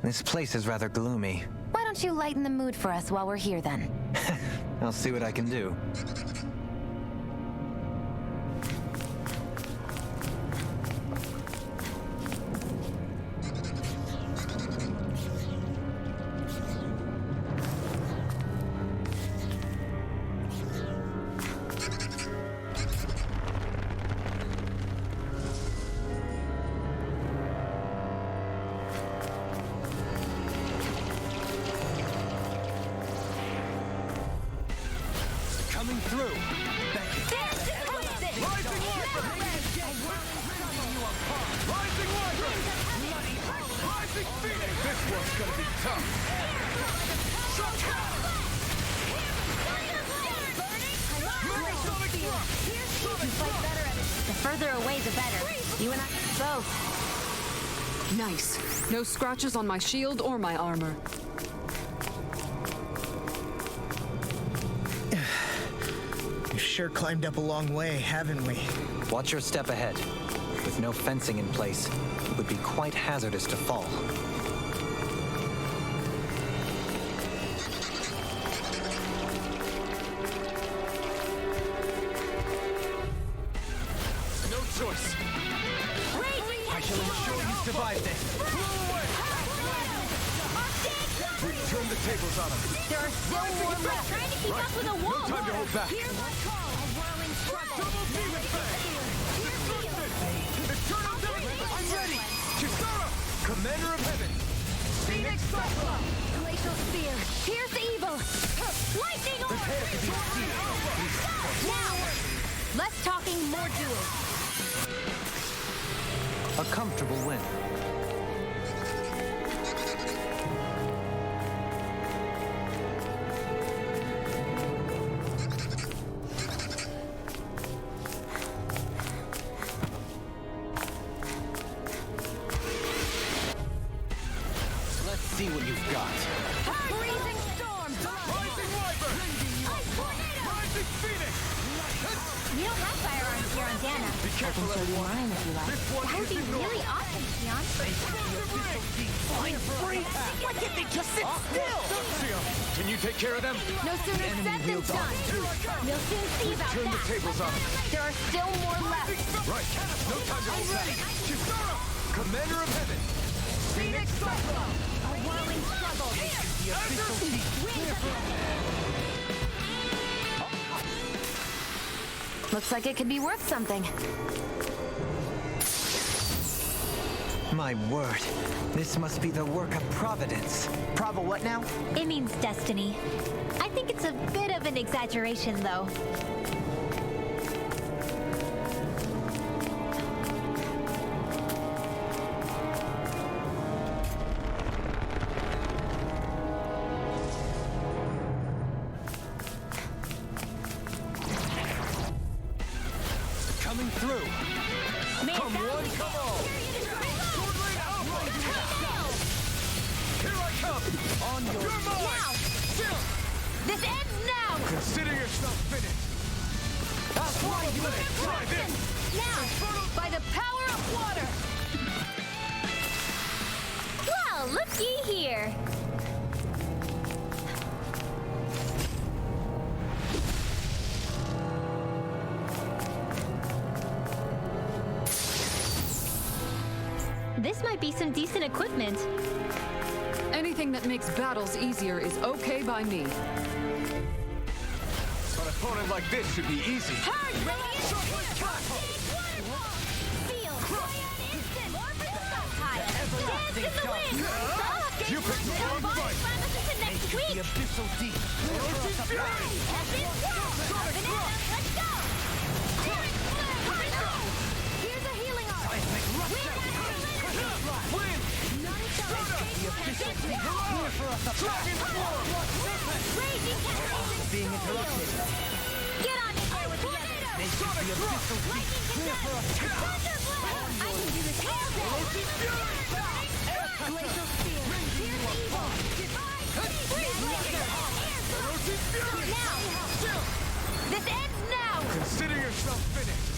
This place is rather gloomy. Why don't you lighten the mood for us while we're here, then? I'll see what I can do. Coming through. Rising Wiper! Rising Wiper! Rising Phoenix! This one's gonna be tough. The further away, the better. You and I both. Nice. No scratches on my shield or my armor. We've sure climbed up a long way, haven't we? Watch your step ahead. With no fencing in place, it would be quite hazardous to fall. No choice. I shall ensure you survive this. We've turned the tables on them. There are still more left. Trying to keep up with a wall. No time to hold back. Here's my call. A whirling struggle. Double demon fang! Eternal demon! I'm ready! Chisara! Commander of Heaven! Phoenix Cyclone! Glacial spear. Pierce evil. Lightning orb. Now. Less talking, more doing. A comfortable win. Let's see what you've got. Freezing storm. Rising Wiper! Ice tornado. Rising Phoenix! We don't have firearms here on Dana. Be careful, I can show you everyone. mine if you like. This one That would be isn't really normal. awesome, Keon. Why can't they just sit still? Can you take care of them? No sooner enemy said than wields done. arms. We'll soon see about Turn the that. tables on them. There are still more left. Right. No time to hold back. Chisara! Commander of Heaven! Phoenix Cyclone! A whirling struggle. Looks like it could be worth something. My word. This must be the work of Providence. Prava what now? It means destiny. I think it's a bit of an exaggeration, though. Coming through. Come one, come all. Here I come. On your mark. Now! This ends now! Consider yourself finished. That's why you let it try this. Now! By the power of water! Well, looky here! This might be some decent equipment. Anything that makes battles easier is okay by me. An opponent like this should be easy. Hard Radiant! Feel! Instant! Dance in the wind! You picked the wrong fight. Next week! The abyssal deep. Let's go! Here's a healing arm! Win! Raging being interrupted. Get on in here with the others! Lightning conduct! I can do this all day! Glacial spear! Here's evil! Now! This ends now! Consider yourself finished.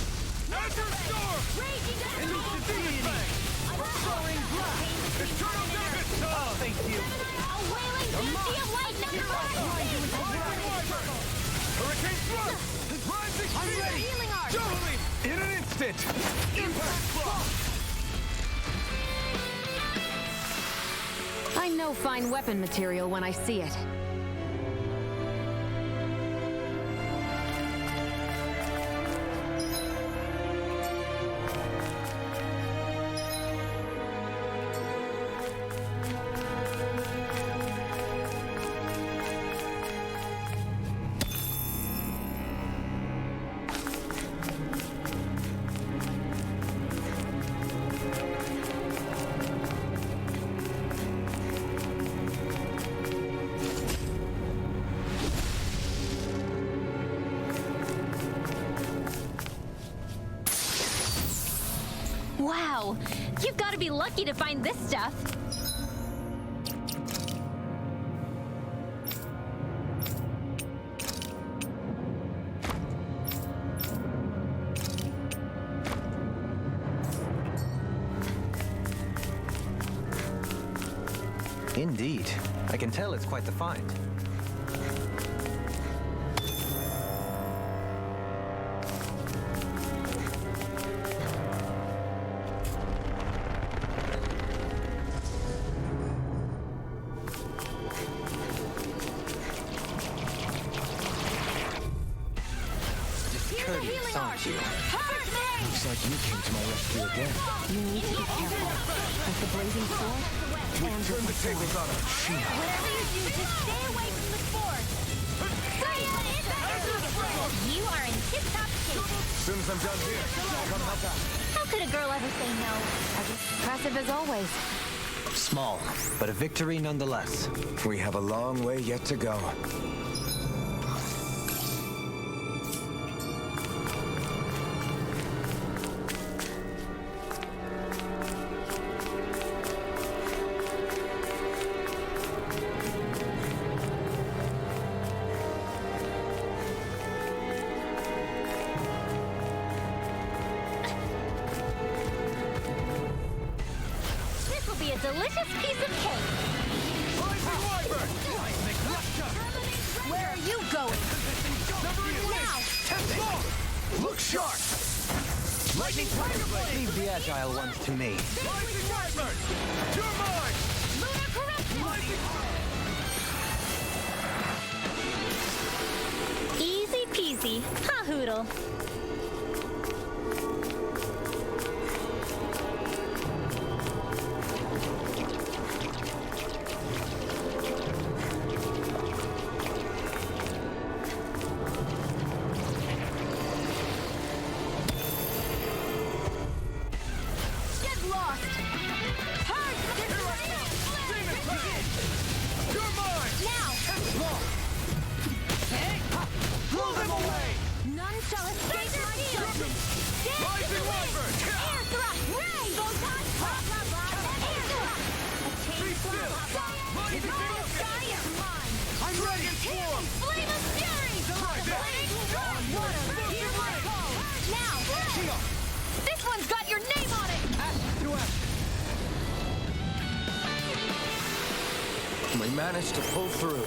Enter storm! Raging Demon Fang! Soaring blast! Eternal tempest! Oh, thank you! A wailing dynasty of lightning! Hurricane thrust! Rising I'm speed! ready. Healing art! Juggling! In an instant! Impact block! I know fine weapon material when I see it. Wow, you've got to be lucky to find this stuff. Indeed. I can tell it's quite the find. Courteous, aren't you? Looks like you came to my rescue again. You need to be careful. Like the blazing sword, and Turn the tables on her. whatever you do, just stay away from the sword. You are in tip-top shape. As soon as I'm done here, I'll come help out. How could a girl ever say no? As impressive as always. Small, but a victory nonetheless. We have a long way yet to go. This will be a delicious piece of cake. Rising Wyvern! Where are you going? Now! Look sharp! Lightning Tiger Blade! Leave the agile ones to me. Rising Wyvern! You're mine! Lunar corruption! Easy peasy. Ha, Hoodle. Get lost! Purge the You're mine! Now! Blow them away! None shall escape my judgment! Rising Wyvern! Air thrust! Ray! Photon! Blah, blah, blah! Air thrust! A chain Be still! swirl! Rising Is all Wyvern! sky is mine! I'm ready! Swarm! Flame of fury! Blade strong water! Hear my call! Now! This one's got your name on it! We managed to pull through.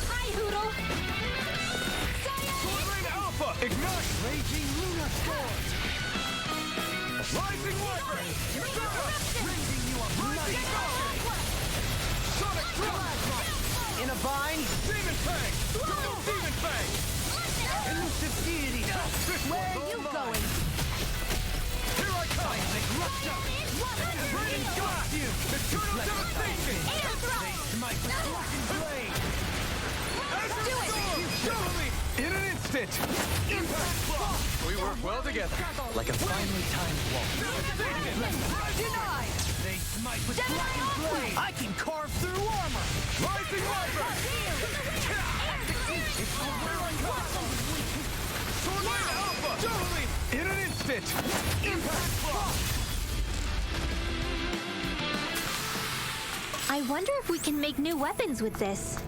Hi, Hoodle! Soaring Alpha! Ignite! Raging Lunar Storm! Rising Wyvern! Raising you up! Rising Power! Sonic Thrust! In a vine? Demon Fang! Double Demon Fang! Elusive deity! Where are you going? Here I come! Burning Blast! Eternal Devastation! Air thrust! My blackened blade! Do it! Show me! In an instant! Impact block! We work well together. Like a finely timed walk. Denied! They smite with blackened blade! I can carve through armor! Rising Wyvern! Swordline Alpha! Juggling! In an instant! Impact block! I wonder if we can make new weapons with this.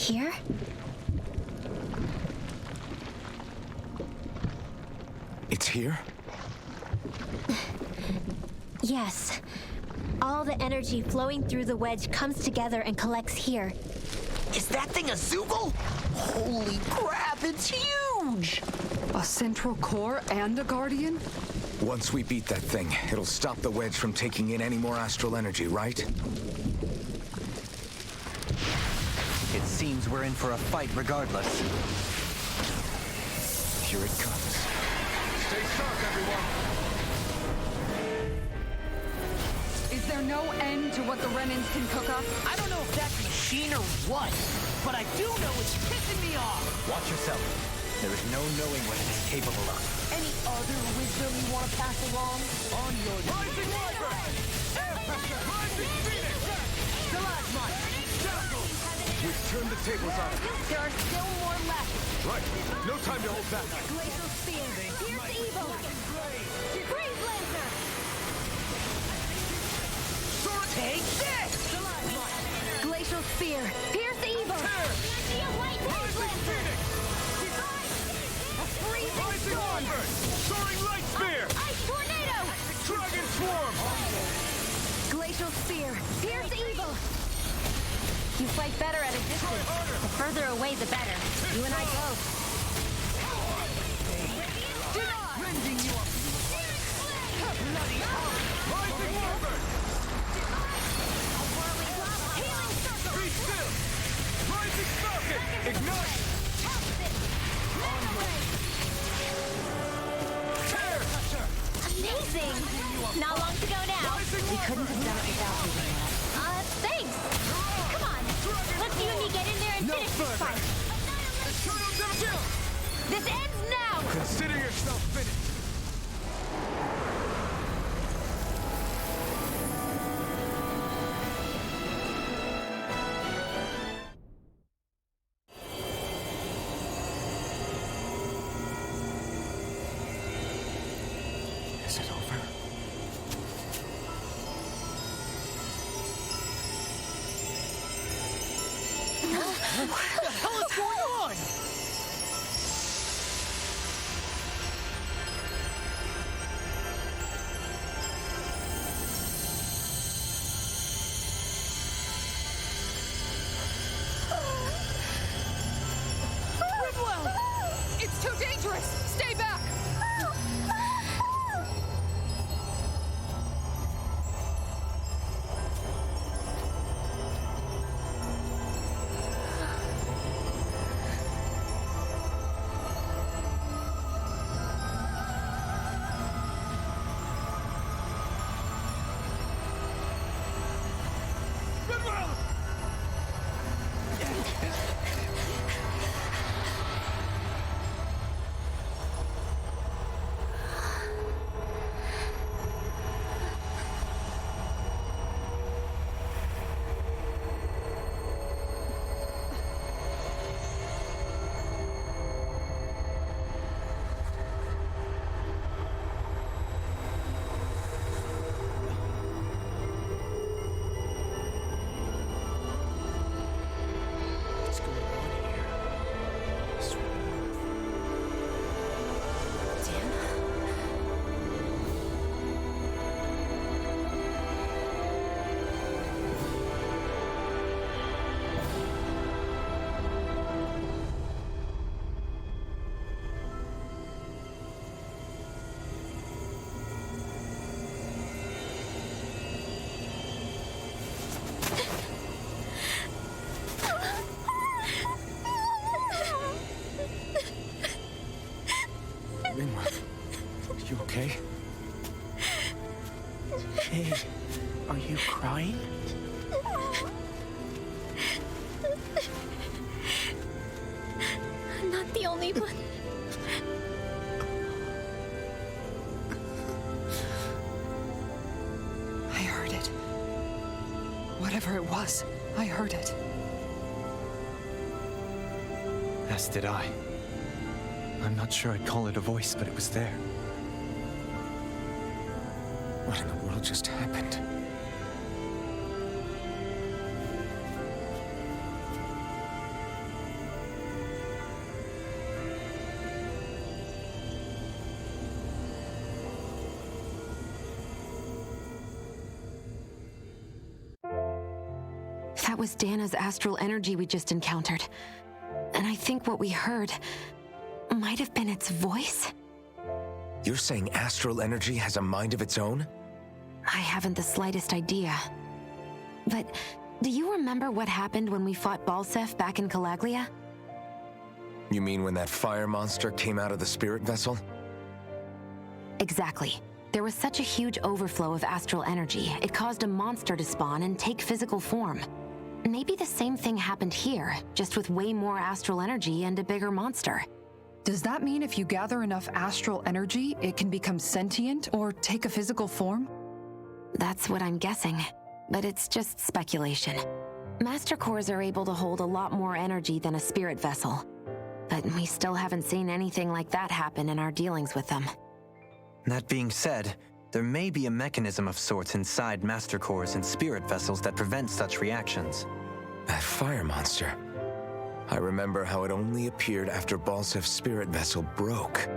Here? It's here? Yes. All the energy flowing through the wedge comes together and collects here. Is that thing a Zoogle? Holy crap, it's huge! A central core and a guardian? Once we beat that thing, it'll stop the wedge from taking in any more astral energy, right? It seems we're in for a fight regardless. Here it comes. Stay sharp, everyone! Is there no end to what the Renans can cook up? I don't know if that's machine or what, but I do know it's pissing me off! Watch yourself. There is no knowing what it is capable of. Any other wisdom you want to pass along? On your Rising Viper! Air pressure! Rising Phoenix! Stalagmite! Shackles! We've turned the tables on it. There are still more left. Right. No time to hold back. Glacial Spear, Pierce Evil, Freeze Lancer, Take this! Glacial Spear, Pierce Evil, White Freeze Lancer, Freezing Rising Storm, Viper! Soaring Light Spear! Ice Tornado, Dragon Swarm! Glacial Spear, Pierce Evil. You fight better at a distance. The further away, the better. You and I both. Rending you up! Bloody hell! Rising Viper! Healing Circle. Be still! Rising Falcon! Ignite! Tear! Amazing! Not long to go now. We couldn't have done it without you, Leon. Thanks. Come on. Let's you and me get in there and finish this fight. This ends now! Consider yourself finished. Is it over? What the hell is going on? It's too dangerous! Stay back! What's going on here? Rinwa, you okay? Hey, are you crying? I'm not the only one. I heard it. Whatever it was, I heard it. As did I. I'm not sure I'd call it a voice, but it was there. What in the world just happened? That was Dana's astral energy we just encountered. And I think what we heard might have been its voice? You're saying astral energy has a mind of its own? I haven't the slightest idea. But do you remember what happened when we fought Balseph back in Calaglia? You mean when that fire monster came out of the spirit vessel? Exactly. There was such a huge overflow of astral energy, it caused a monster to spawn and take physical form. Maybe the same thing happened here, just with way more astral energy and a bigger monster. Does that mean if you gather enough astral energy, it can become sentient or take a physical form? That's what I'm guessing, but it's just speculation. Master cores are able to hold a lot more energy than a spirit vessel, but we still haven't seen anything like that happen in our dealings with them. That being said, there may be a mechanism of sorts inside master cores and spirit vessels that prevent such reactions. That fire monster. I remember how it only appeared after Balsef's spirit vessel broke.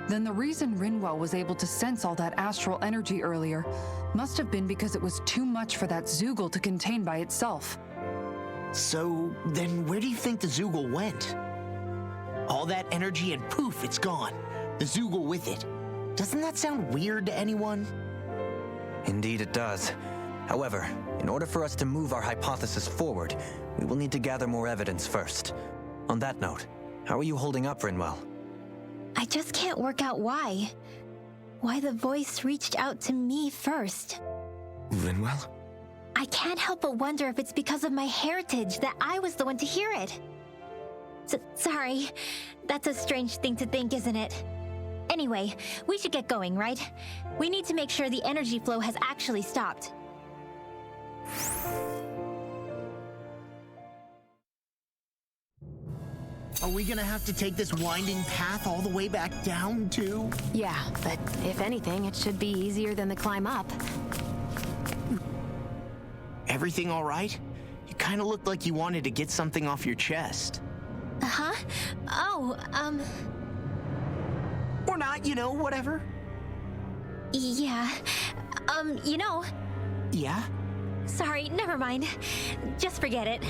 Then the reason Rinwell was able to sense all that astral energy earlier must have been because it was too much for that Zoogle to contain by itself. So, then where do you think the Zoogle went? All that energy and poof, it's gone. The Zoogle with it. Doesn't that sound weird to anyone? Indeed it does. However, in order for us to move our hypothesis forward, we will need to gather more evidence first. On that note, how are you holding up, Rinwell? I just can't work out why. Why the voice reached out to me first. Rinwell? I can't help but wonder if it's because of my heritage that I was the one to hear it. Sorry. That's a strange thing to think, isn't it? Anyway, we should get going, right? We need to make sure the energy flow has actually stopped. Are we gonna have to take this winding path all the way back down, too? Yeah, but if anything, it should be easier than the climb up. Everything all right? You kinda looked like you wanted to get something off your chest. Huh? Oh, Or not, you know, whatever. yeah. You know, Yeah? sorry, never mind. Just forget it.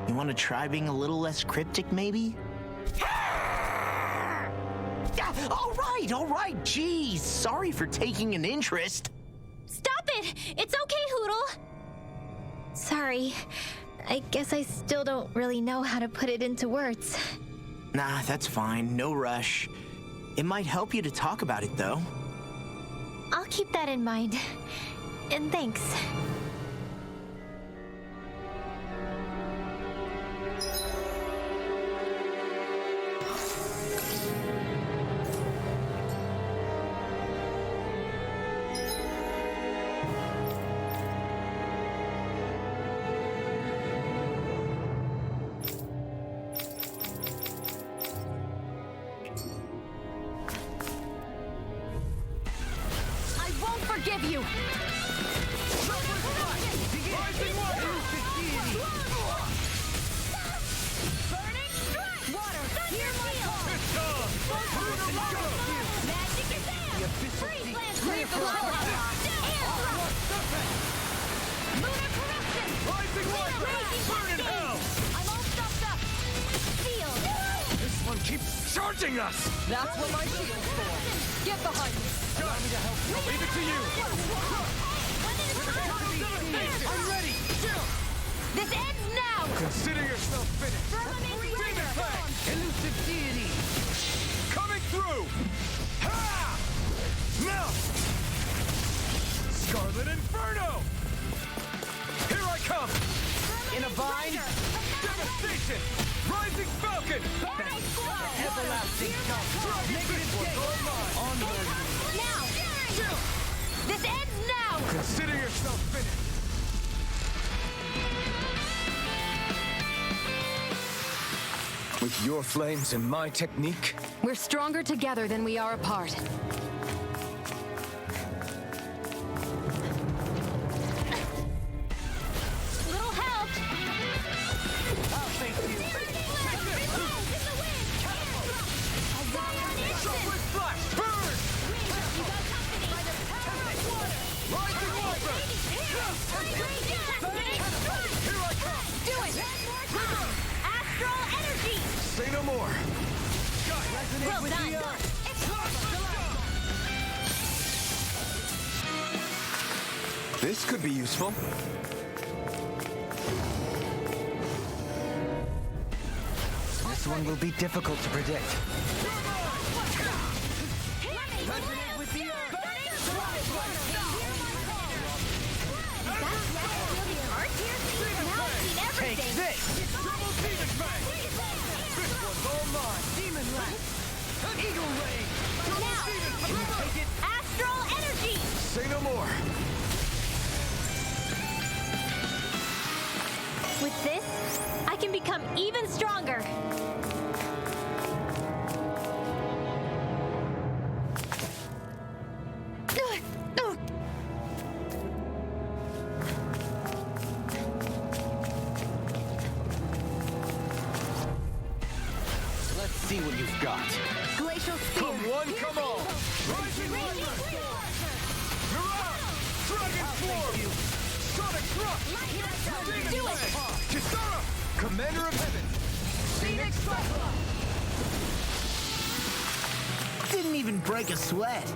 You want to try being a little less cryptic, maybe? All right, geez. Sorry for taking an interest. Stop it! It's okay, Hootle! Sorry. I guess I still don't really know how to put it into words. Nah, that's fine. No rush. It might help you to talk about it, though. I'll keep that in mind. And thanks. Forgive you! This one keeps charging us! That's what my shield's for. Get behind me. Allow me to help you. Leave it to you! I'm ready! This ends now! Consider yourself finished! Demon Fang! Elusive deity! Coming through! Ha! Now! Scarlet Inferno! Here I come! In a vine? Devastation! Rising Falcon! Everlasting jump. Negative gate! Onward! Now! This ends now! Consider yourself finished! With your flames and my technique? We're stronger together than we are apart. Little help! I'll thank you! Shoveless Flash! Burn! Rising Water! Well with done. the This could be useful. This one will be difficult to predict. with the Take this! Double demon fang! This one's all mine! Demon wrath! Eagle ray! Double demon fang! Take it! Astral energy! Say no more! With this, I can become even stronger. Let's see what you've got. Glacial spear. Come one, come all! Rising Lightning! Mirage! Dragon Form! Sonic Thrust! Demon Do it! Fang! Kisara! Commander of Heaven! Phoenix Cyclops! Didn't even break a sweat.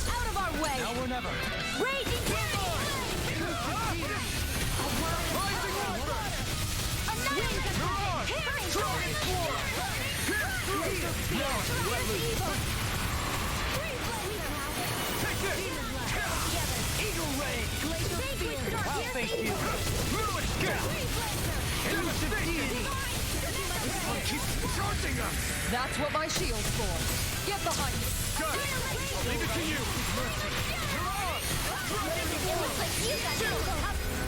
Out of our way! Now or never! Raging Fury! Rising Lightning! Annihilate! Mirage! Hearing Dragon Form! Take this! Eagle ray! I'll face you. Fluid Gap! Innocent Deity! This one keeps charging us! That's what my shield's for. Get behind me. Got it! I'll leave it to you! Mirage! Dragon Form!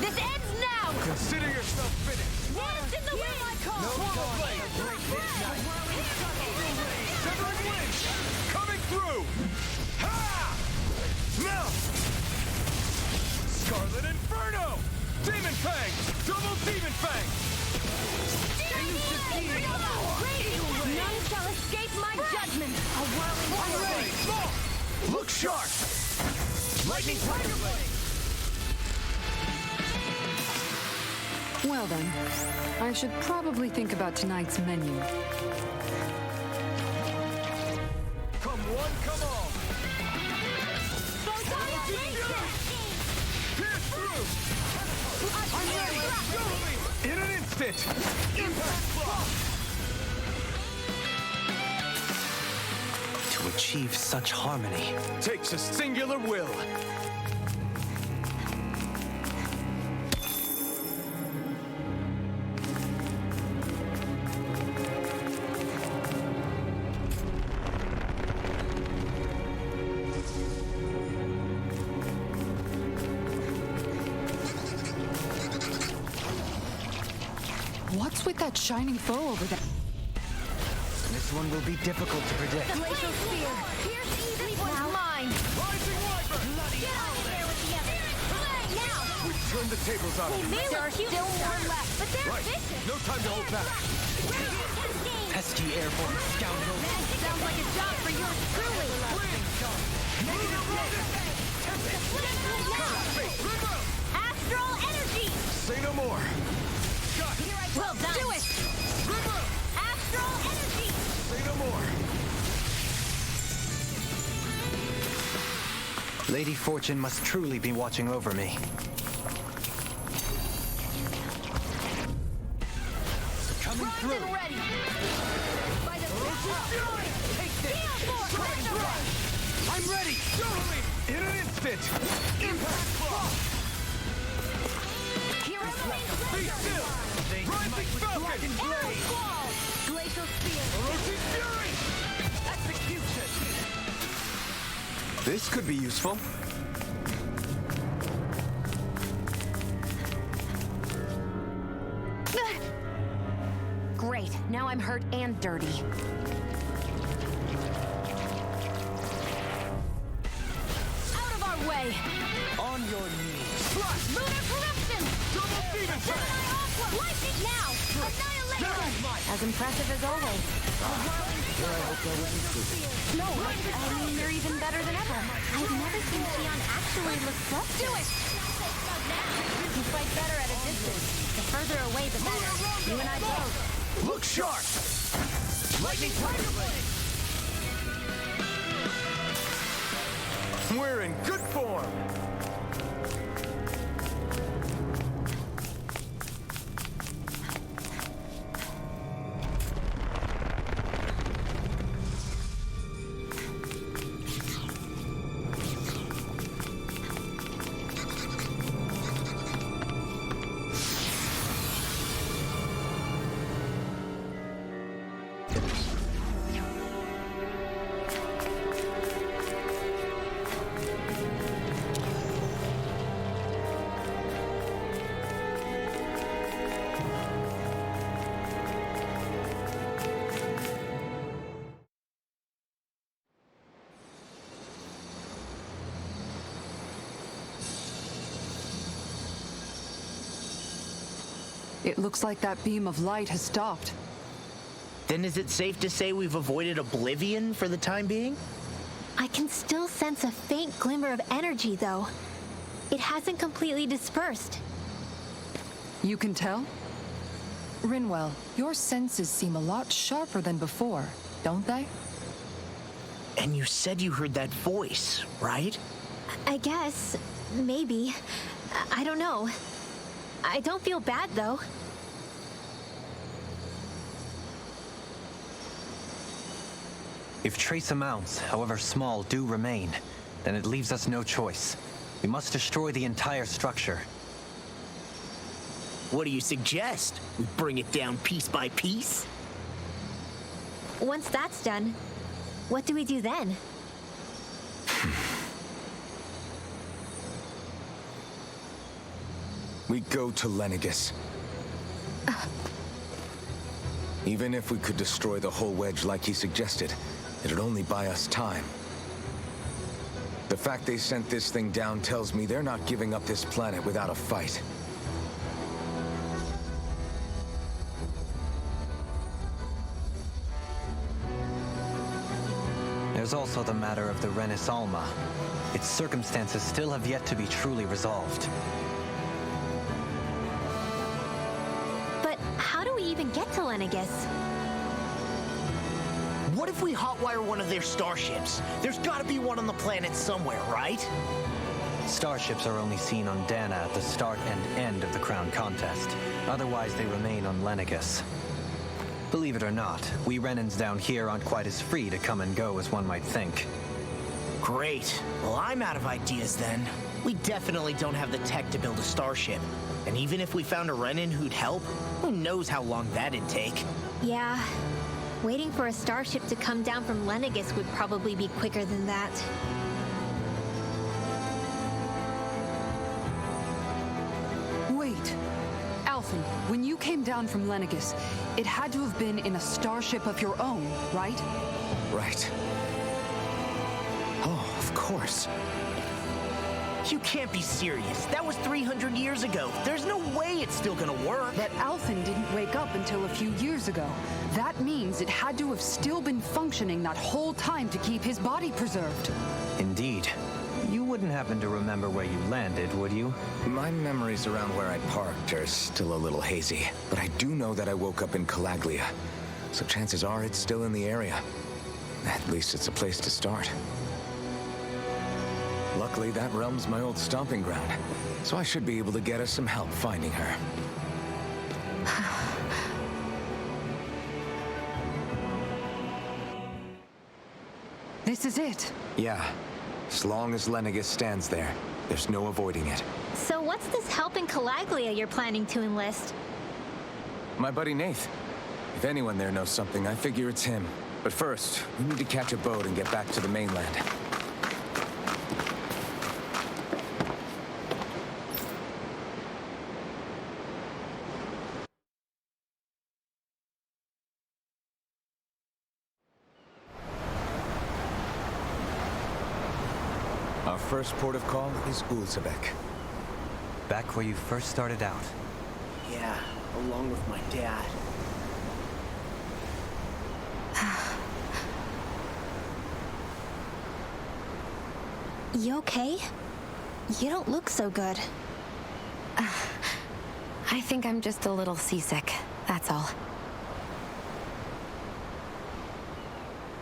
This ends now! Consider yourself finished! Hands in the wind! No blade! Severing Wind! Coming through! Ha! Now! Scarlet Inferno! Demon Fang! Double Demon Fang! None shall escape my judgment! A whirling Ready! Law! Look sharp! Lightning Tiger Blade! Well then, I should probably think about tonight's menu. Come one, come all! Pierce through! I'm ready! Go me! In an instant! Impact block! To achieve such harmony, Takes a singular will! What's with that shining foe over there? this one will be difficult to predict. Glacial spear! Pierce this one's mine! Rising Wyvern! Get out of there with the others! Now! We've turned the tables on them! There are still more left, but they're Right! vicious! No time to hold back! Pesky airborne scoundrels. Sounds like a job for yours truly! Astral energy! Say no more! Well done! Do it! Astral energy! Say no more! Lady Fortune must truly be watching over me. Coming through! Ready! By the Take this! I'm ready! Show me! In an instant! Impact block! Be still! Rising Falcon! Glacial spear! Orochi's Fury! Execution! This could be useful. Great, now I'm hurt and dirty. Out of our way! On your knees! Flash! Lunar corruption! Double Demon Fang! Lightning now! Annihilation! As As impressive as always. No, I mean, you're even better than ever. I've never seen Xion actually look flustered. Do it! You fight better at a distance. The further away, the better. You and I both. Look sharp! Lightning Tiger Blade! We're in good form! It looks like that beam of light has stopped. Then is it safe to say we've avoided oblivion for the time being? I can still sense a faint glimmer of energy, though. It hasn't completely dispersed. You can tell? Rinwell, your senses seem a lot sharper than before, don't they? And you said you heard that voice, right? I guess. Maybe. I don't know. I don't feel bad, though. If trace amounts, however small, do remain, then it leaves us no choice. We must destroy the entire structure. What do you suggest? We bring it down piece by piece? Once that's done, what do we do then? We go to Lenegus. Even if we could destroy the whole wedge like he suggested, it'd only buy us time. The fact they sent this thing down tells me they're not giving up this planet without a fight. There's also the matter of the Renis Alma. Its circumstances still have yet to be truly resolved. But how do we even get to Lenegus? What if we hotwire one of their starships? There's gotta be one on the planet somewhere, right? Starships are only seen on Dana at the start and end of the Crown Contest. Otherwise, they remain on Lenegus. Believe it or not, we Renans down here aren't quite as free to come and go as one might think. Great. Well, I'm out of ideas then. We definitely don't have the tech to build a starship. And even if we found a Renan who'd help, who knows how long that'd take? Yeah. Waiting for a starship to come down from Lenegus would probably be quicker than that. Wait. Alphen, when you came down from Lenegus, it had to have been in a starship of your own, right? Right. Oh, of course. You can't be serious. That was 300 years ago. There's no way it's still gonna work. But Alphen didn't wake up until a few years ago. That means it had to have still been functioning that whole time to keep his body preserved. Indeed. You wouldn't happen to remember where you landed, would you? My memories around where I parked are still a little hazy, but I do know that I woke up in Calaglia, so chances are it's still in the area. At least it's a place to start. Luckily, that realm's my old stomping ground, so I should be able to get us some help finding her. This is it. Yeah. As long as Lenegus stands there, there's no avoiding it. So what's this help in Calaglia you're planning to enlist? My buddy Nath. If anyone there knows something, I figure it's him. But first, we need to catch a boat and get back to the mainland. Our first port of call is Ulzebek. Back where you first started out. Yeah, along with my dad. You okay? You don't look so good. I think I'm just a little seasick, that's all.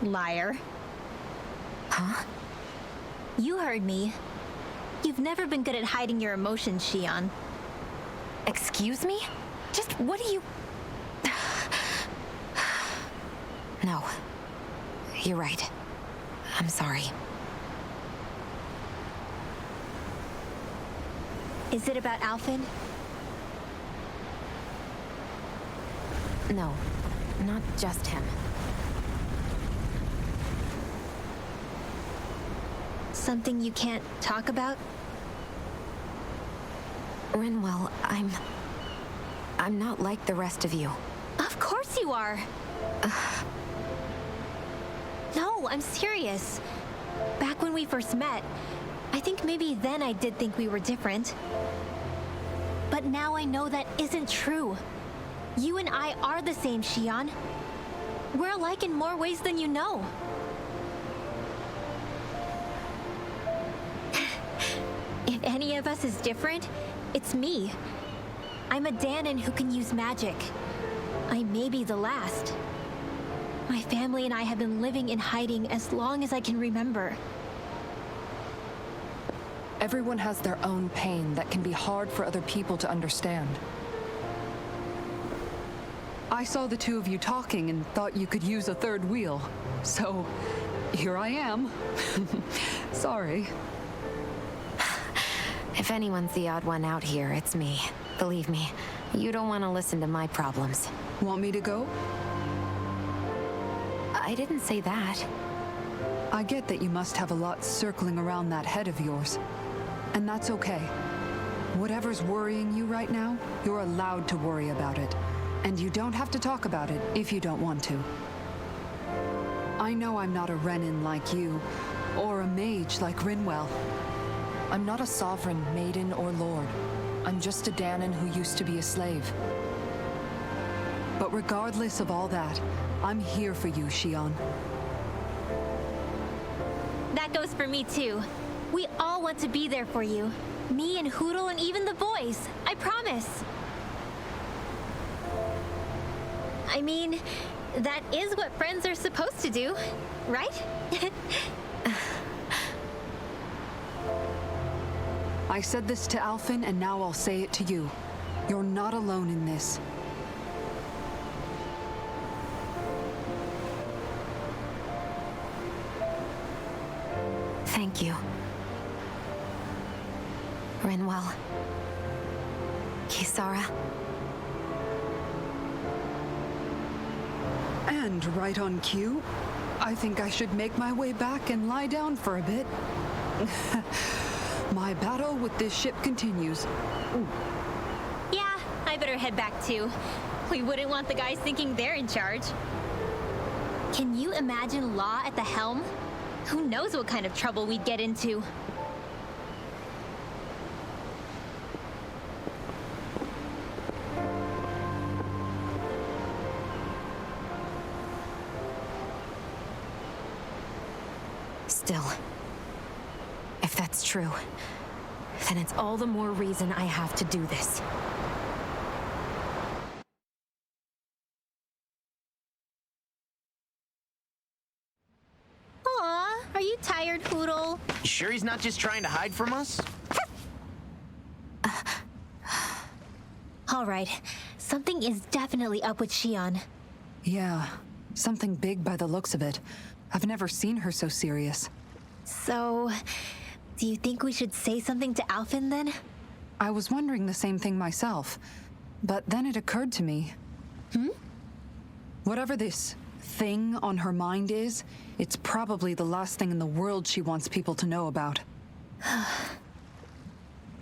Liar. Huh? You heard me. You've never been good at hiding your emotions, Shion. Excuse me? Just what do you... No. You're right. I'm sorry. Is it about Alphen? No. Not just him. Something you can't talk about? Rinwell, I'm not like the rest of you. Of course you are! No, I'm serious. Back when we first met, I think maybe then I did think we were different. But now I know that isn't true. You and I are the same, Shion. We're alike in more ways than you know. If any of us is different, it's me. I'm a Danon who can use magic. I may be the last. My family and I have been living in hiding as long as I can remember. Everyone has their own pain that can be hard for other people to understand. I saw the two of you talking and thought you could use a third wheel. So, here I am. Sorry. If anyone's the odd one out here, it's me. Believe me, you don't want to listen to my problems. Want me to go? I didn't say that. I get that you must have a lot circling around that head of yours. And that's okay. Whatever's worrying you right now, you're allowed to worry about it. And you don't have to talk about it if you don't want to. I know I'm not a Renin like you, or a mage like Rinwell. I'm not a sovereign, maiden, or lord. I'm just a Danon who used to be a slave. But regardless of all that, I'm here for you, Shion. That goes for me too. We all want to be there for you. Me and Hoodle and even the boys. I promise. I mean, that is what friends are supposed to do, right? I said this to Alphen, and now I'll say it to you. You're not alone in this. Thank you. Rinwell. Kisara. And right on cue, I think I should make my way back and lie down for a bit. My battle with this ship continues. Yeah, I better head back too. We wouldn't want the guys thinking they're in charge. Can you imagine Law at the helm? Who knows what kind of trouble we'd get into? Still, if that's true, then it's all the more reason I have to do this. Aw, are you tired, Hoodle? You sure he's not just trying to hide from us? All right, something is definitely up with Shion. Yeah, something big by the looks of it. I've never seen her so serious. So, do you think we should say something to Alphen then? I was wondering the same thing myself, but then it occurred to me. Whatever this thing on her mind is, it's probably the last thing in the world she wants people to know about.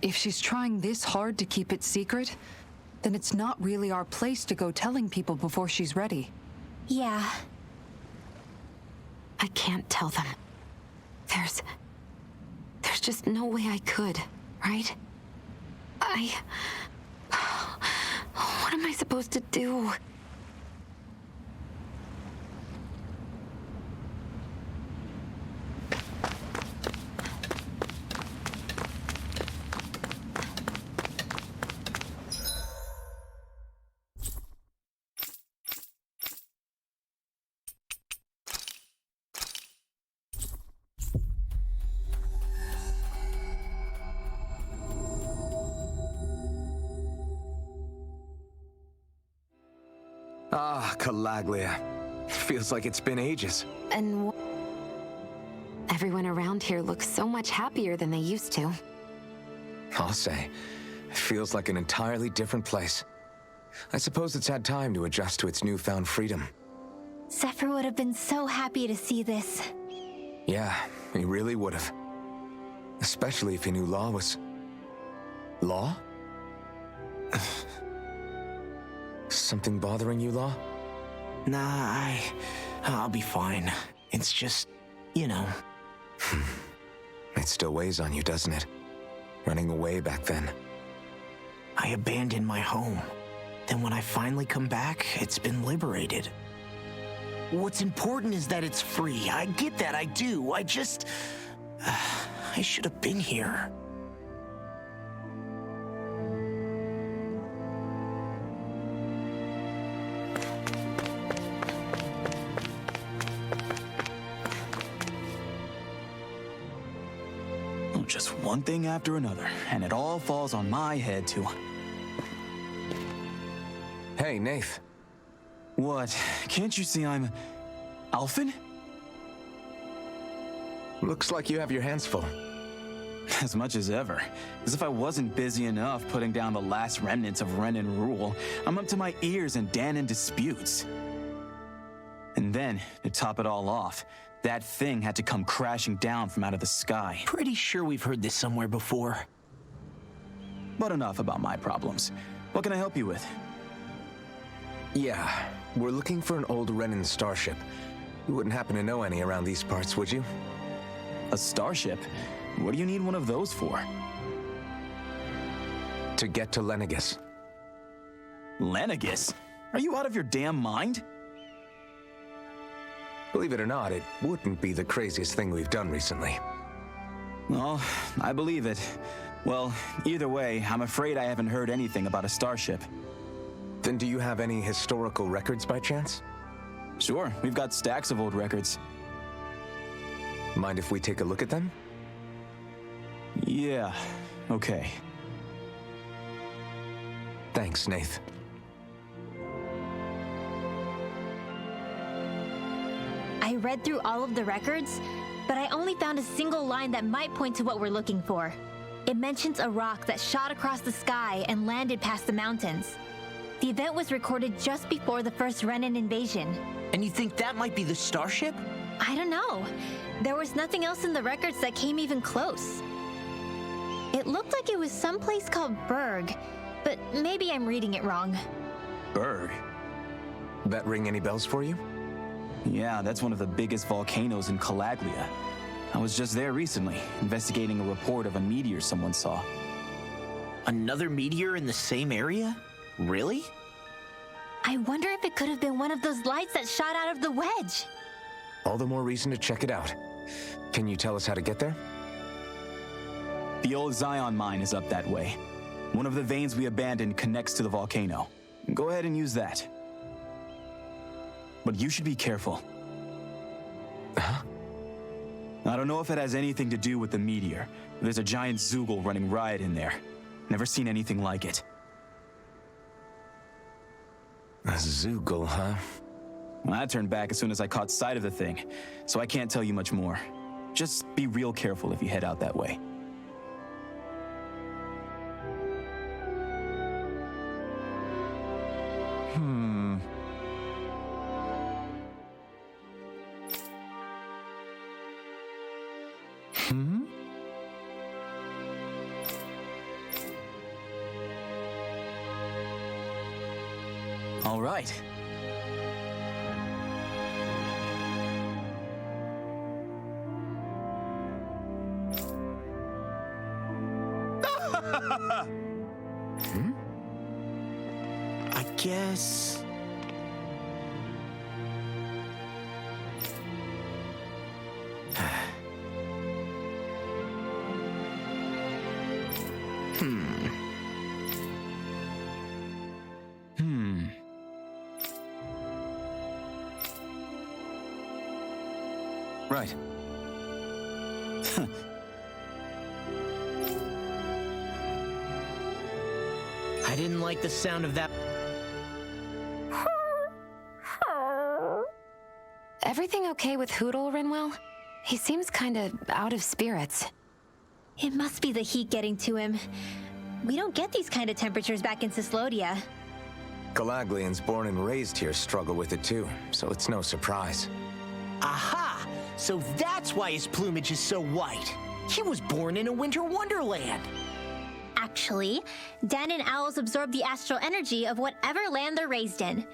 If she's trying this hard to keep it secret, then it's not really our place to go telling people before she's ready. Yeah. I can't tell them. There's just no way I could, right? What am I supposed to do? Calaglia. Feels like it's been ages. And everyone around here looks so much happier than they used to. I'll say, it feels like an entirely different place. I suppose it's had time to adjust to its newfound freedom. Zephyr would have been so happy to see this. Yeah, he really would have. Especially if he knew Law was... Law? Something bothering you, Law? Nah, I'll be fine. It's just, you know. It still weighs on you, doesn't it? Running away back then. I abandoned my home. Then when I finally come back, it's been liberated. What's important is that it's free. I get that, I do. I just... I should have been here. Just one thing after another, and it all falls on my head too. Hey, Nath. What? Can't you see I'm... Alphen? Looks like you have your hands full. As much as ever. As if I wasn't busy enough putting down the last remnants of Renan rule, I'm up to my ears in Danan disputes. And then, to top it all off, that thing had to come crashing down from out of the sky. Pretty sure we've heard this somewhere before. But enough about my problems. What can I help you with? Yeah, we're looking for an old Renan starship. You wouldn't happen to know any around these parts, would you? A starship? What do you need one of those for? To get to Lenegus. Lenegus? Are you out of your damn mind? Believe it or not, it wouldn't be the craziest thing we've done recently. Well, I believe it. Well, either way, I'm afraid I haven't heard anything about a starship. Then do you have any historical records by chance? Sure, we've got stacks of old records. Mind if we take a look at them? Yeah, okay. Thanks, Nath. I read through all of the records, but I only found a single line that might point to what we're looking for. It mentions a rock that shot across the sky and landed past the mountains. The event was recorded just before the first Renan invasion. And you think that might be the starship? I don't know. There was nothing else in the records that came even close. It looked like it was someplace called Berg, but maybe I'm reading it wrong. Berg? That ring any bells for you? Yeah, that's one of the biggest volcanoes in Calaglia. I was just there recently, investigating a report of a meteor someone saw. Another meteor in the same area? Really? I wonder if it could have been one of those lights that shot out of the wedge. All the more reason to check it out. Can you tell us how to get there? The old Zion mine is up that way. One of the veins we abandoned connects to the volcano. Go ahead and use that. But you should be careful. Huh? I don't know if it has anything to do with the meteor. There's a giant Zoogle running riot in there. Never seen anything like it. A Zoogle, huh? I turned back as soon as I caught sight of the thing, so I can't tell you much more. Just be real careful if you head out that way. All right. I guess... Right. I didn't like the sound of that. Everything okay with Hootle, Rinwell? He seems kinda out of spirits. It must be the heat getting to him. We don't get these kind of temperatures back in Cislodia. Galaglians born and raised here struggle with it too, so it's no surprise. Aha! So that's why his plumage is so white. He was born in a winter wonderland. Actually, Dan and owls absorb the astral energy of whatever land they're raised in.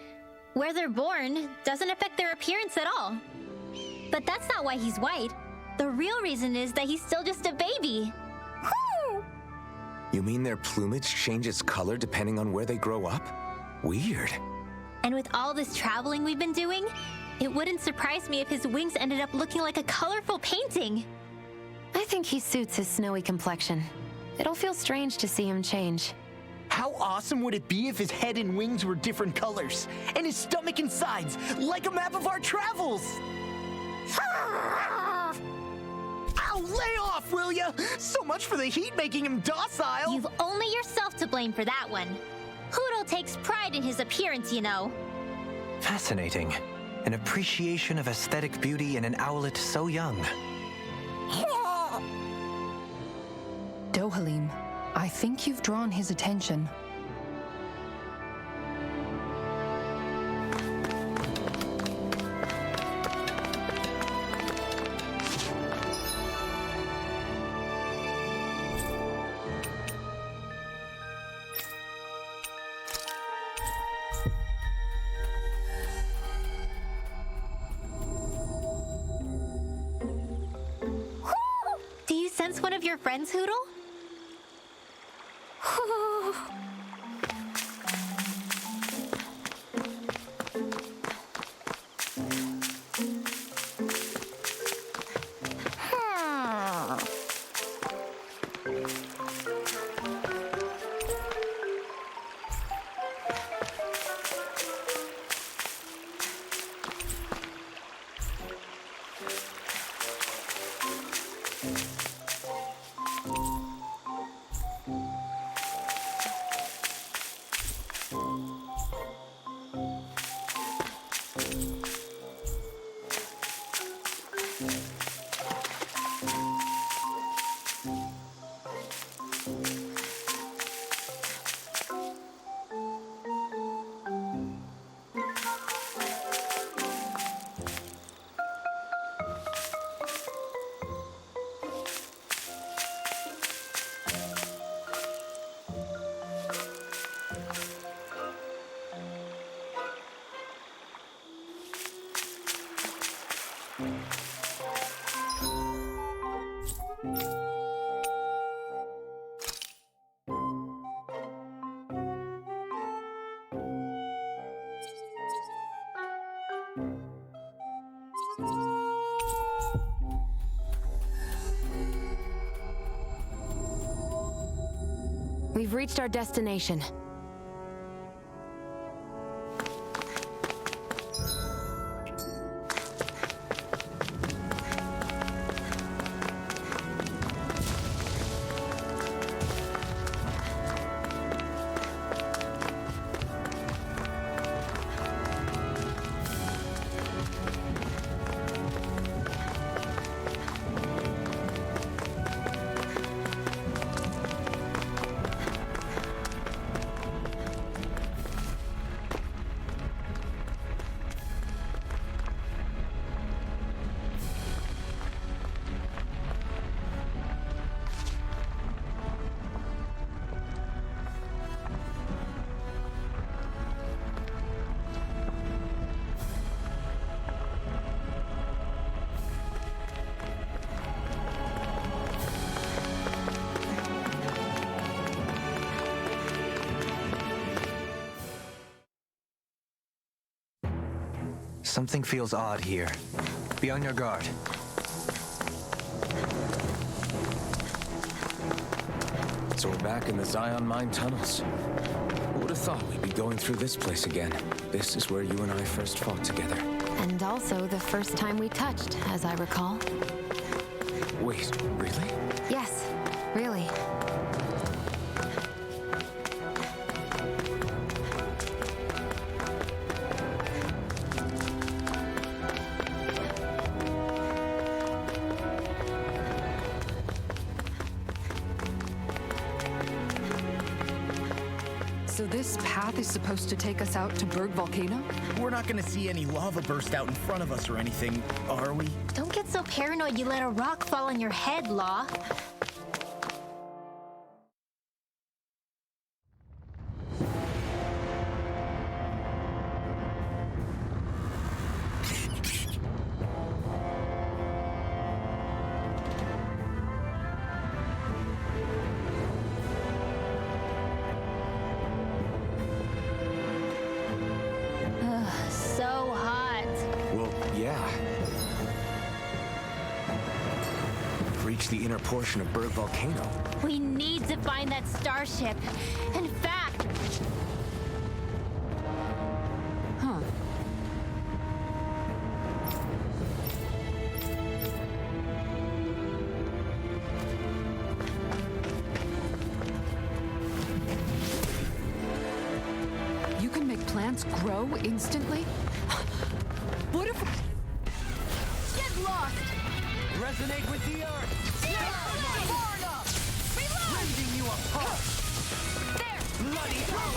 Where they're born doesn't affect their appearance at all. But that's not why he's white. The real reason is that he's still just a baby. You mean their plumage changes color depending on where they grow up? Weird. And with all this traveling we've been doing, it wouldn't surprise me if his wings ended up looking like a colorful painting. I think he suits his snowy complexion. It'll feel strange to see him change. How awesome would it be if his head and wings were different colors, and his stomach and sides, like a map of our travels? Ow, lay off, will ya? So much for the heat making him docile. You've only yourself to blame for that one. Hootle takes pride in his appearance, you know. Fascinating. An appreciation of aesthetic beauty in an owlet so young. Dohalim, I think you've drawn his attention. Do you sense one of your friends, Hootle? We've reached our destination. Something feels odd here. Be on your guard. So we're back in the Zion Mine tunnels. Who would have thought we'd be going through this place again? This is where you and I first fought together. And also the first time we touched, as I recall. Wait, really? Yes, really. So this path is supposed to take us out to Berg Volcano? We're not gonna see any lava burst out in front of us or anything, are we? Don't get so paranoid you let a rock fall on your head, Law. So hot. Well, yeah. We've reached the inner portion of Berg Volcano. We need to find that starship. In fact, Huh. You can make plants grow instantly? What if... get lost. Resonate with the earth. Far enough. Rending you apart. There. Bloody hell.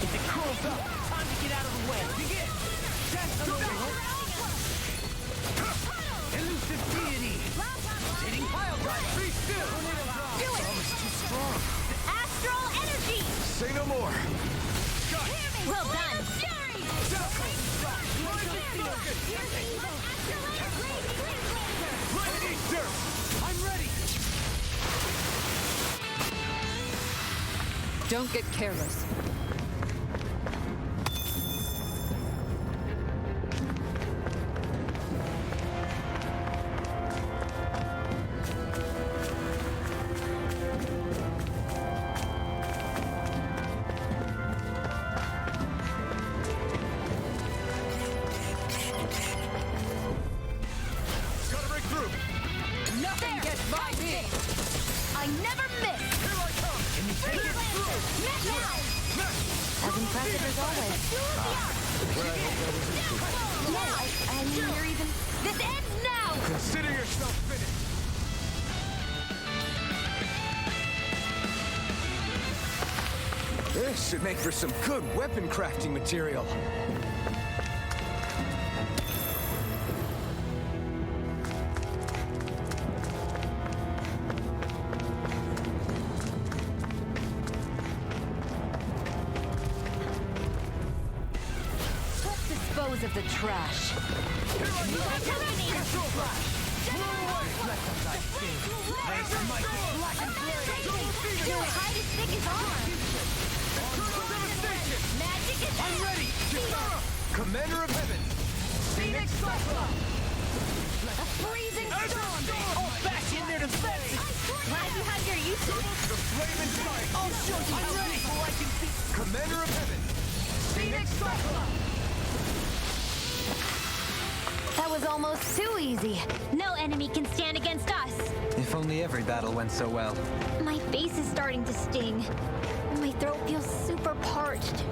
If it cools up, time to get out of the way. Begin. Test the elusive deity. Hitting pile drive. Be still. Do it. It's too strong. Astral energy. Say no more. Well done. Lightning dirt. I'm ready. Don't get careless. Gotta break through. Nothing gets by me. I never miss. Here I come. Can you take it? As impressive as always. I mean, you're even... This ends now. Consider yourself finished. This should make for some good weapon crafting material. Let's dispose of the trash. Your hide as thick as armor. Magic is I'm ready. Commander of Heaven. Phoenix Cyclops. a freezing storm. Oh, back in their defense. Line behind your usage. The flame and sight. I'll show you how beautiful I can be. Commander of Heaven. Phoenix Cyclops. That was almost too easy. No enemy can stand against us. If only every battle went so well. My face is starting to sting. My throat feels super parched.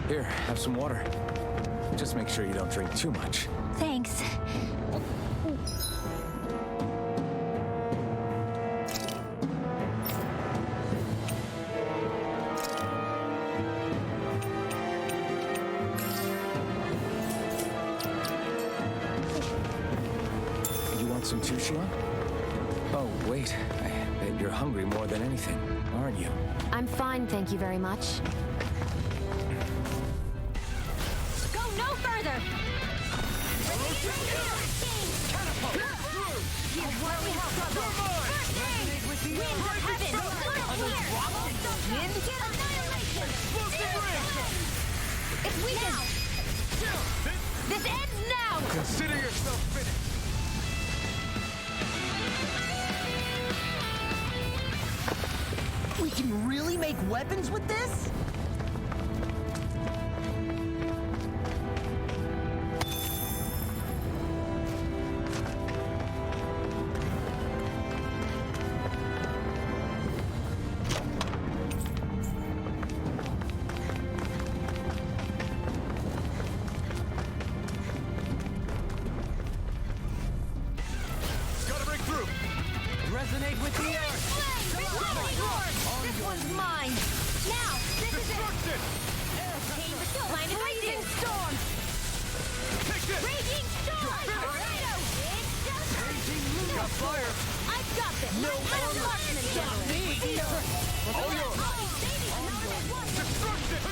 Here, have some water. Just make sure you don't drink too much. Thanks. You want some too, Shion? Oh, wait. I bet you're hungry more than anything, aren't you? I'm fine, thank you very much. Go no further! It's weakened! This ends now! Consider yourself finished. We can really make weapons with this? Gotta break through. Resonate with the earth. This one's mine! Now, this Destruction! Don't mind if I do. Storm! Take this! Raging storm! Tornado! Raging Lunar! Got fire! I've got this. No I'm armor. Marksman General. All yours! Destruction!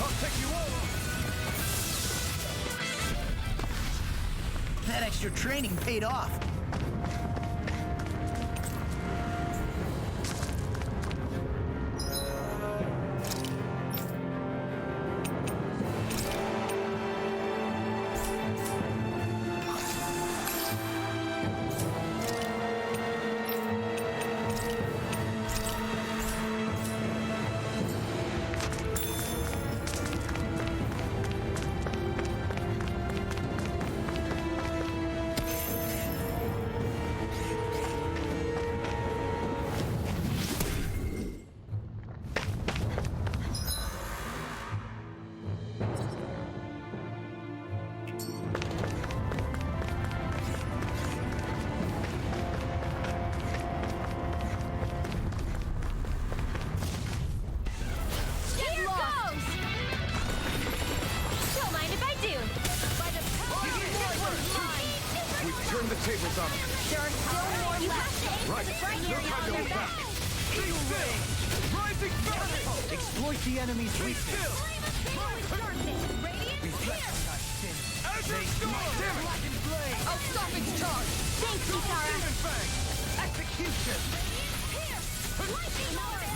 I'll take you over! That extra training paid off. Here goes! Don't mind if I do. By the power of this one's mine. We've turned the tables on them. There are still more left. You have to aim for the bright area on their back. Eagle Range! Rising Fury! Exploit the enemy's weakness. Azure Storm! Black and Blade! I'll stop its charge. Thanks, Kitara. Demon Fang! Execution!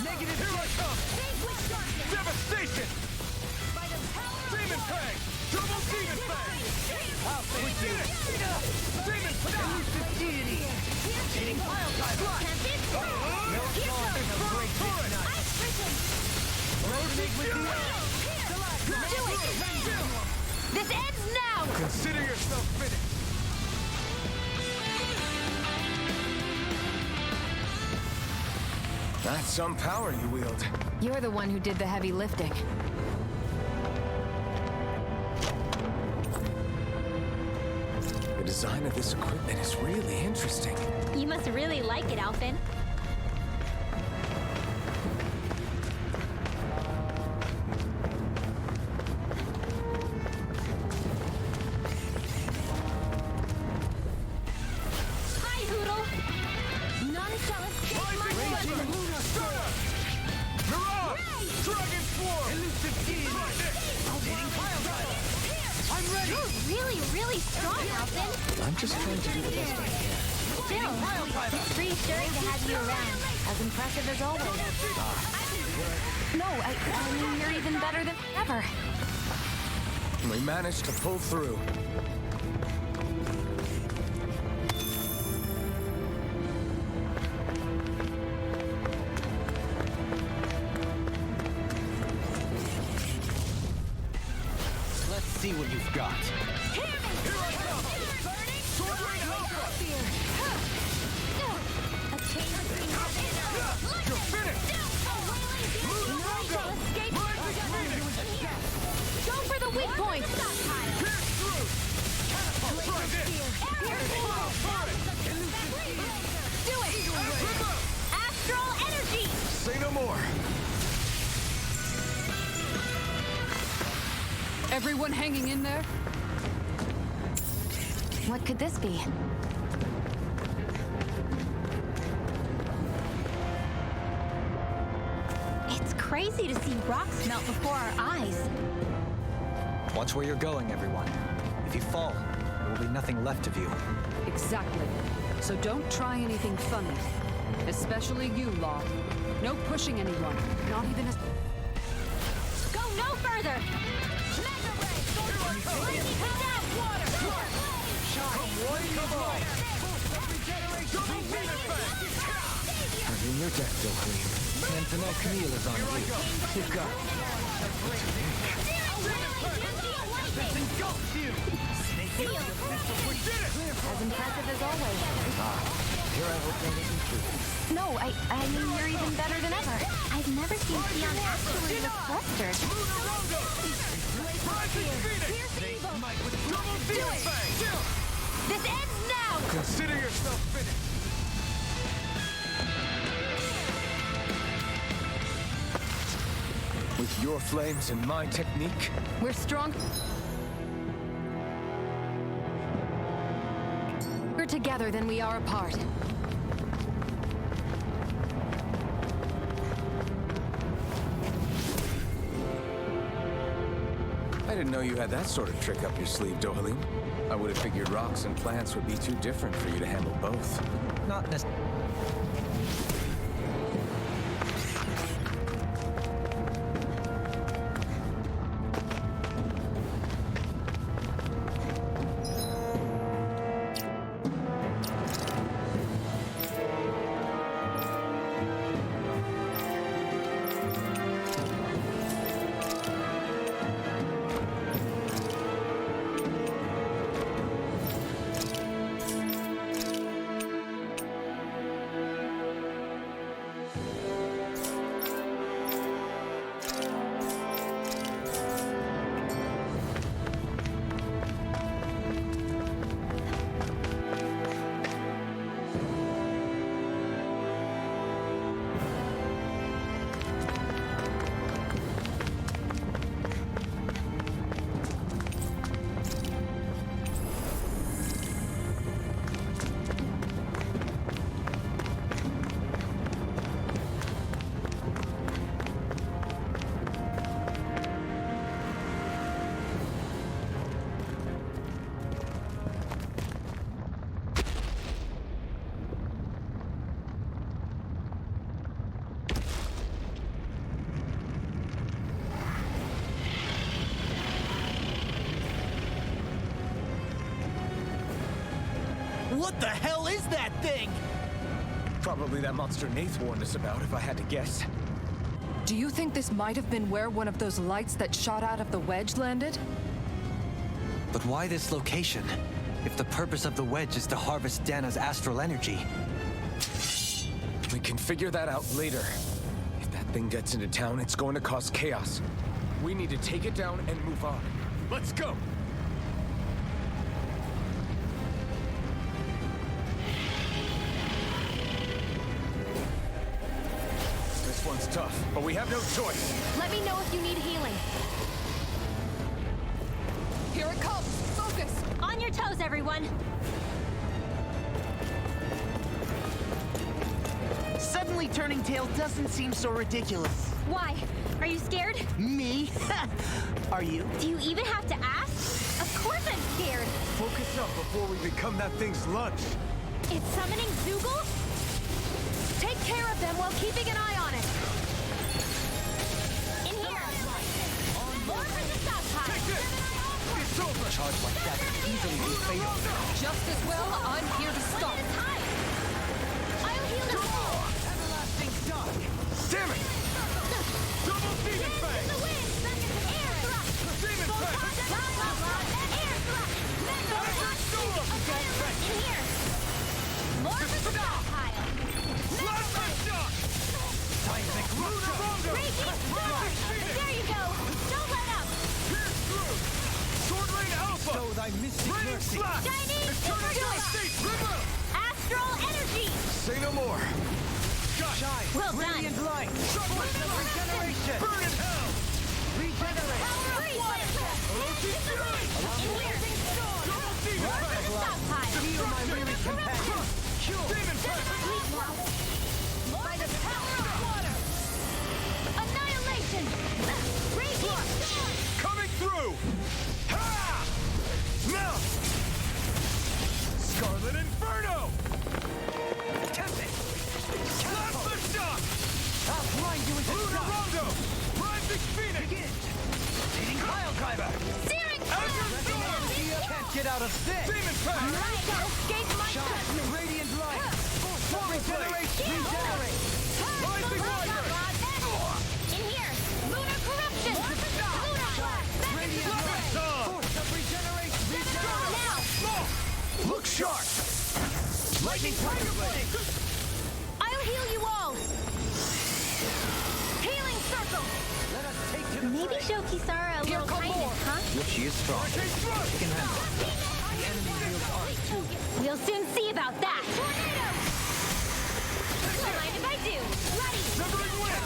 Negative. Here I come! Devastation! Demon Fang! Double Demon Fang! We did it! Demon Fang! Elusive Deity! Cheating pile driver! No song is a break this night! Resonate with the Do it! This ends now! Consider yourself finished! That's some power you wield. You're the one who did the heavy lifting. The design of this equipment is really interesting. You must really like it, Alphen. Hi, Hoodle! None shall escape my Raging weapon! Lunar Storm! Mirage! Dragon Swarm! Elusive Deity! Cheating pile driver! I'm ready! You're really, really strong, Alphen. I'm just trying to do the best I can. Still, it's reassuring to have you around. As impressive as always. No, I mean, you're even better than ever. We managed to pull through. Let's see what you've got. Here I come! Sword Rain Ultra! A chain between heaven and earth. You're finished! Lunar Rondo! Rising Phoenix! Go for the weak point! Pierce through! Catapult! Try this! Full turret! Do it! Ripper! Astral energy! Say no more. Everyone hanging in there? What could this be? It's crazy to see rocks melt before our eyes. Watch where you're going, everyone. If you fall, there will be nothing left of you. Exactly. So don't try anything funny. Especially you, Law. No pushing anyone. Not even a... Go no further! Mega Ray! Lightning comes out! Water! Come on! Double Demon Fang! Earning your death, Dohalim. Sentinel Camille is on you. You've got it. This engulfs you! We did it! As impressive as always. Here I hope there isn't truth. No, I mean, you're even better than ever. I've never seen Theon actually look flustered. Lunar Rondo! Rising Phoenix! Double Demon Fang! This ends now! Consider yourself finished! Your flames and my technique? We're strong. We're together than we are apart. I didn't know you had that sort of trick up your sleeve, Dohalim. I would have figured rocks and plants would be too different for you to handle both. Not necessarily. What the hell is that thing? Probably that monster Nath warned us about, if I had to guess. Do you think this might have been where one of those lights that shot out of the wedge landed? But why this location? If the purpose of the wedge is to harvest Dana's astral energy. We can figure that out later. If that thing gets into town, it's going to cause chaos. We need to take it down and move on. Let's go! This one's tough, but we have no choice. Let me know if you need healing. Here it comes! Focus! On your toes, everyone. Suddenly turning tail doesn't seem so ridiculous. Why? Are you scared? Me? Are you? Do you even have to ask? Of course I'm scared. Focus up before we become that thing's lunch. It's summoning Zoogle? Take care of them while keeping an eye on it. In here. More for the stockpile. Take this! It's over! Charge like that could easily be fatal. Just as well, I'm here to stop. I'll heal them all. Everlasting shock. Damn it! Double demon fang! The wind. Air thrust. Demon fang! Air thrust. Electric storm! In here. More for the stockpile. Plasma shock! Seismic Lunar Rondo! Raging storm. There you go. Don't let up. Pierce through! Sword Lane Alpha! Show thy mystic Raining mercy. slash! Chinese It's turning to a Supergirl. state! River! Astral energy. Say no more! Got it! Shine. Well done. Radiant light. Force of regeneration. Burn in hell! Regenerate. In here. Double demon More for fang! the stockpile. Heal my weary companion. Demon fang! By the power of water. Annihilation. Raging storm. Coming through! Ha! Now! Scarlet Inferno! Tempest. Plasma shock! I'll blind you into Lunar dust. Rondo! Rising Phoenix! Begin. Rotating pile driver. Searing Azure Storm! Can't get out of this. Demon fang! Escape my Shine. judgment. Radiant light. Force Regeneration. Regenerate. Rising Rider! In here. Lunar corruption. Lunar blast. Radiant light. Dawn! Force of regeneration. Regenerate. Now. Smoke! Look sharp! Lightning tiger blade. I'll heal you all. Healing circle. Let us take to the Maybe fray. show Kisara a little come kindness, more. huh? She is strong. Hurricane thrust! She can handle it. The enemy wields ours too. We'll soon see about that. Tornado. Don't mind if I do. Ready. Severing wind!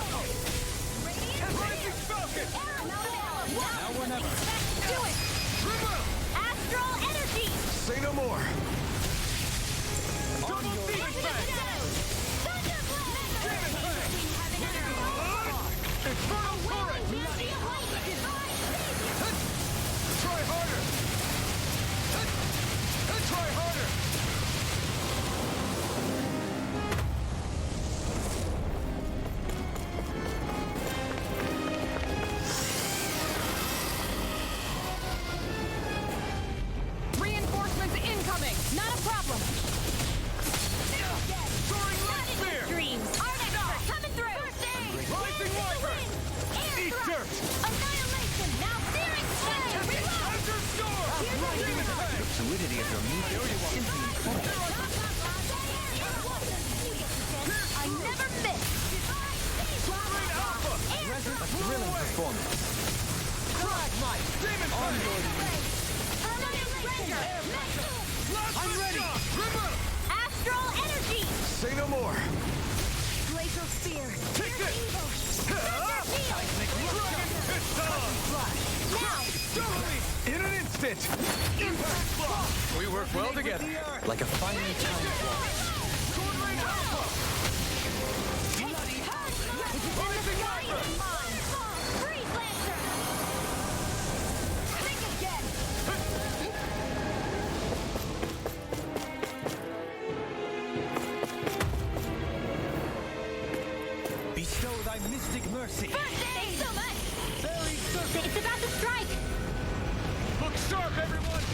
Rising Falcon! Now or never. Do it! Astral energy! Say no more. Double Demon Fang! Demon Fang! Infernal Torrent! Try harder! Try harder! Reinforcements incoming. Not a problem. Soaring Light Spear! Dreams! Arnex, coming through! Rising Wyvern! Eat dirt! Annihilation! Now searing flame! Thunderstorm! Demon Fang! Fluidity of your movement is simply incredible. I never miss! Soaring Alpha! A thrilling performance. Fragmite! Demon Fang! I'm ready! Astral energy! Say no more. Glacial spear! Take this! Dragon Piston! Now! Double in an instant! Impact block! We work well together. Like a finely timed wall. Soaring Alpha! Rising Wyvern! Freeze Lancer! Think again! Bestow thy mystic mercy. Thanks so much! It's about to strike! Look sharp, everyone!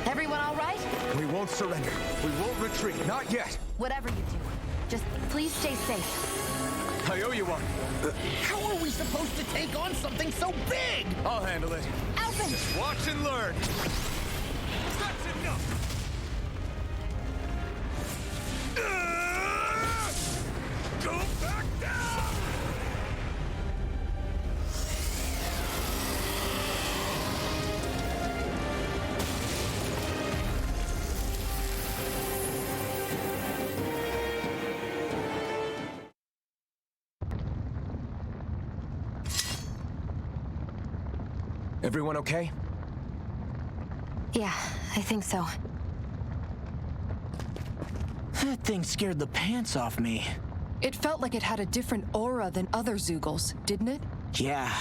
Everyone all right? We won't surrender. We won't retreat. Not yet. Whatever you do, just please stay safe. I owe you one. How are we supposed to take on something so big? I'll handle it. Alvin! Just watch and learn. That's enough! Go back down! Everyone okay? Yeah, I think so. That thing scared the pants off me. It felt like it had a different aura than other Zeugles, didn't it? Yeah,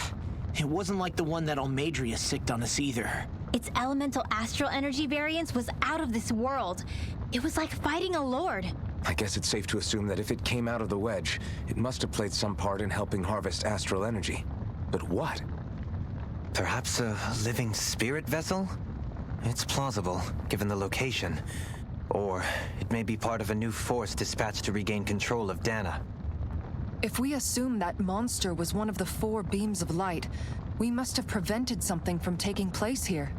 it wasn't like the one that Almadria sicked on us either. Its elemental astral energy variance was out of this world. It was like fighting a lord. I guess it's safe to assume that if it came out of the wedge, it must have played some part in helping harvest astral energy. But what? Perhaps a living spirit vessel? It's plausible, given the location. Or it may be part of a new force dispatched to regain control of Dana. If we assume that monster was one of the 4 beams of light, we must have prevented something from taking place here.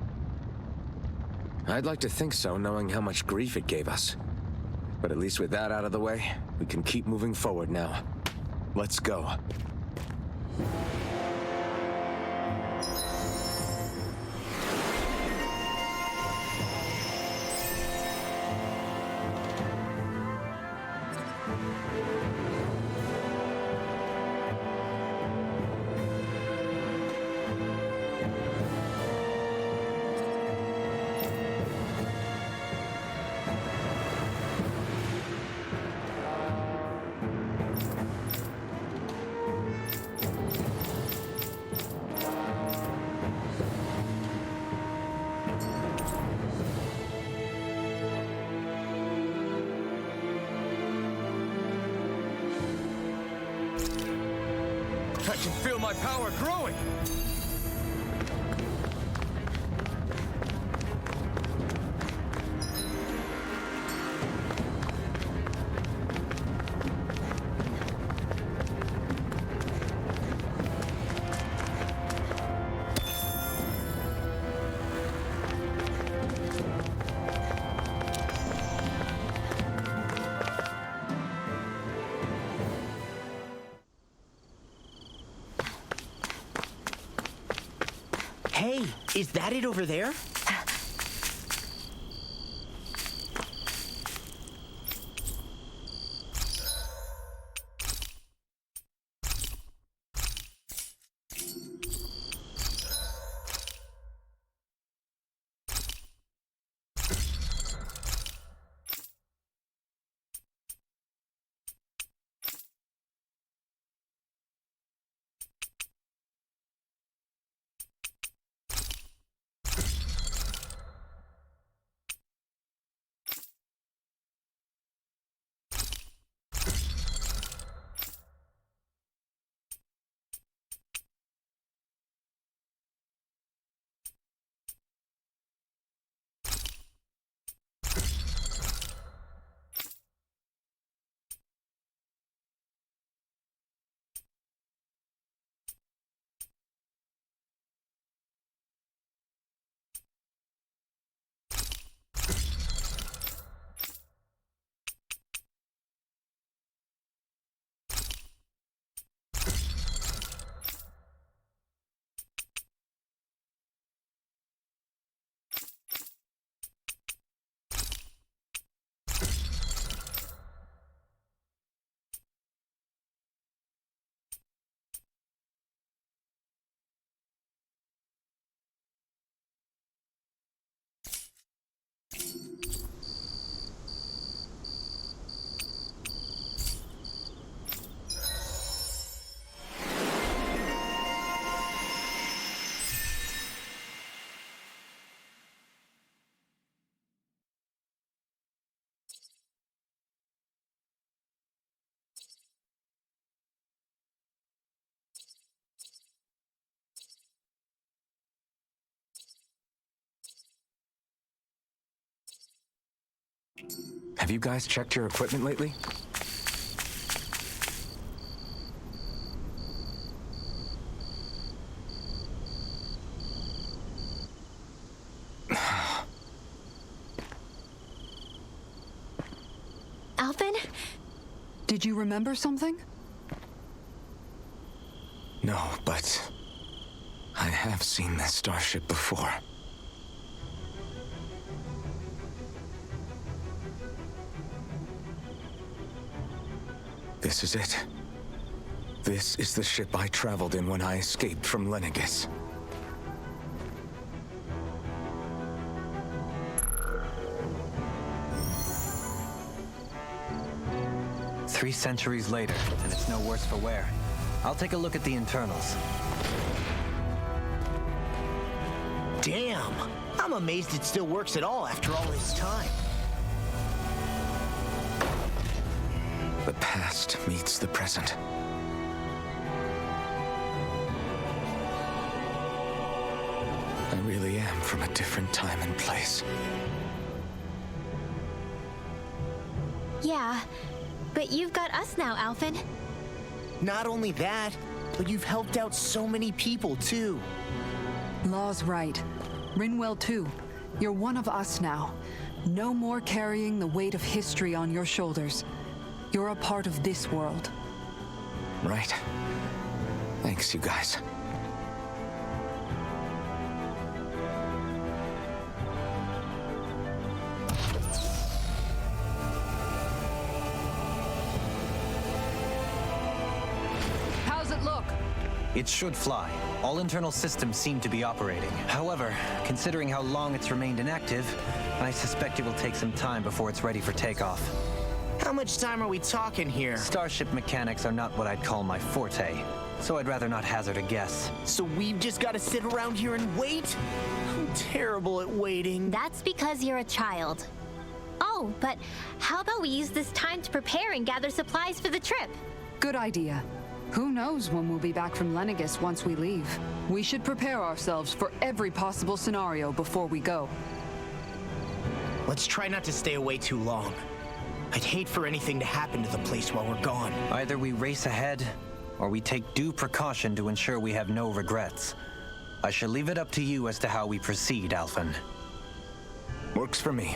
I'd like to think so, knowing how much grief it gave us. But at least with that out of the way, we can keep moving forward now. Let's go. I can feel my power growing! Hey, is that it over there? Have you guys checked your equipment lately? Alvin? Did you remember something? No, but I have seen this starship before. This is it. This is the ship I traveled in when I escaped from Lenegis. Three centuries later, and it's no worse for wear. I'll take a look at the internals. Damn! I'm amazed it still works at all after all this time. The past meets the present. I really am from a different time and place. Yeah, but you've got us now, Alvin. Not only that, but you've helped out so many people, too. Law's right. Rinwell too. You're one of us now. No more carrying the weight of history on your shoulders. You're a part of this world. Right. Thanks, you guys. How's it look? It should fly. All internal systems seem to be operating. However, considering how long it's remained inactive, I suspect it will take some time before it's ready for takeoff. How much time are we talking here? Starship mechanics are not what I'd call my forte, so I'd rather not hazard a guess. So we've just got to sit around here and wait? I'm terrible at waiting. That's because you're a child. Oh, but how about we use this time to prepare and gather supplies for the trip? Good idea. Who knows when we'll be back from Lenegis once we leave? We should prepare ourselves for every possible scenario before we go. Let's try not to stay away too long. I'd hate for anything to happen to the place while we're gone. Either we race ahead, or we take due precaution to ensure we have no regrets. I shall leave it up to you as to how we proceed, Alphen. Works for me.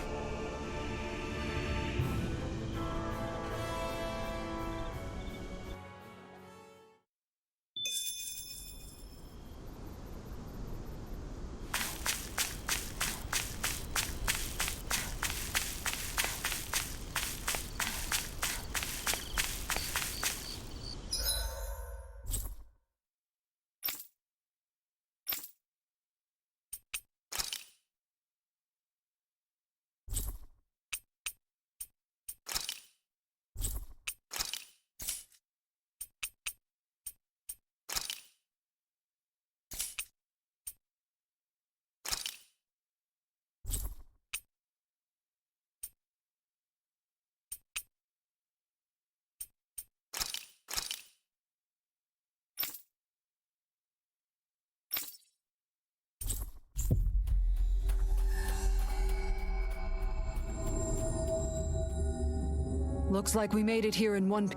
Looks like we made it here in one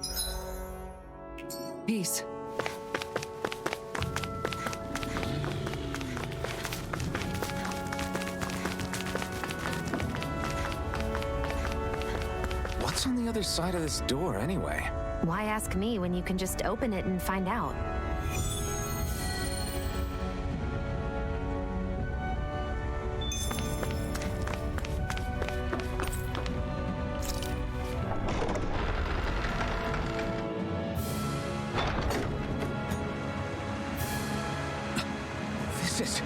piece. What's on the other side of this door, anyway? Why ask me when you can just open it and find out? This is...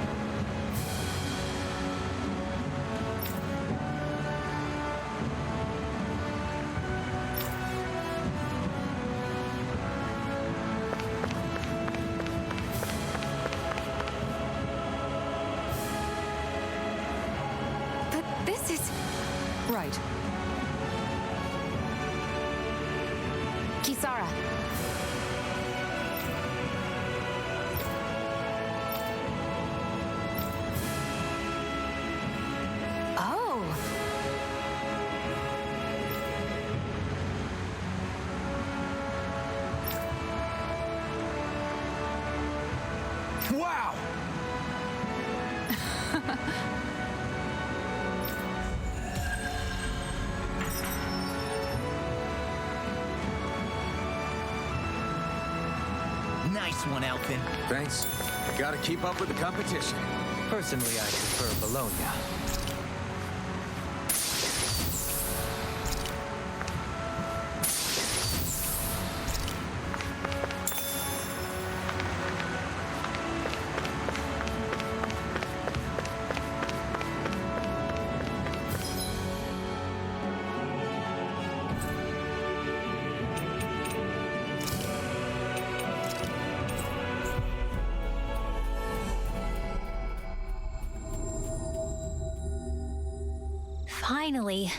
But this is... Right. Kisara. Oh. Wow! Nice one, Elfin. Thanks. Gotta keep up with the competition. Personally, I prefer Bologna. Finally.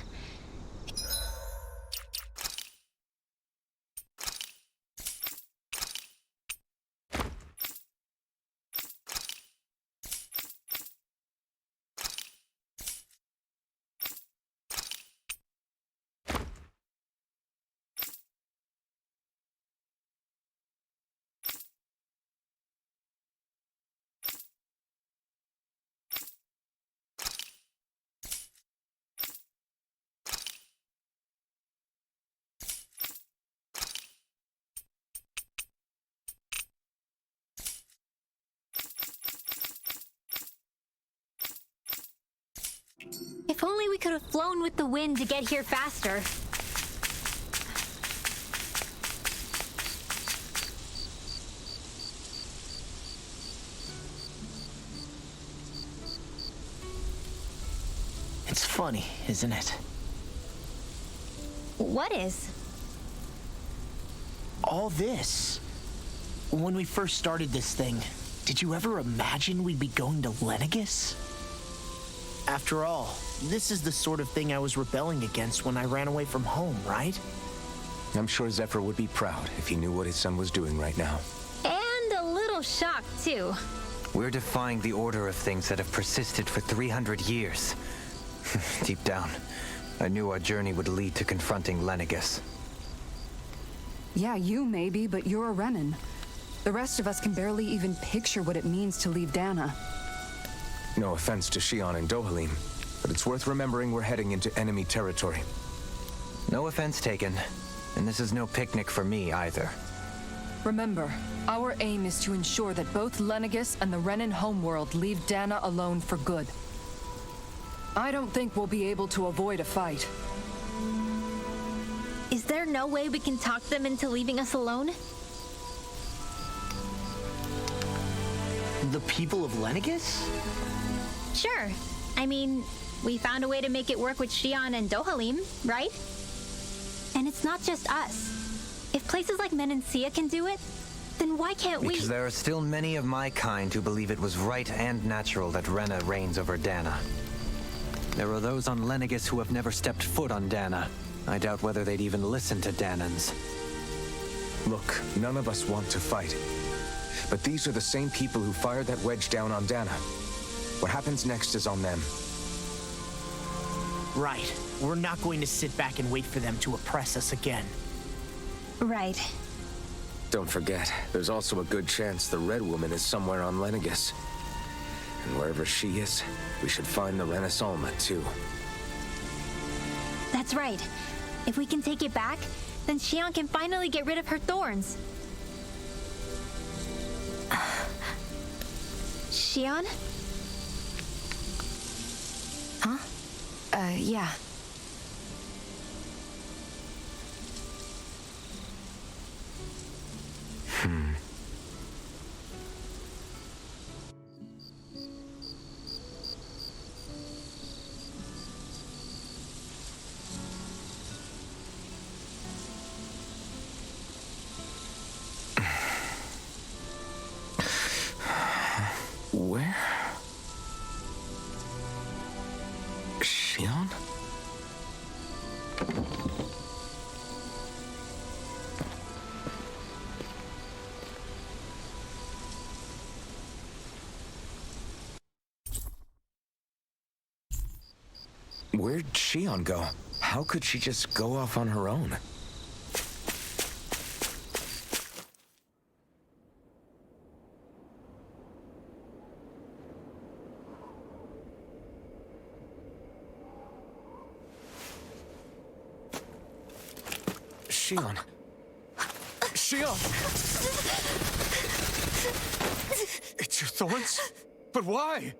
If only we could have flown with the wind to get here faster. It's funny, isn't it? What is? All this. When we first started this thing, did you ever imagine we'd be going to Lenegus? After all, this is the sort of thing I was rebelling against when I ran away from home, right? I'm sure Zephyr would be proud if he knew what his son was doing right now. And a little shocked, too. We're defying the order of things that have persisted for 300 years. Deep down, I knew our journey would lead to confronting Lenegus. Yeah, you maybe, but you're a Renan. The rest of us can barely even picture what it means to leave Dana. No offense to Shion and Dohalim, but it's worth remembering we're heading into enemy territory. No offense taken, and this is no picnic for me either. Remember, our aim is to ensure that both Lenegus and the Renan homeworld leave Dana alone for good. I don't think we'll be able to avoid a fight. Is there no way we can talk them into leaving us alone? The people of Lenegus? Sure. I mean, we found a way to make it work with Shion and Dohalim, right? And it's not just us. If places like Menancia can do it, then why can't we? Because there are still many of my kind who believe it was right and natural that Rena reigns over Dana. There are those on Lenegus who have never stepped foot on Dana. I doubt whether they'd even listen to Danans. Look, none of us want to fight. But these are the same people who fired that wedge down on Dana. What happens next is on them. Right. We're not going to sit back and wait for them to oppress us again. Right. Don't forget, there's also a good chance the Red Woman is somewhere on Lenegus. And wherever she is, we should find the Renaissance too. That's right. If we can take it back, then Shion can finally get rid of her thorns. Shion? Huh? Yeah. Where? Shion? Where'd Shion go? How could she just go off on her own? Shion. Shion! It's your thorns? But why?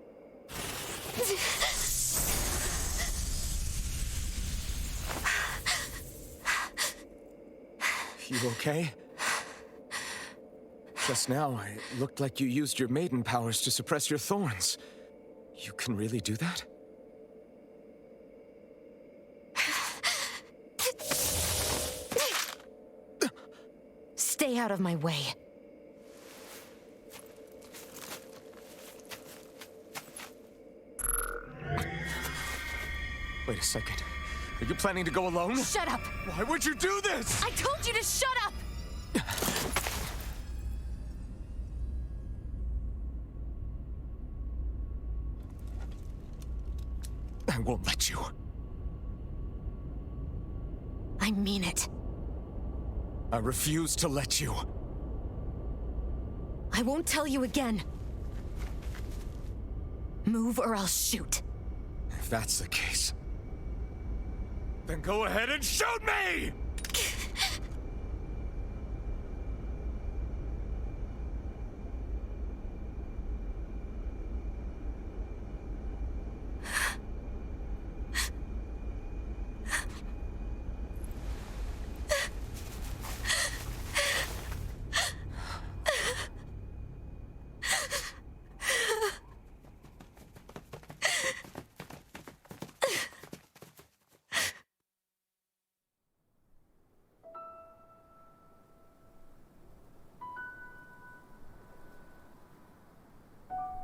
You okay? Just now, it looked like you used your maiden powers to suppress your thorns. You can really do that? Stay out of my way. Wait a second. Are you planning to go alone? Shut up! Why would you do this? I told you to shut up! I won't let you. I mean it. I refuse to let you. I won't tell you again. Move or I'll shoot. If that's the case, then go ahead and shoot me!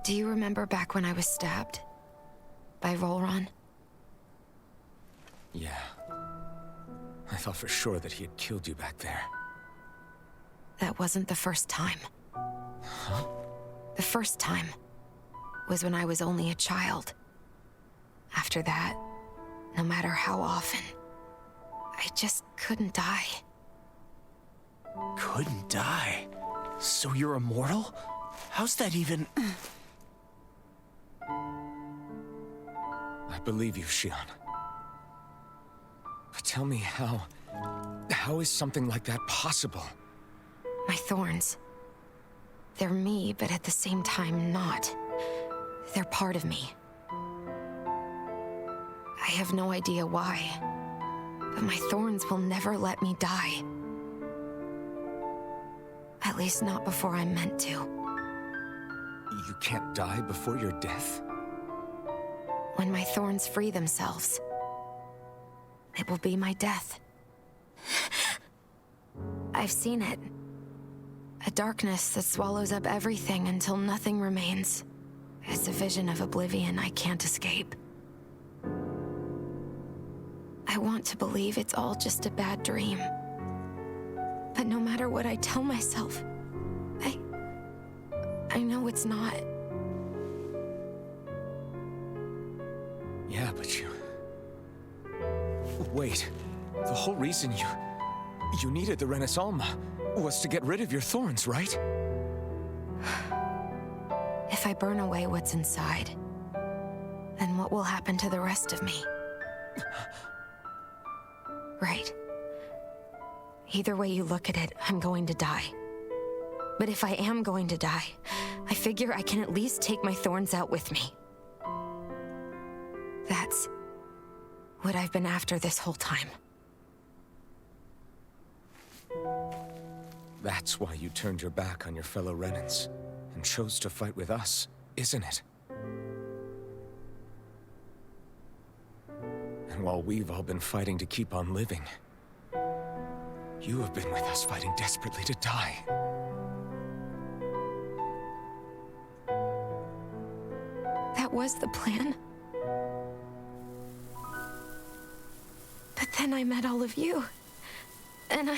Do you remember back when I was stabbed? By Rolron? Yeah. I thought for sure that he had killed you back there. That wasn't the first time. Huh? The first time was when I was only a child. After that, no matter how often, I just couldn't die. Couldn't die? So you're immortal? How's that even... I believe you, Shion. But tell me how is something like that possible? My thorns. They're me, but at the same time not. They're part of me. I have no idea why, but my thorns will never let me die. At least not before I'm meant to. You can't die before your death? When my thorns free themselves, it will be my death. I've seen it. A darkness that swallows up everything until nothing remains. It's a vision of oblivion I can't escape. I want to believe it's all just a bad dream. But no matter what I tell myself, I know it's not. Yeah, but you... Wait. The whole reason you needed the Renaissance was to get rid of your thorns, right? If I burn away what's inside, then what will happen to the rest of me? Right. Either way you look at it, I'm going to die. But if I am going to die, I figure I can at least take my thorns out with me. That's what I've been after this whole time. That's why you turned your back on your fellow Renans and chose to fight with us, isn't it? And while we've all been fighting to keep on living, you have been with us fighting desperately to die. That was the plan. But then I met all of you. And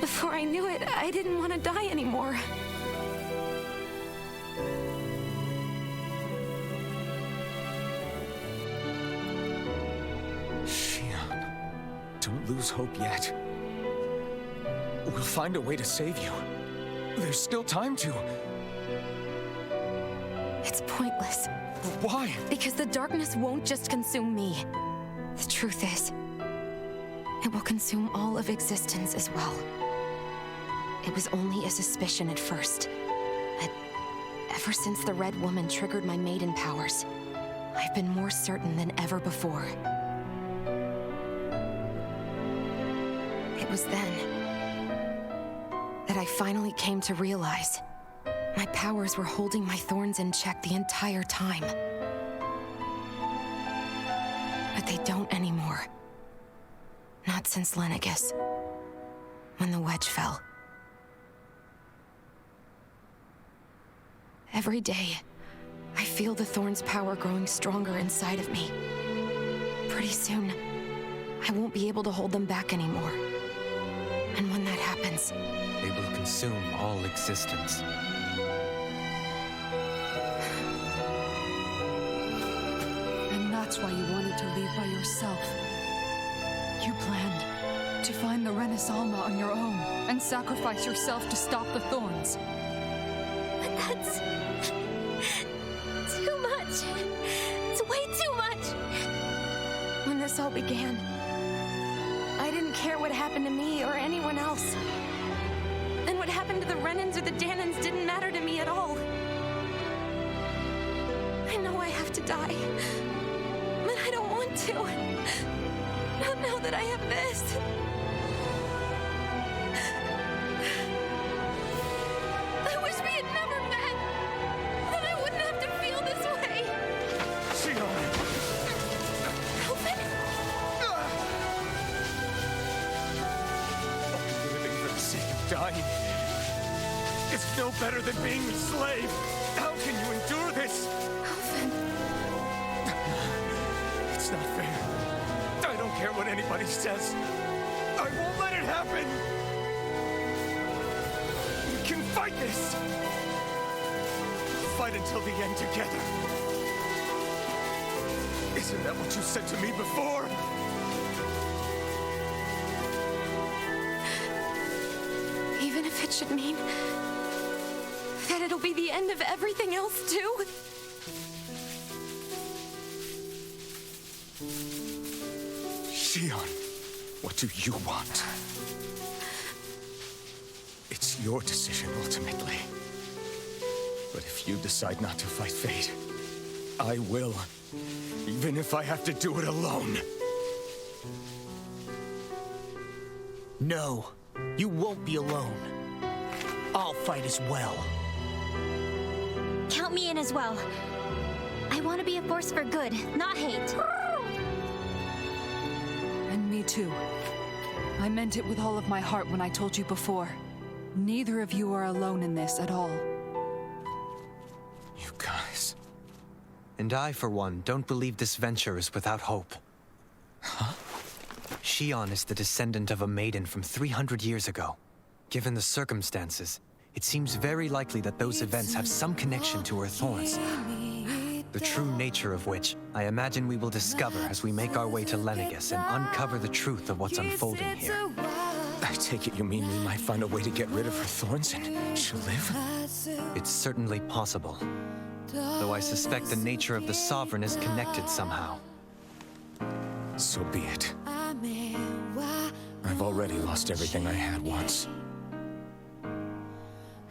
before I knew it, I didn't want to die anymore. Shion, don't lose hope yet. We'll find a way to save you. There's still time to. It's pointless. Why? Because the darkness won't just consume me. The truth is, It will consume all of existence as well. It was only a suspicion at first, but ever since the Red Woman triggered my maiden powers, I've been more certain than ever before. It was then that I finally came to realize my powers were holding my thorns in check the entire time. But they don't anymore. Not since Lenegis, when the wedge fell. Every day, I feel the thorn's power growing stronger inside of me. Pretty soon, I won't be able to hold them back anymore. And when that happens, They will consume all existence. And that's why you wanted to leave by yourself. You planned to find the Renaissance on your own and sacrifice yourself to stop the thorns. But that's too much. It's way too much. when this all began, I didn't care what happened to me or anyone else. And what happened to the Renans or the Danans didn't matter to me at all. I know I have to die, but I don't want to. Not now that I have this. I wish we had never met. Then I wouldn't have to feel this way. Alvin? Living for the sake of dying. It's no better than being a slave. How can you endure this? Alvin. It's not fair. I don't care what anybody says. I won't let it happen. We can fight this. Fight until the end together. Isn't that what you said to me before? Even if it should mean that it'll be the end of everything else, too. Shion, what do you want? It's your decision, ultimately. But if you decide not to fight fate, I will. Even if I have to do it alone. No, you won't be alone. I'll fight as well. Count me in as well. I want to be a force for good, not hate. And me too. I meant it with all of my heart when I told you before. Neither of you are alone in this at all. You guys. And I, for one, don't believe this venture is without hope. Huh? Shion is the descendant of a maiden from 300 years ago. Given the circumstances, it seems very likely that those events have some connection to her thorns. The true nature of which, I imagine we will discover as we make our way to Lenegis and uncover the truth of what's unfolding here. I take it you mean we might find a way to get rid of her thorns and she'll live? It's certainly possible. Though I suspect the nature of the Sovereign is connected somehow. So be it. I've already lost everything I had once.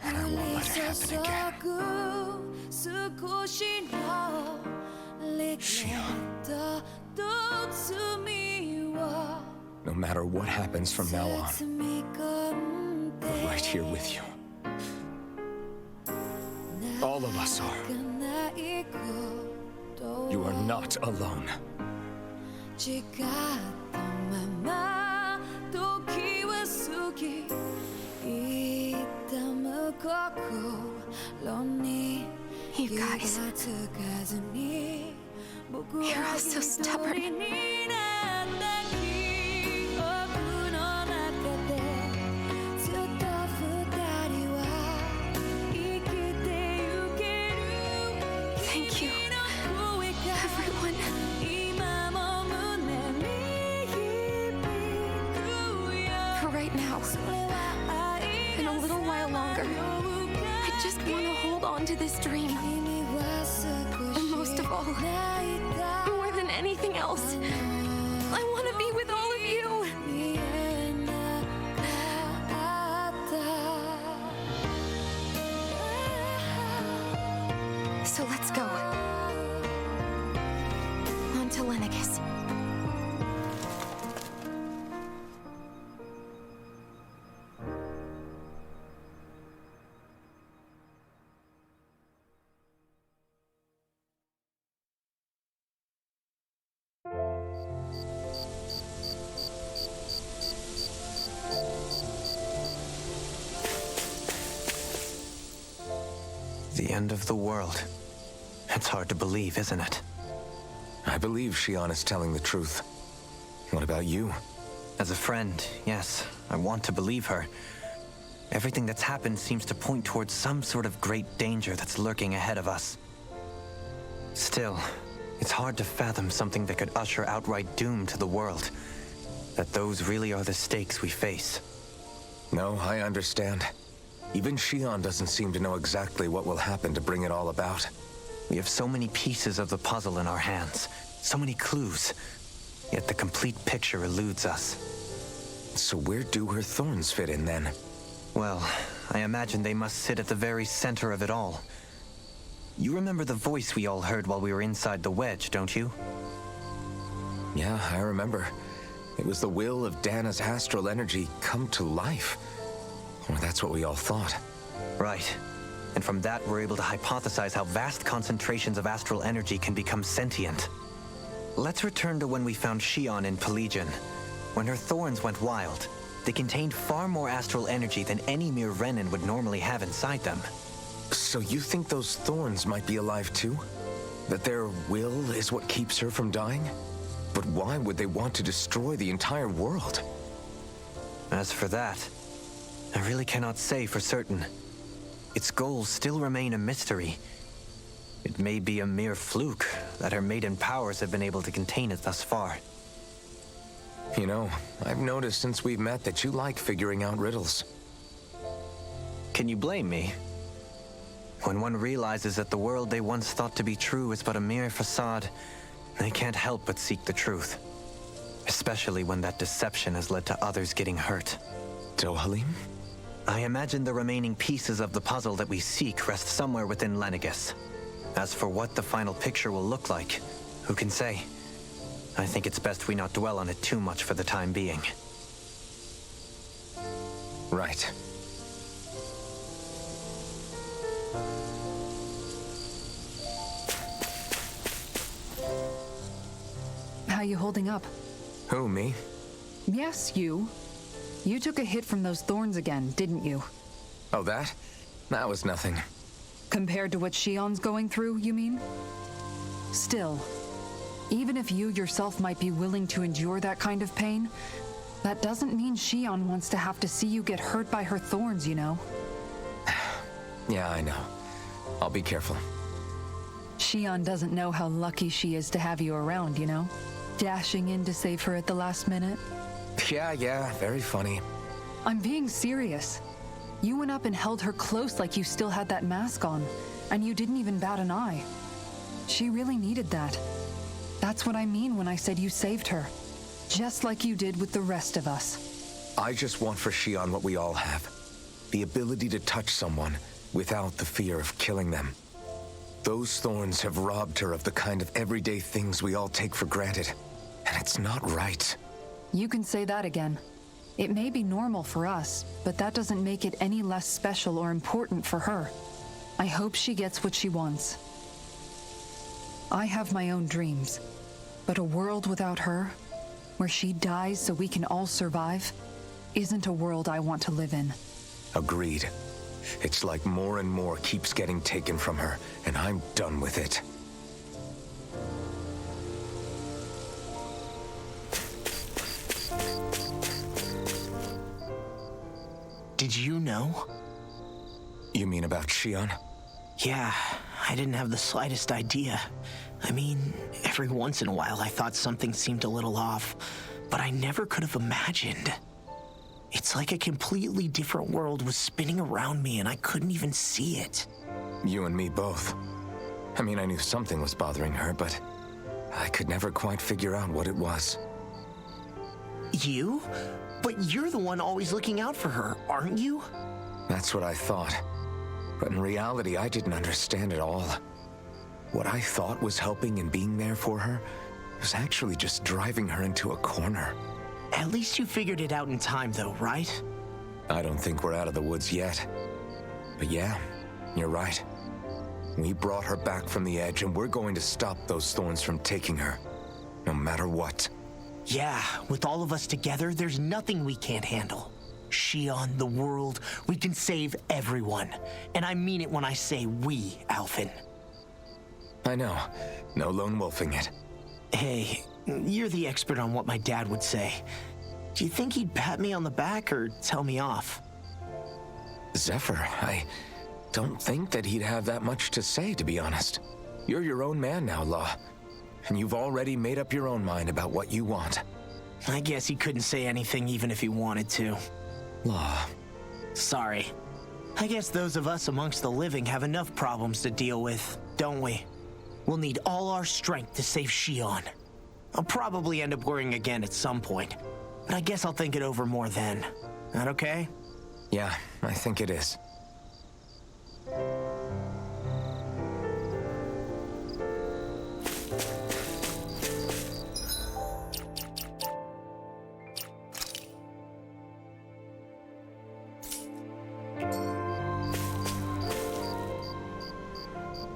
And I won't let it happen again. Shion. No matter what happens from now on, we're right here with you. All of us are. You are not alone. You guys. You're all so stubborn. Thank you, everyone. For right now, and a little while longer, I just want to hold on to this dream. And most of all, more than anything else, I want to be with all of you. So let's go. On to Lenegis. The end of the world. It's hard to believe, isn't it? I believe Shion is telling the truth. What about you? As a friend, yes, I want to believe her. Everything that's happened seems to point towards some sort of great danger that's lurking ahead of us. Still, it's hard to fathom something that could usher outright doom to the world. That those really are the stakes we face. No, I understand. Even Shion doesn't seem to know exactly what will happen to bring it all about. We have so many pieces of the puzzle in our hands, so many clues, yet the complete picture eludes us. So where do her thorns fit in then? Well, I imagine they must sit at the very center of it all. You remember the voice we all heard while we were inside the wedge, don't you? Yeah, I remember. It was the will of Dana's astral energy come to life. Or that's what we all thought. Right. And from that, we're able to hypothesize how vast concentrations of astral energy can become sentient. Let's return to when we found Shion in Pelagian. When her thorns went wild, they contained far more astral energy than any mere Renin would normally have inside them. So you think those thorns might be alive too? That their will is what keeps her from dying? But why would they want to destroy the entire world? As for that, I really cannot say for certain. Its goals still remain a mystery. It may be a mere fluke that her maiden powers have been able to contain it thus far. You know, I've noticed since we've met that you like figuring out riddles. Can you blame me? When one realizes that the world they once thought to be true is but a mere facade, they can't help but seek the truth. Especially when that deception has led to others getting hurt. Dohalim? I imagine the remaining pieces of the puzzle that we seek rest somewhere within Lenegis. As for what the final picture will look like, who can say? I think it's best we not dwell on it too much for the time being. Right. How you holding up? Who, me? Yes, you. You took a hit from those thorns again, didn't you? Oh, that? That was nothing. Compared to what Shion's going through, you mean? Still, even if you yourself might be willing to endure that kind of pain, that doesn't mean Shion wants to have to see you get hurt by her thorns, you know? Yeah, I know. I'll be careful. Shion doesn't know how lucky she is to have you around, you know? Dashing in to save her at the last minute. Yeah, very funny. I'm being serious. You went up and held her close like you still had that mask on, and you didn't even bat an eye. She really needed that. That's what I mean when I said you saved her. Just like you did with the rest of us. I just want for Shion what we all have. The ability to touch someone without the fear of killing them. Those thorns have robbed her of the kind of everyday things we all take for granted. And it's not right. You can say that again. It may be normal for us, but that doesn't make it any less special or important for her. I hope she gets what she wants. I have my own dreams, but a world without her, where she dies so we can all survive, isn't a world I want to live in. Agreed. It's like more and more keeps getting taken from her, and I'm done with it. Did you know? You mean about Shion? Yeah, I didn't have the slightest idea. I mean, every once in a while I thought something seemed a little off, but I never could have imagined. It's like a completely different world was spinning around me and I couldn't even see it. You and me both. I mean, I knew something was bothering her, but I could never quite figure out what it was. You? But you're the one always looking out for her, aren't you? That's what I thought. But in reality, I didn't understand it all. What I thought was helping and being there for her was actually just driving her into a corner. At least you figured it out in time, though, right? I don't think we're out of the woods yet. But yeah, you're right. We brought her back from the edge, and we're going to stop those thorns from taking her, no matter what. Yeah, with all of us together, there's nothing we can't handle. Shion, the world, we can save everyone. And I mean it when I say we, Alphen. I know. No lone wolfing it. Hey, you're the expert on what my dad would say. Do you think he'd pat me on the back or tell me off? Zephyr, I don't think that he'd have that much to say, to be honest. You're your own man now, Law. And you've already made up your own mind about what you want. I guess he couldn't say anything even if he wanted to. Law. Sorry. I guess those of us amongst the living have enough problems to deal with, don't we? We'll need all our strength to save Shion. I'll probably end up worrying again at some point, but I guess I'll think it over more then. That okay? Yeah, I think it is.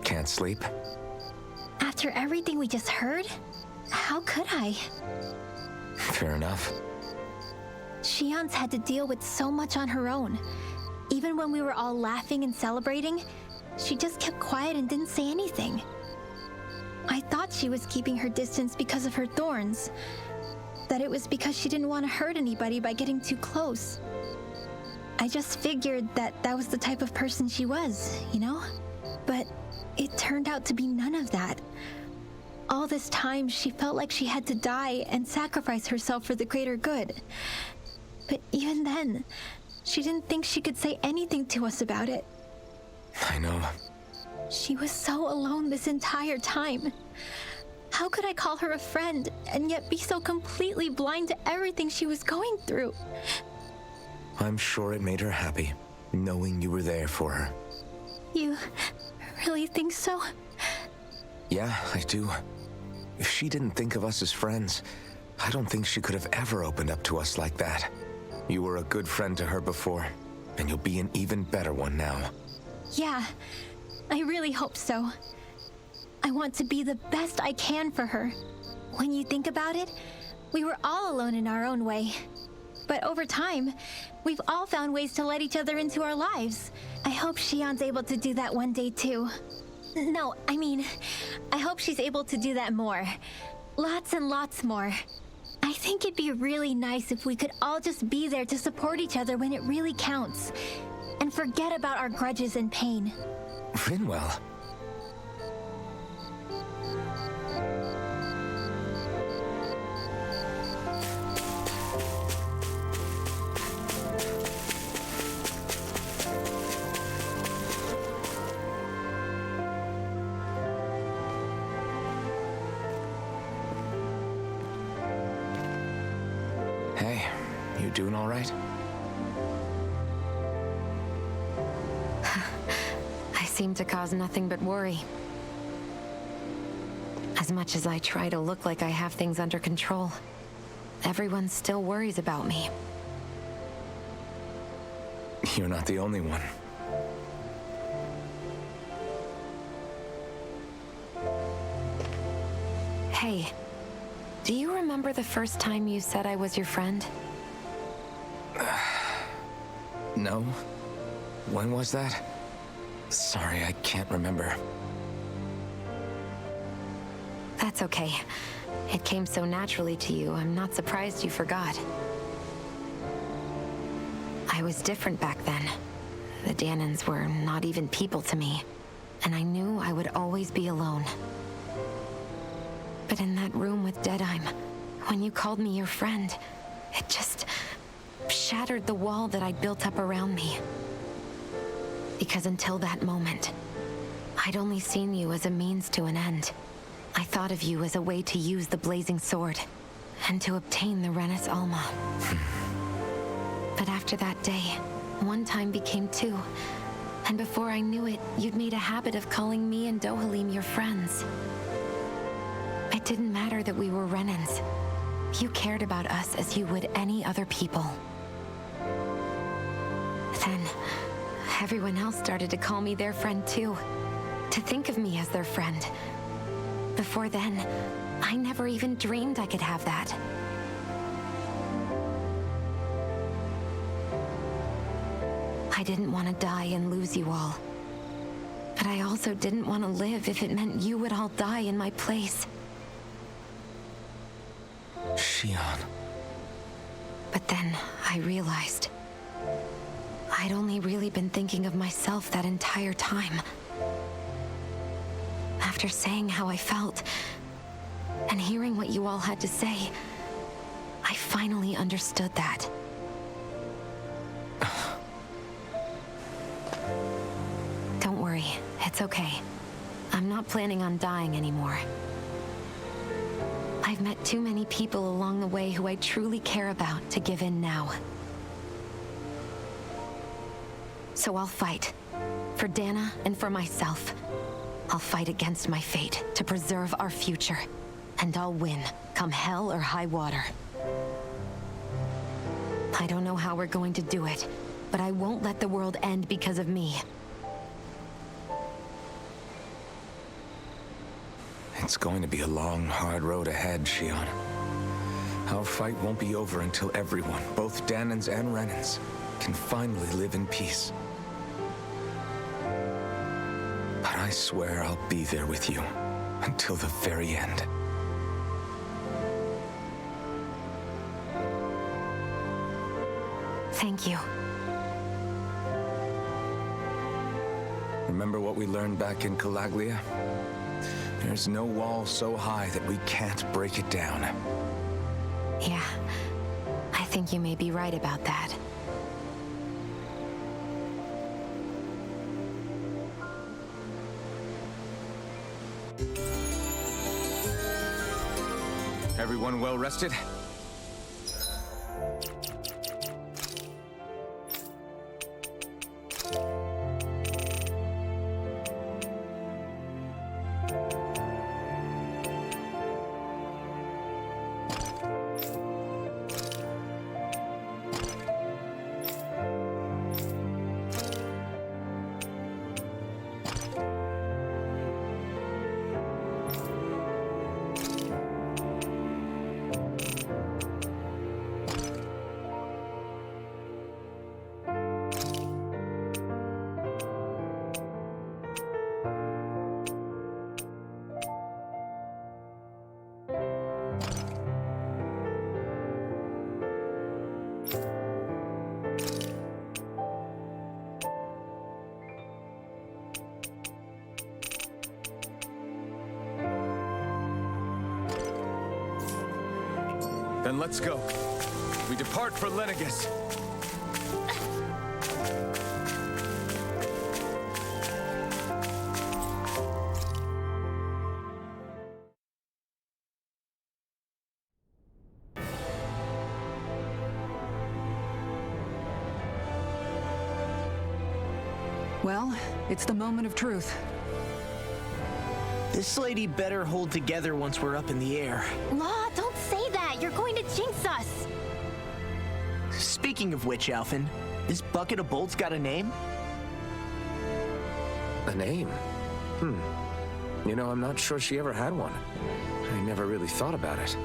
Can't sleep? After everything we just heard, how could I? Fair enough. Shion's had to deal with so much on her own. Even when we were all laughing and celebrating, she just kept quiet and didn't say anything. I thought she was keeping her distance because of her thorns. That it was because she didn't want to hurt anybody by getting too close. I just figured that that was the type of person she was, you know? But it turned out to be none of that. All this time, she felt like she had to die and sacrifice herself for the greater good. But even then, she didn't think she could say anything to us about it. I know. She was so alone this entire time. How could I call her a friend and yet be so completely blind to everything she was going through? I'm sure it made her happy, knowing you were there for her. You really think so? Yeah, I do. If she didn't think of us as friends, I don't think she could have ever opened up to us like that. You were a good friend to her before, and you'll be an even better one now. Yeah, I really hope so. I want to be the best I can for her. When you think about it, we were all alone in our own way. But over time, we've all found ways to let each other into our lives. I hope Shion's able to do that one day too. No, I mean, I hope she's able to do that more. Lots and lots more. I think it'd be really nice if we could all just be there to support each other when it really counts. And forget about our grudges and pain. Rinwell. Hey, you doing all right? I seem to cause nothing but worry. As much as I try to look like I have things under control, everyone still worries about me. You're not the only one. Hey, do you remember the first time you said I was your friend? No? When was that? Sorry, I can't remember. That's okay. It came so naturally to you, I'm not surprised you forgot. I was different back then. The Danans were not even people to me, and I knew I would always be alone. But in that room with Deadime, when you called me your friend, it just shattered the wall that I'd built up around me. Because until that moment, I'd only seen you as a means to an end. I thought of you as a way to use the blazing sword, and to obtain the Renis Alma. But after that day, one time became two, And before I knew it, you'd made a habit of calling me and Dohalim your friends. It didn't matter that we were Renans. You cared about us as you would any other people. Then, everyone else started to call me their friend too. To think of me as their friend. Before then, I never even dreamed I could have that. I didn't want to die and lose you all. But I also didn't want to live if it meant you would all die in my place. Shion. But then I realized I'd only really been thinking of myself that entire time. After saying how I felt, and hearing what you all had to say, I finally understood that. Don't worry, it's okay. I'm not planning on dying anymore. I've met too many people along the way who I truly care about to give in now. So I'll fight. For Dana and for myself. I'll fight against my fate to preserve our future. And I'll win, come hell or high water. I don't know how we're going to do it, but I won't let the world end because of me. It's going to be a long, hard road ahead, Shion. Our fight won't be over until everyone, both Danans and Renans, can finally live in peace. But I swear I'll be there with you until the very end. Thank you. Remember what we learned back in Calaglia? There's no wall so high that we can't break it down. Yeah, I think you may be right about that. Everyone well rested? Then let's go. We depart for Lenegus. Well, it's the moment of truth. This lady better hold together once we're up in the air. Law, don't say that. You're going to jinx us. Speaking of which, Alphen, this bucket of bolts got a name? A name? You know, I'm not sure she ever had one. I never really thought about it.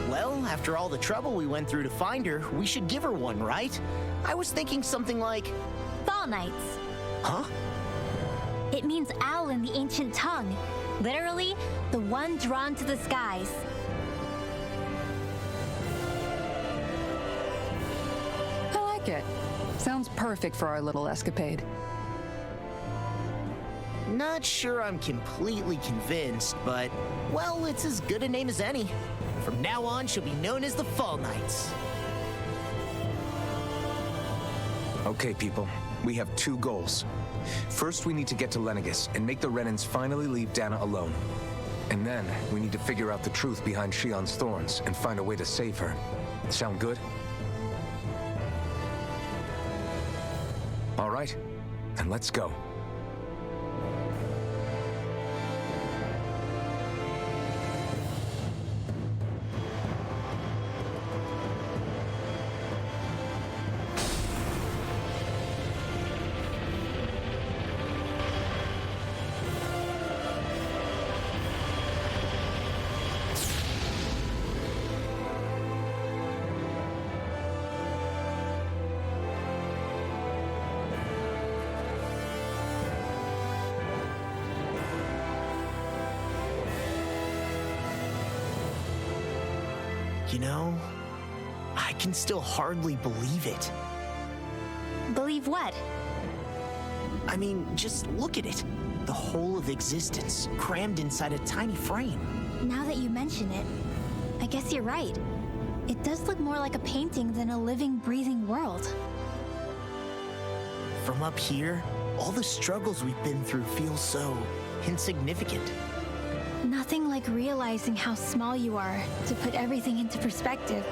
Well, after all the trouble we went through to find her, we should give her one, right? I was thinking something like... Fall Knights. Huh? It means owl in the ancient tongue. Literally, the one drawn to the skies. I like it. Sounds perfect for our little escapade. Not sure I'm completely convinced, but, well, it's as good a name as any. From now on, she'll be known as the Fall Knights. Okay, people. We have two goals. First, we need to get to Lenegus and make the Renans finally leave Dana alone. And then, we need to figure out the truth behind Shion's thorns and find a way to save her. Sound good? All right. and let's go. You know, I can still hardly believe it. Believe what? I mean, just look at it. The whole of existence, crammed inside a tiny frame. Now that you mention it, I guess you're right. It does look more like a painting than a living, breathing world. From up here, all the struggles we've been through feel so insignificant. Nothing like realizing how small you are to put everything into perspective.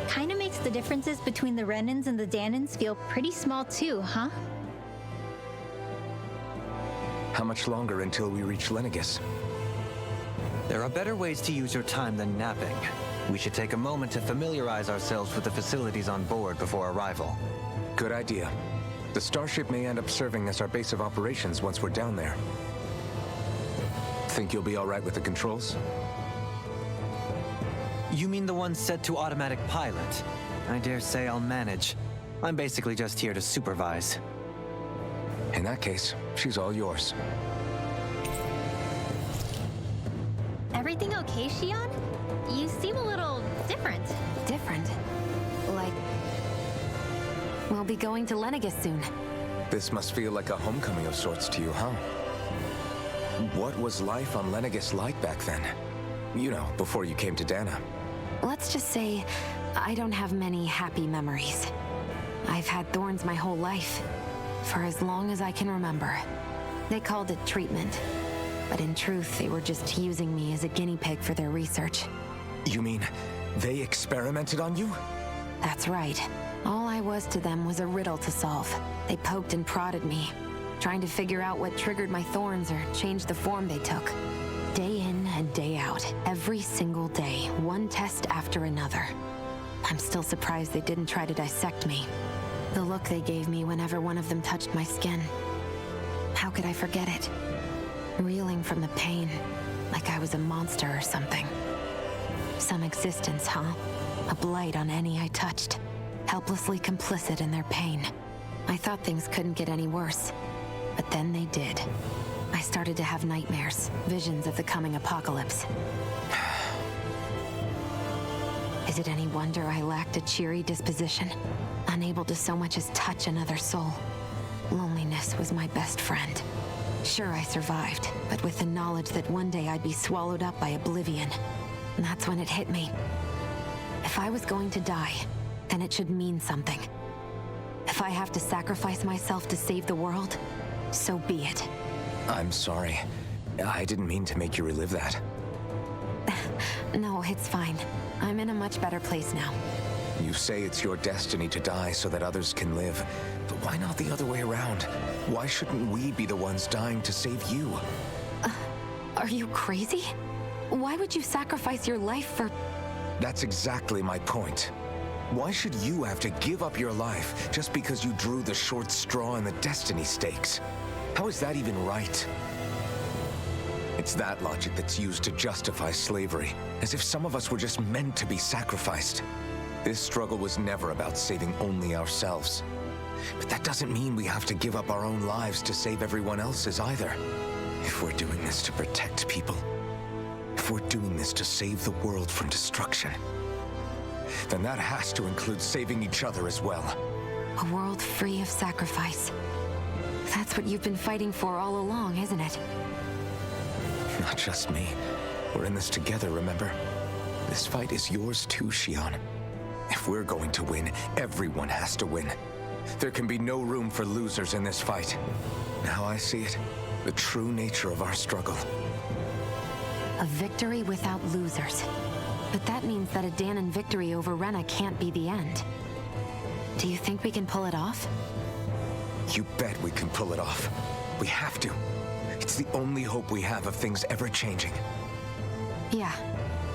Kinda makes the differences between the Renans and the Danans feel pretty small too, huh? How much longer until we reach Lenegis? There are better ways to use your time than napping. We should take a moment to familiarize ourselves with the facilities on board before arrival. Good idea. The starship may end up serving as our base of operations once we're down there. Think you'll be all right with the controls? You mean the one set to automatic pilot? I dare say I'll manage. I'm basically just here to supervise. In that case, she's all yours. Everything okay, Shion? You seem a little different. Different? Like... we'll be going to Lenegis soon. This must feel like a homecoming of sorts to you, huh? What was life on Lenegis like back then? You know, before you came to Dana. Let's just say, I don't have many happy memories. I've had thorns my whole life, for as long as I can remember. They called it treatment, but in truth, they were just using me as a guinea pig for their research. You mean, they experimented on you? That's right. All I was to them was a riddle to solve. They poked and prodded me, trying to figure out what triggered my thorns or changed the form they took. Day in and day out, every single day, one test after another. I'm still surprised they didn't try to dissect me. The look they gave me whenever one of them touched my skin. How could I forget it? Reeling from the pain, like I was a monster or something. Some existence, huh? A blight on any I touched. Helplessly complicit in their pain. I thought things couldn't get any worse. But then they did. I started to have nightmares, visions of the coming apocalypse. Is it any wonder I lacked a cheery disposition? Unable to so much as touch another soul. Loneliness was my best friend. Sure, I survived, but with the knowledge that one day I'd be swallowed up by oblivion. And that's when it hit me. If I was going to die, then it should mean something. If I have to sacrifice myself to save the world, so be it. I'm sorry. I didn't mean to make you relive that. No, it's fine. I'm in a much better place now. You say it's your destiny to die so that others can live, but why not the other way around? Why shouldn't we be the ones dying to save you? Are you crazy? Why would you sacrifice your life for... That's exactly my point. Why should you have to give up your life just because you drew the short straw in the destiny stakes? How is that even right? It's that logic that's used to justify slavery, as if some of us were just meant to be sacrificed. This struggle was never about saving only ourselves. But that doesn't mean we have to give up our own lives to save everyone else's either. If we're doing this to protect people, if we're doing this to save the world from destruction, then that has to include saving each other as well. A world free of sacrifice. That's what you've been fighting for all along, isn't it? Not just me. We're in this together, remember? This fight is yours too, Shion. If we're going to win, everyone has to win. There can be no room for losers in this fight. Now I see it, the true nature of our struggle. A victory without losers. But that means that a Danon victory over Rena can't be the end. Do you think we can pull it off? You bet we can pull it off. We have to. It's the only hope we have of things ever changing. Yeah,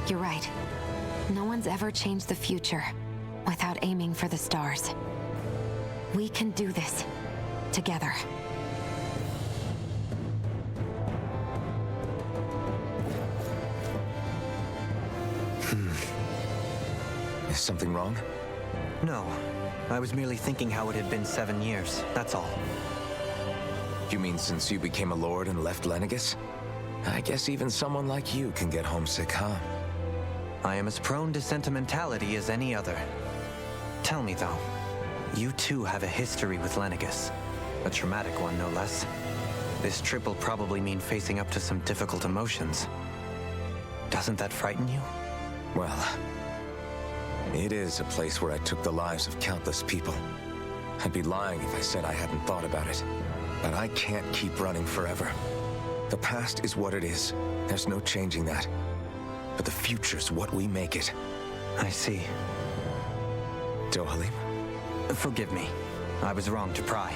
you're right. No one's ever changed the future without aiming for the stars. We can do this together. Is something wrong? No. I was merely thinking how it had been 7 years, that's all. You mean since you became a lord and left Lenegis? I guess even someone like you can get homesick, huh? I am as prone to sentimentality as any other. Tell me, though, you too have a history with Lenegis. A traumatic one, no less. This trip will probably mean facing up to some difficult emotions. Doesn't that frighten you? Well, it is a place where I took the lives of countless people. I'd be lying if I said I hadn't thought about it. But I can't keep running forever. The past is what it is. There's no changing that. But the future's what we make it. I see. Dohalim? Forgive me. I was wrong to pry.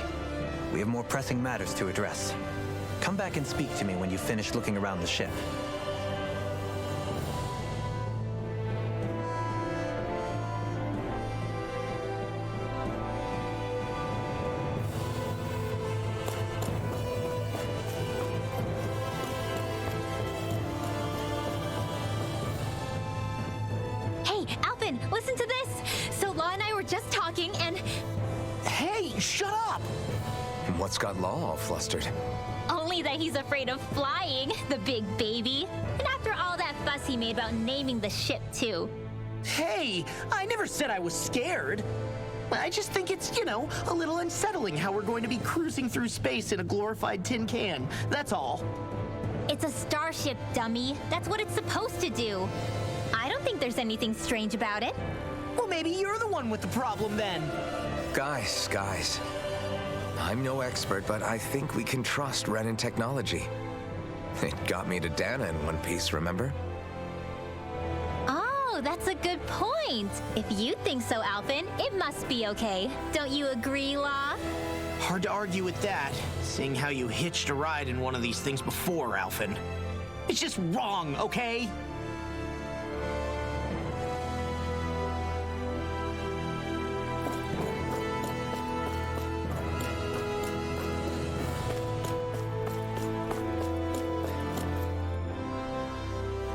We have more pressing matters to address. Come back and speak to me when you've finished looking around the ship. Hey, Alvin, listen to this! So Law and I were just talking and... Hey, shut up! And what's got Law all flustered? Only that he's afraid of flying, the big baby. And after all that fuss he made about naming the ship, too. Hey, I never said I was scared. I just think it's, a little unsettling how we're going to be cruising through space in a glorified tin can. That's all. It's a starship, dummy. That's what it's supposed to do. I don't think there's anything strange about it. Well, maybe you're the one with the problem then. Guys. I'm no expert, but I think we can trust Renin technology. It got me to Dana in one piece, remember? Oh, that's a good point. If you think so, Alvin, it must be okay. Don't you agree, Law? Hard to argue with that, seeing how you hitched a ride in one of these things before, Alvin. It's just wrong, okay?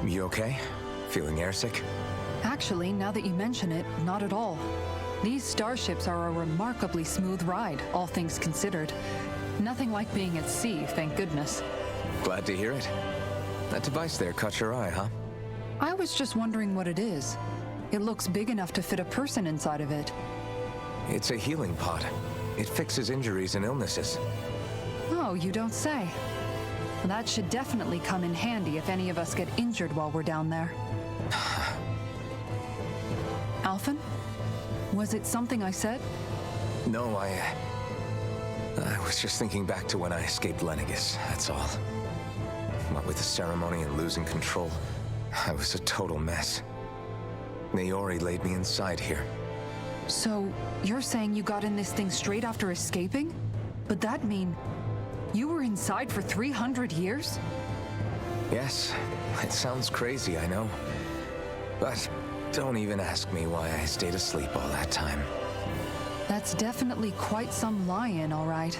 You okay? Feeling airsick? Actually, now that you mention it, not at all. These starships are a remarkably smooth ride, all things considered. Nothing like being at sea, thank goodness. Glad to hear it. That device there caught your eye, huh? I was just wondering what it is. It looks big enough to fit a person inside of it. It's a healing pod. It fixes injuries and illnesses. Oh, you don't say. That should definitely come in handy if any of us get injured while we're down there. Alphen? Was it something I said? No, I was just thinking back to when I escaped Lenegis, that's all. What with the ceremony and losing control, I was a total mess. Naori laid me inside here. So, you're saying you got in this thing straight after escaping? But that mean... you were inside for 300 years? Yes, it sounds crazy, I know. But don't even ask me why I stayed asleep all that time. That's definitely quite some lie-in, all right.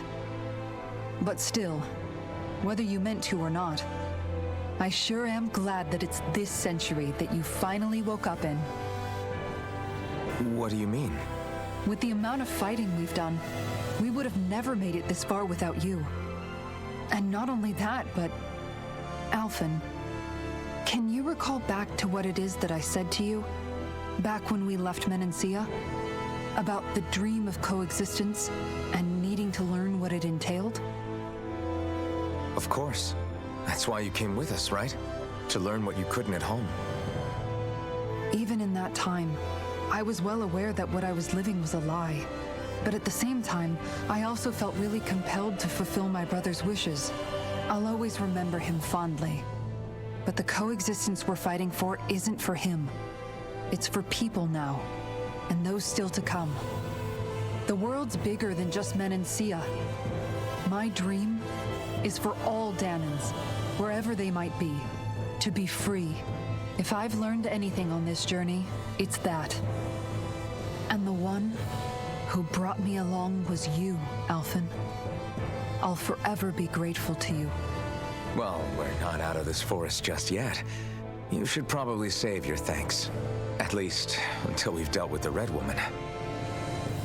But still, whether you meant to or not, I sure am glad that it's this century that you finally woke up in. What do you mean? With the amount of fighting we've done, we would have never made it this far without you. And not only that, but... Alphen, can you recall back to what it is that I said to you? Back when we left Menancia? About the dream of coexistence and needing to learn what it entailed? Of course. That's why you came with us, right? To learn what you couldn't at home. Even in that time, I was well aware that what I was living was a lie. But at the same time, I also felt really compelled to fulfill my brother's wishes. I'll always remember him fondly. But the coexistence we're fighting for isn't for him. It's for people now, and those still to come. The world's bigger than just Menancia. My dream is for all Danans, wherever they might be, to be free. If I've learned anything on this journey, it's that. And the one who brought me along was you, Alphen. I'll forever be grateful to you. Well, we're not out of this forest just yet. You should probably save your thanks. At least, until we've dealt with the Red Woman.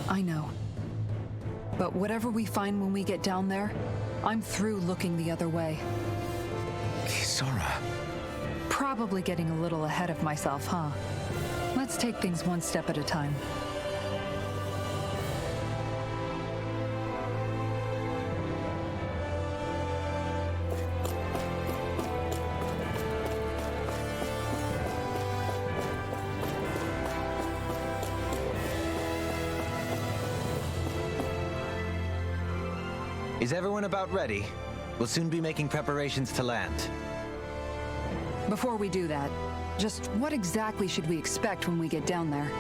I know. But whatever we find when we get down there, I'm through looking the other way. Kisara. Probably getting a little ahead of myself, huh? Let's take things one step at a time. Is everyone about ready? We'll soon be making preparations to land. Before we do that, just what exactly should we expect when we get down there?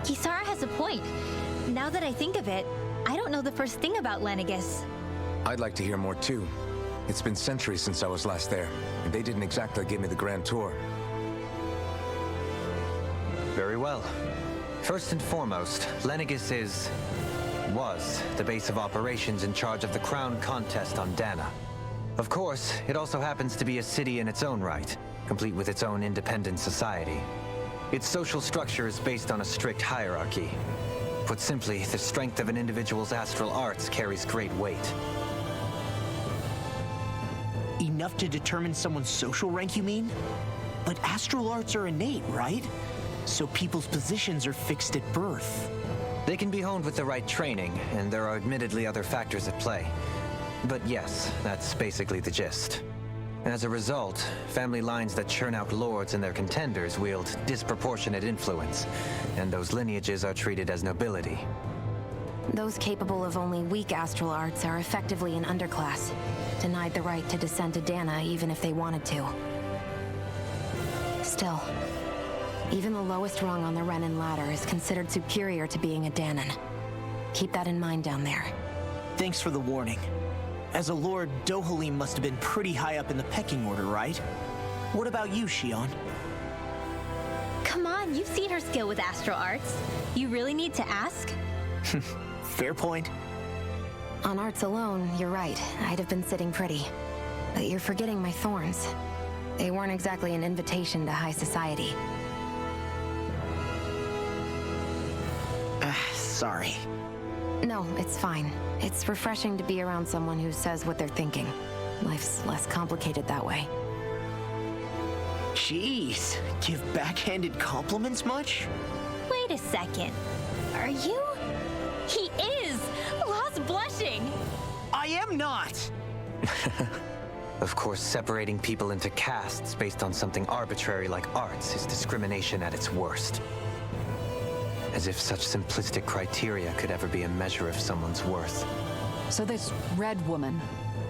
Kisara has a point. Now that I think of it, I don't know the first thing about Lenegus. I'd like to hear more too. It's been centuries since I was last there, and they didn't exactly give me the grand tour. Very well. First and foremost, Lenegus was the base of operations in charge of the crown contest on Dana. Of course, it also happens to be a city in its own right, complete with its own independent society. Its social structure is based on a strict hierarchy. Put simply, the strength of an individual's astral arts carries great weight. Enough to determine someone's social rank, you mean? But astral arts are innate, right? So people's positions are fixed at birth. They can be honed with the right training, and there are admittedly other factors at play. But yes, that's basically the gist. As a result, family lines that churn out lords and their contenders wield disproportionate influence, and those lineages are treated as nobility. Those capable of only weak astral arts are effectively an underclass, denied the right to descend to Dana even if they wanted to. Still, even the lowest rung on the Renin ladder is considered superior to being a Danan. Keep that in mind down there. Thanks for the warning. As a lord, Dohalim must have been pretty high up in the pecking order, right? What about you, Shion? Come on, you've seen her skill with astral arts. You really need to ask? Fair point. On arts alone, you're right. I'd have been sitting pretty. But you're forgetting my thorns. They weren't exactly an invitation to high society. Sorry. No, it's fine. It's refreshing to be around someone who says what they're thinking. Life's less complicated that way. Jeez, give backhanded compliments much? Wait a second. Are you? He is! Lost blushing! I am not! Of course, separating people into castes based on something arbitrary like arts is discrimination at its worst. As if such simplistic criteria could ever be a measure of someone's worth. So this Red Woman,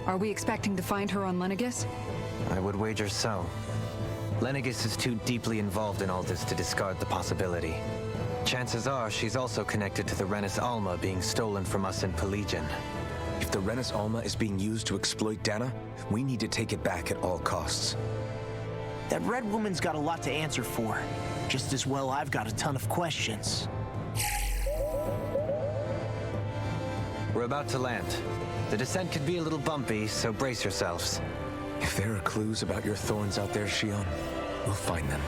are we expecting to find her on Lenegus? I would wager so. Lenegus is too deeply involved in all this to discard the possibility. Chances are she's also connected to the Renis Alma being stolen from us in Pelegion. If the Renis Alma is being used to exploit Dana, we need to take it back at all costs. That Red Woman's got a lot to answer for. Just as well I've got a ton of questions. We're about to land. The descent could be a little bumpy, so brace yourselves. If there are clues about your thorns out there, Shion, we'll find them.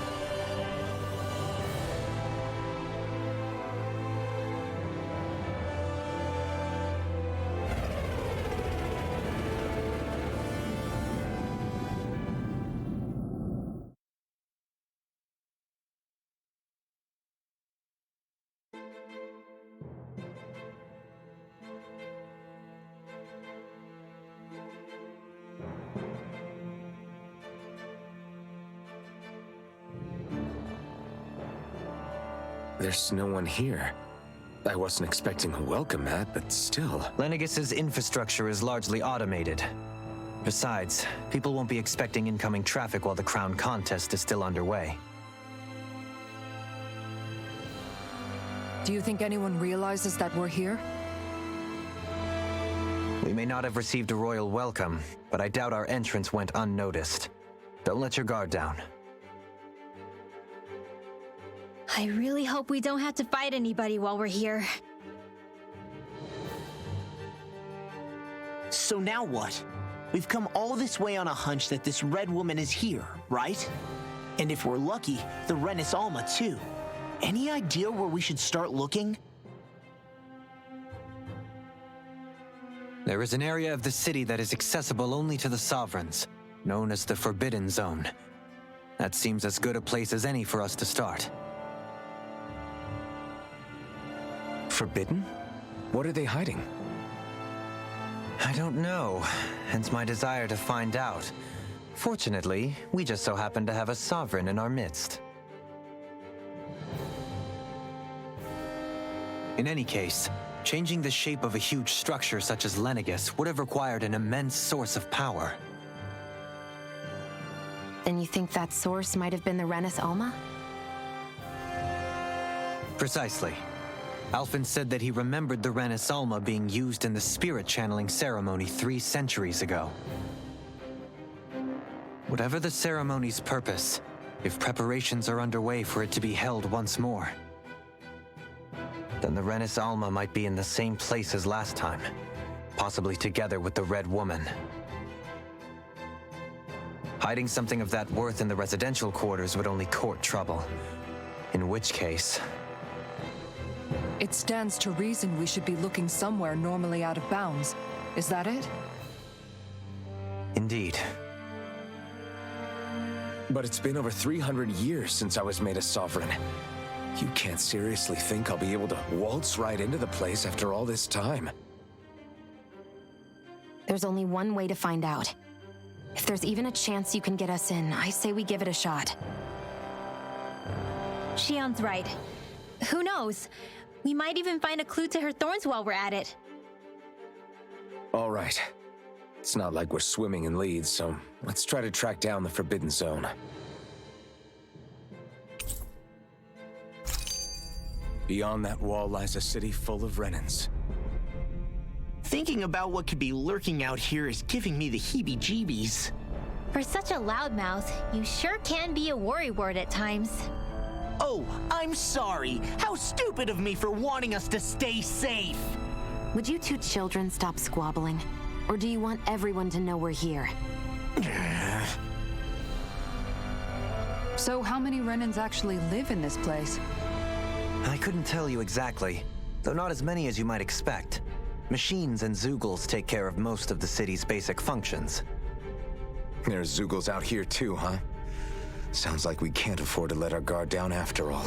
There's no one here. I wasn't expecting a welcome mat, but still. Lenegus's infrastructure is largely automated. Besides, people won't be expecting incoming traffic while the crown contest is still underway. Do you think anyone realizes that we're here? We may not have received a royal welcome, but I doubt our entrance went unnoticed. Don't let your guard down. I really hope we don't have to fight anybody while we're here. So now what? We've come all this way on a hunch that this red woman is here, right? And if we're lucky, the Renis Alma too. Any idea where we should start looking? There is an area of the city that is accessible only to the Sovereigns, known as the Forbidden Zone. That seems as good a place as any for us to start. Forbidden? What are they hiding? I don't know, hence my desire to find out. Fortunately, we just so happen to have a Sovereign in our midst. In any case, changing the shape of a huge structure such as Lenegis would have required an immense source of power. Then you think that source might have been the Renis Alma? Precisely. Alphen said that he remembered the Renis Alma being used in the spirit channeling ceremony 3 centuries ago. Whatever the ceremony's purpose, if preparations are underway for it to be held once more, then the Renis Alma might be in the same place as last time, possibly together with the Red Woman. Hiding something of that worth in the residential quarters would only court trouble. In which case... It stands to reason we should be looking somewhere normally out of bounds. Is that it? Indeed. But it's been over 300 years since I was made a Sovereign. You can't seriously think I'll be able to waltz right into the place after all this time. There's only one way to find out. If there's even a chance you can get us in, I say we give it a shot. Shion's right. Who knows? We might even find a clue to her thorns while we're at it. All right. It's not like we're swimming in leads, so let's try to track down the Forbidden Zone. Beyond that wall lies a city full of Renins. Thinking about what could be lurking out here is giving me the heebie-jeebies. For such a loudmouth, you sure can be a worrywart at times. Oh, I'm sorry. How stupid of me for wanting us to stay safe. Would you two children stop squabbling? Or do you want everyone to know we're here? So how many Renins actually live in this place? I couldn't tell you exactly, though not as many as you might expect. Machines and Zeugles take care of most of the city's basic functions. There's Zeugles out here too, huh? Sounds like we can't afford to let our guard down after all.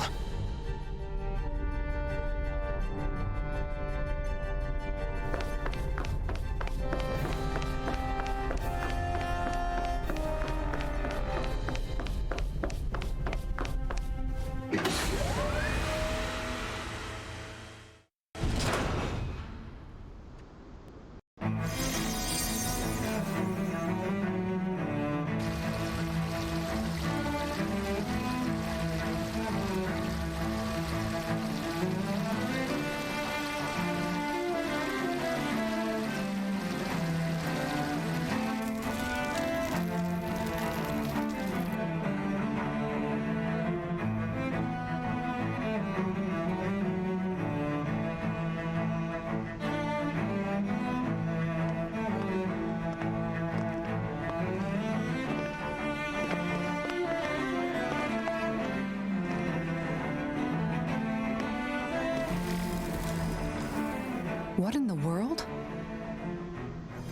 What in the world?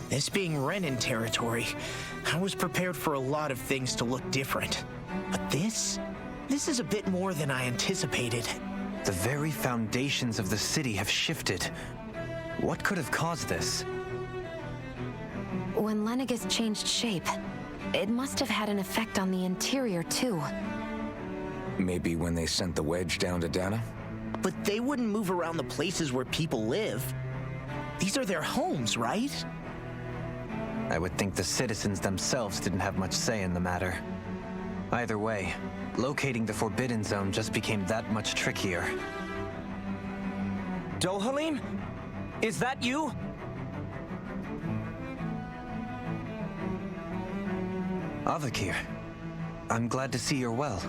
This being Renin territory, I was prepared for a lot of things to look different. But this is a bit more than I anticipated. The very foundations of the city have shifted. What could have caused this? When Lenegis changed shape, it must have had an effect on the interior too. Maybe when they sent the wedge down to Dana? But they wouldn't move around the places where people live. These are their homes, right? I would think the citizens themselves didn't have much say in the matter. Either way, locating the Forbidden Zone just became that much trickier. Dohalim? Is that you? Avakir, I'm glad to see you're well.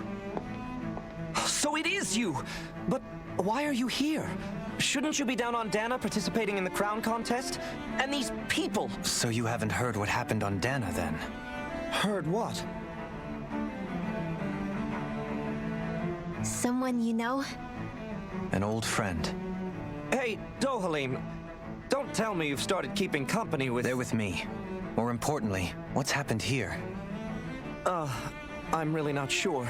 So it is you! But why are you here? Shouldn't you be down on Dana participating in the crown contest? And these people! So you haven't heard what happened on Dana, then? Heard what? Someone you know? An old friend. Hey, Dohalim, don't tell me you've started keeping company with... They're with me. More importantly, what's happened here? I'm really not sure.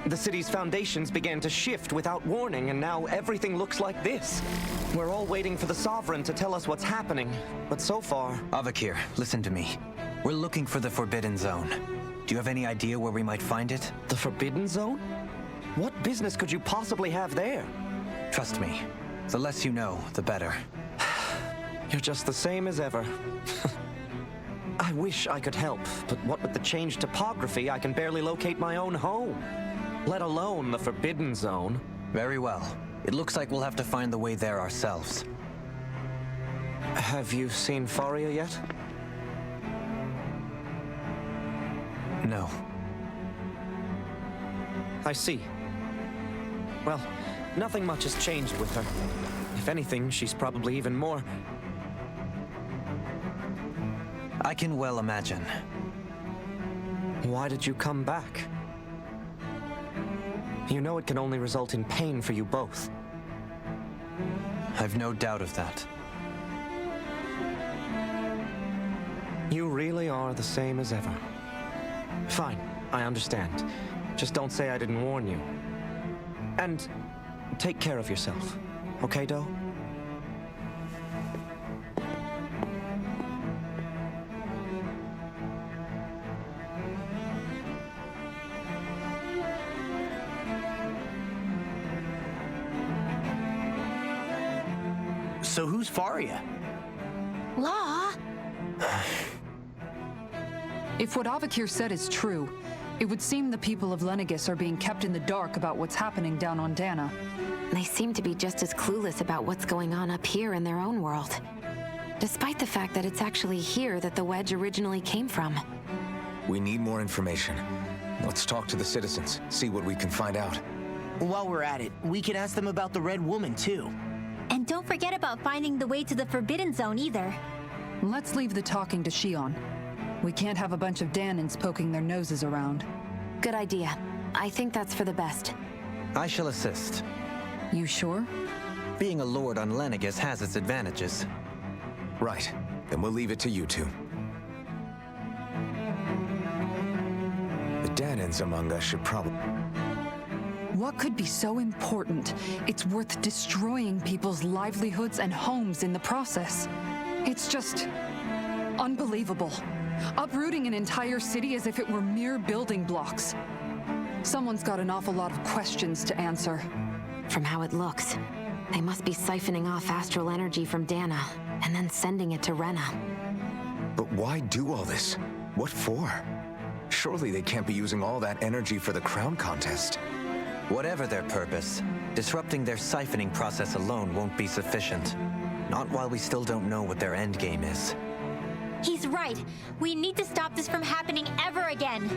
The city's foundations began to shift without warning, and now everything looks like this. We're all waiting for the Sovereign to tell us what's happening, but so far... Avakir, listen to me. We're looking for the Forbidden Zone. Do you have any idea where we might find it? The Forbidden Zone? What business could you possibly have there? Trust me. The less you know, the better. You're just the same as ever. I wish I could help, but what with the changed topography, I can barely locate my own home. Let alone the Forbidden Zone. Very well. It looks like we'll have to find the way there ourselves. Have you seen Faria yet? No. I see. Well, nothing much has changed with her. If anything, she's probably even more... I can well imagine. Why did you come back? You know it can only result in pain for you both. I've no doubt of that. You really are the same as ever. Fine, I understand. Just don't say I didn't warn you. And take care of yourself, okay, Do? So who's Faria? Law? If what Avakir said is true, it would seem the people of Lenegis are being kept in the dark about what's happening down on Dana. They seem to be just as clueless about what's going on up here in their own world. Despite the fact that it's actually here that the wedge originally came from. We need more information. Let's talk to the citizens, see what we can find out. While we're at it, we could ask them about the Red Woman, too. And don't forget about finding the way to the Forbidden Zone either. Let's leave the talking to Shion. We can't have a bunch of Danins poking their noses around. Good idea. I think that's for the best. I shall assist. You sure? Being a lord on Lenegis has its advantages. Right. Then we'll leave it to you two. The Danins among us should probably... What could be so important? It's worth destroying people's livelihoods and homes in the process. It's just... unbelievable. Uprooting an entire city as if it were mere building blocks. Someone's got an awful lot of questions to answer. From how it looks, they must be siphoning off astral energy from Dana, and then sending it to Rena. But why do all this? What for? Surely they can't be using all that energy for the crown contest. Whatever their purpose, disrupting their siphoning process alone won't be sufficient. Not while we still don't know what their endgame is. He's right. We need to stop this from happening ever again.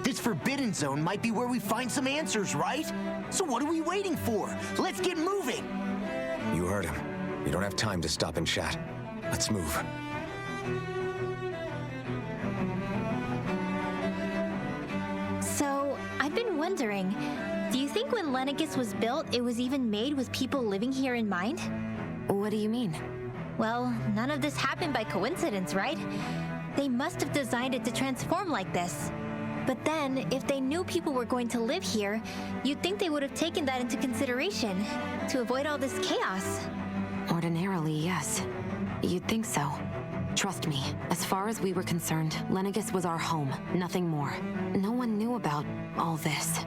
This Forbidden Zone might be where we find some answers, right? So what are we waiting for? Let's get moving! You heard him. We don't have time to stop and chat. Let's move. So, I've been wondering, do you think when Lenegis was built, it was even made with people living here in mind? What do you mean? Well, none of this happened by coincidence, right? They must have designed it to transform like this. But then, if they knew people were going to live here, you'd think they would have taken that into consideration to avoid all this chaos. Ordinarily, yes. You'd think so. Trust me, as far as we were concerned, Lenegis was our home, nothing more. No one knew about all this.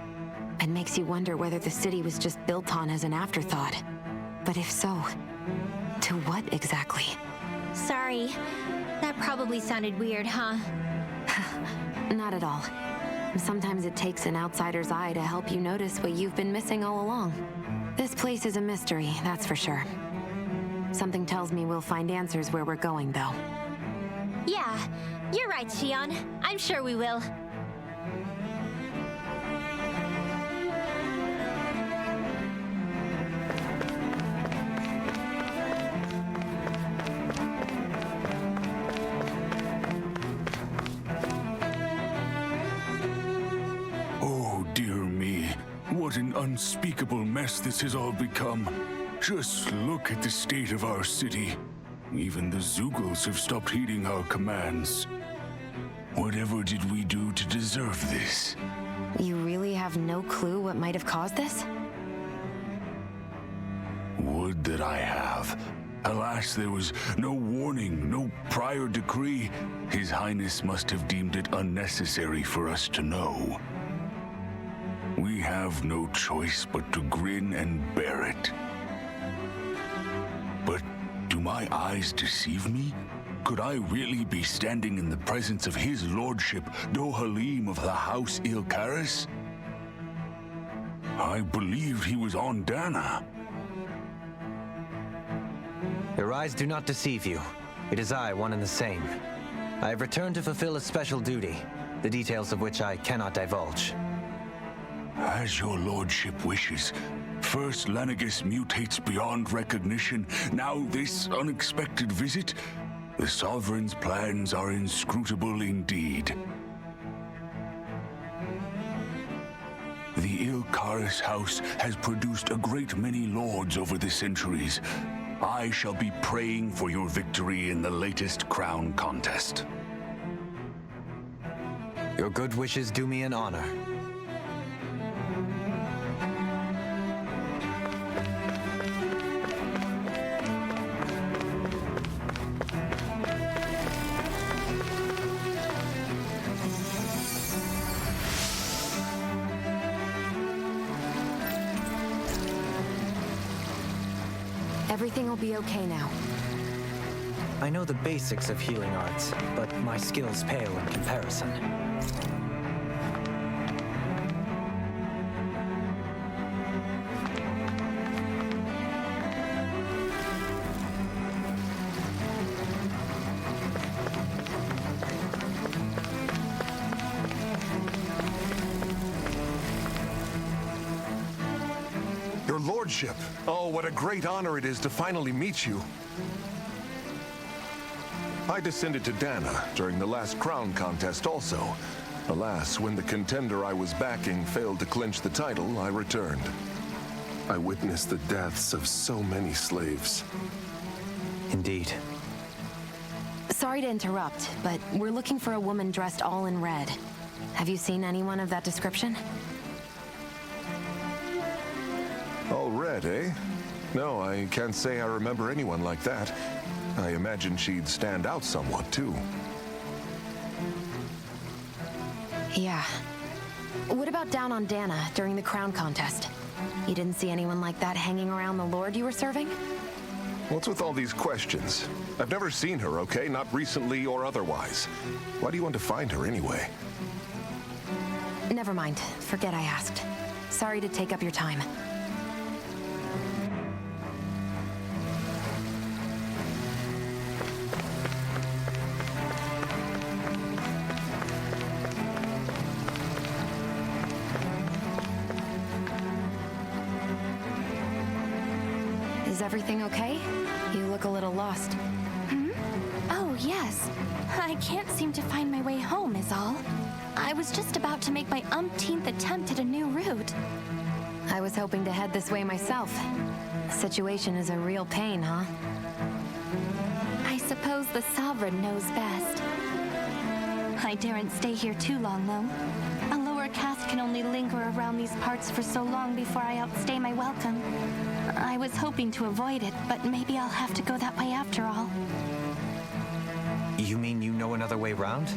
It makes you wonder whether the city was just built on as an afterthought. But if so, to what exactly? Sorry. That probably sounded weird, huh? Not at all. Sometimes it takes an outsider's eye to help you notice what you've been missing all along. This place is a mystery, that's for sure. Something tells me we'll find answers where we're going, though. Yeah, you're right, Xion. I'm sure we will. Oh, dear me. What an unspeakable mess this has all become. Just look at the state of our city. Even the Zeugles have stopped heeding our commands. Whatever did we do to deserve this? You really have no clue what might have caused this? Would that I have. Alas, there was no warning, no prior decree. His Highness must have deemed it unnecessary for us to know. We have no choice but to grin and bear it. But do my eyes deceive me? Could I really be standing in the presence of his lordship, Dohalim of the House Ilkaris? I believed he was on Dana. Your eyes do not deceive you. It is I, one and the same. I have returned to fulfill a special duty, the details of which I cannot divulge. As your lordship wishes. First Lenegis mutates beyond recognition, now this unexpected visit. The Sovereign's plans are inscrutable indeed. The Ilkaris house has produced a great many lords over the centuries. I shall be praying for your victory in the latest crown contest. Your good wishes do me an honor. Everything will be okay now. I know the basics of healing arts, but my skills pale in comparison. Your lordship. Oh, what a great honor it is to finally meet you. I descended to Dana during the last crown contest also. Alas, when the contender I was backing failed to clinch the title, I returned. I witnessed the deaths of so many slaves. Indeed. Sorry to interrupt, but we're looking for a woman dressed all in red. Have you seen anyone of that description? All red, eh? No, I can't say I remember anyone like that. I imagine she'd stand out somewhat, too. Yeah. What about down on Dana during the crown contest? You didn't see anyone like that hanging around the lord you were serving? What's with all these questions? I've never seen her, okay? Not recently or otherwise. Why do you want to find her anyway? Never mind. Forget I asked. Sorry to take up your time. Is everything okay? You look a little lost. Oh, yes. I can't seem to find my way home, is all. I was just about to make my umpteenth attempt at a new route. I was hoping to head this way myself. The situation is a real pain, huh? I suppose the Sovereign knows best. I daren't stay here too long, though. A lower caste can only linger around these parts for so long before I outstay my welcome. I was hoping to avoid it, but maybe I'll have to go that way after all. You mean you know another way round?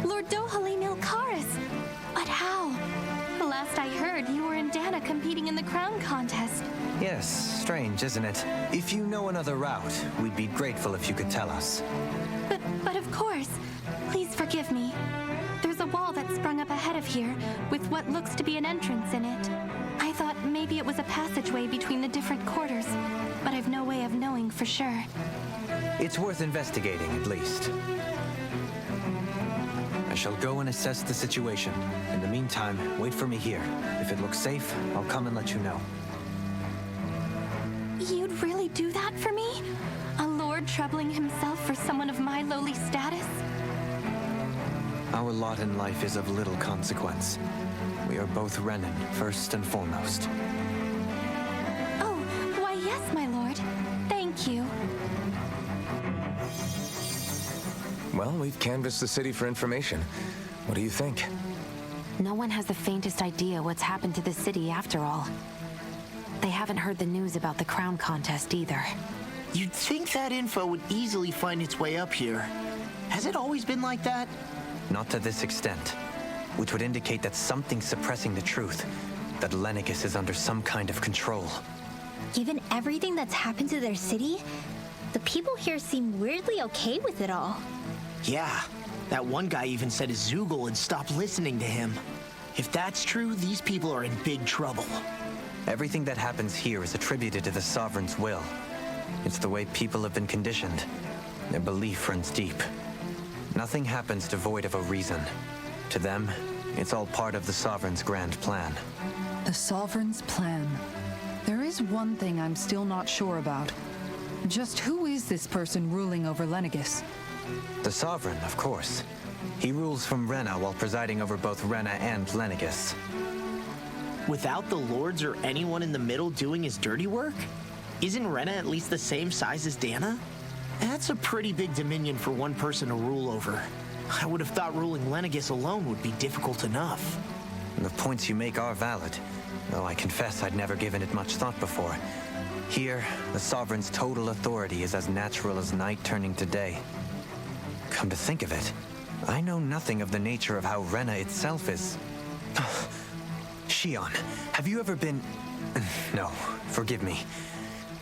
Lord Dohalim Ilkaris! But how? Last I heard, you were in Dana competing in the crown contest. Yes, strange, isn't it? If you know another route, we'd be grateful if you could tell us. But of course. Please forgive me. There's a wall that sprung up ahead of here, with what looks to be an entrance in it. I thought maybe maybe it was a passageway between the different quarters, but I've no way of knowing for sure. It's worth investigating, at least. I shall go and assess the situation. In the meantime, wait for me here. If it looks safe, I'll come and let you know. You'd really do that for me? A lord troubling himself for someone of my lowly status? Our lot in life is of little consequence. We are both Renin, first and foremost. Oh, why yes, my lord. Thank you. Well, we've canvassed the city for information. What do you think? No one has the faintest idea what's happened to the city after all. They haven't heard the news about the crown contest either. You'd think that info would easily find its way up here. Has it always been like that? Not to this extent, which would indicate that something's suppressing the truth, that Lenegis is under some kind of control. Given everything that's happened to their city, the people here seem weirdly okay with it all. Yeah, that one guy even said his Zoogle had stopped listening to him. If that's true, these people are in big trouble. Everything that happens here is attributed to the Sovereign's will. It's the way people have been conditioned. Their belief runs deep. Nothing happens devoid of a reason. To them, it's all part of the Sovereign's grand plan. The Sovereign's plan. There is one thing I'm still not sure about. Just who is this person ruling over Lenegis? The Sovereign, of course. He rules from Rena while presiding over both Rena and Lenegis. Without the lords or anyone in the middle doing his dirty work? Isn't Rena at least the same size as Dana? That's a pretty big dominion for one person to rule over. I would have thought ruling Lenegis alone would be difficult enough. The points you make are valid, though I confess I'd never given it much thought before. Here, the Sovereign's total authority is as natural as night turning to day. Come to think of it, I know nothing of the nature of how Rena itself is. Shion, have you ever been... No, forgive me.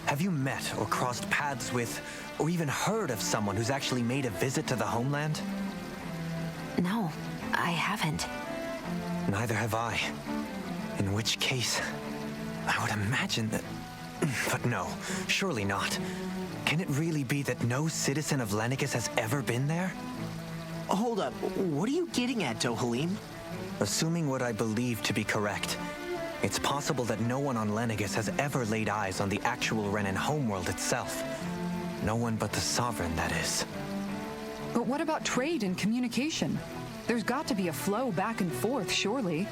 Have you met or crossed paths with, or even heard of someone who's actually made a visit to the homeland? No, I haven't. Neither have I. In which case, I would imagine that... But no, surely not. Can it really be that no citizen of Lenegis has ever been there? Hold up, what are you getting at, Dohalim? Assuming what I believe to be correct, it's possible that no one on Lenegis has ever laid eyes on the actual Renin homeworld itself. No one but the Sovereign, that is. But what about trade and communication? There's got to be a flow back and forth, surely.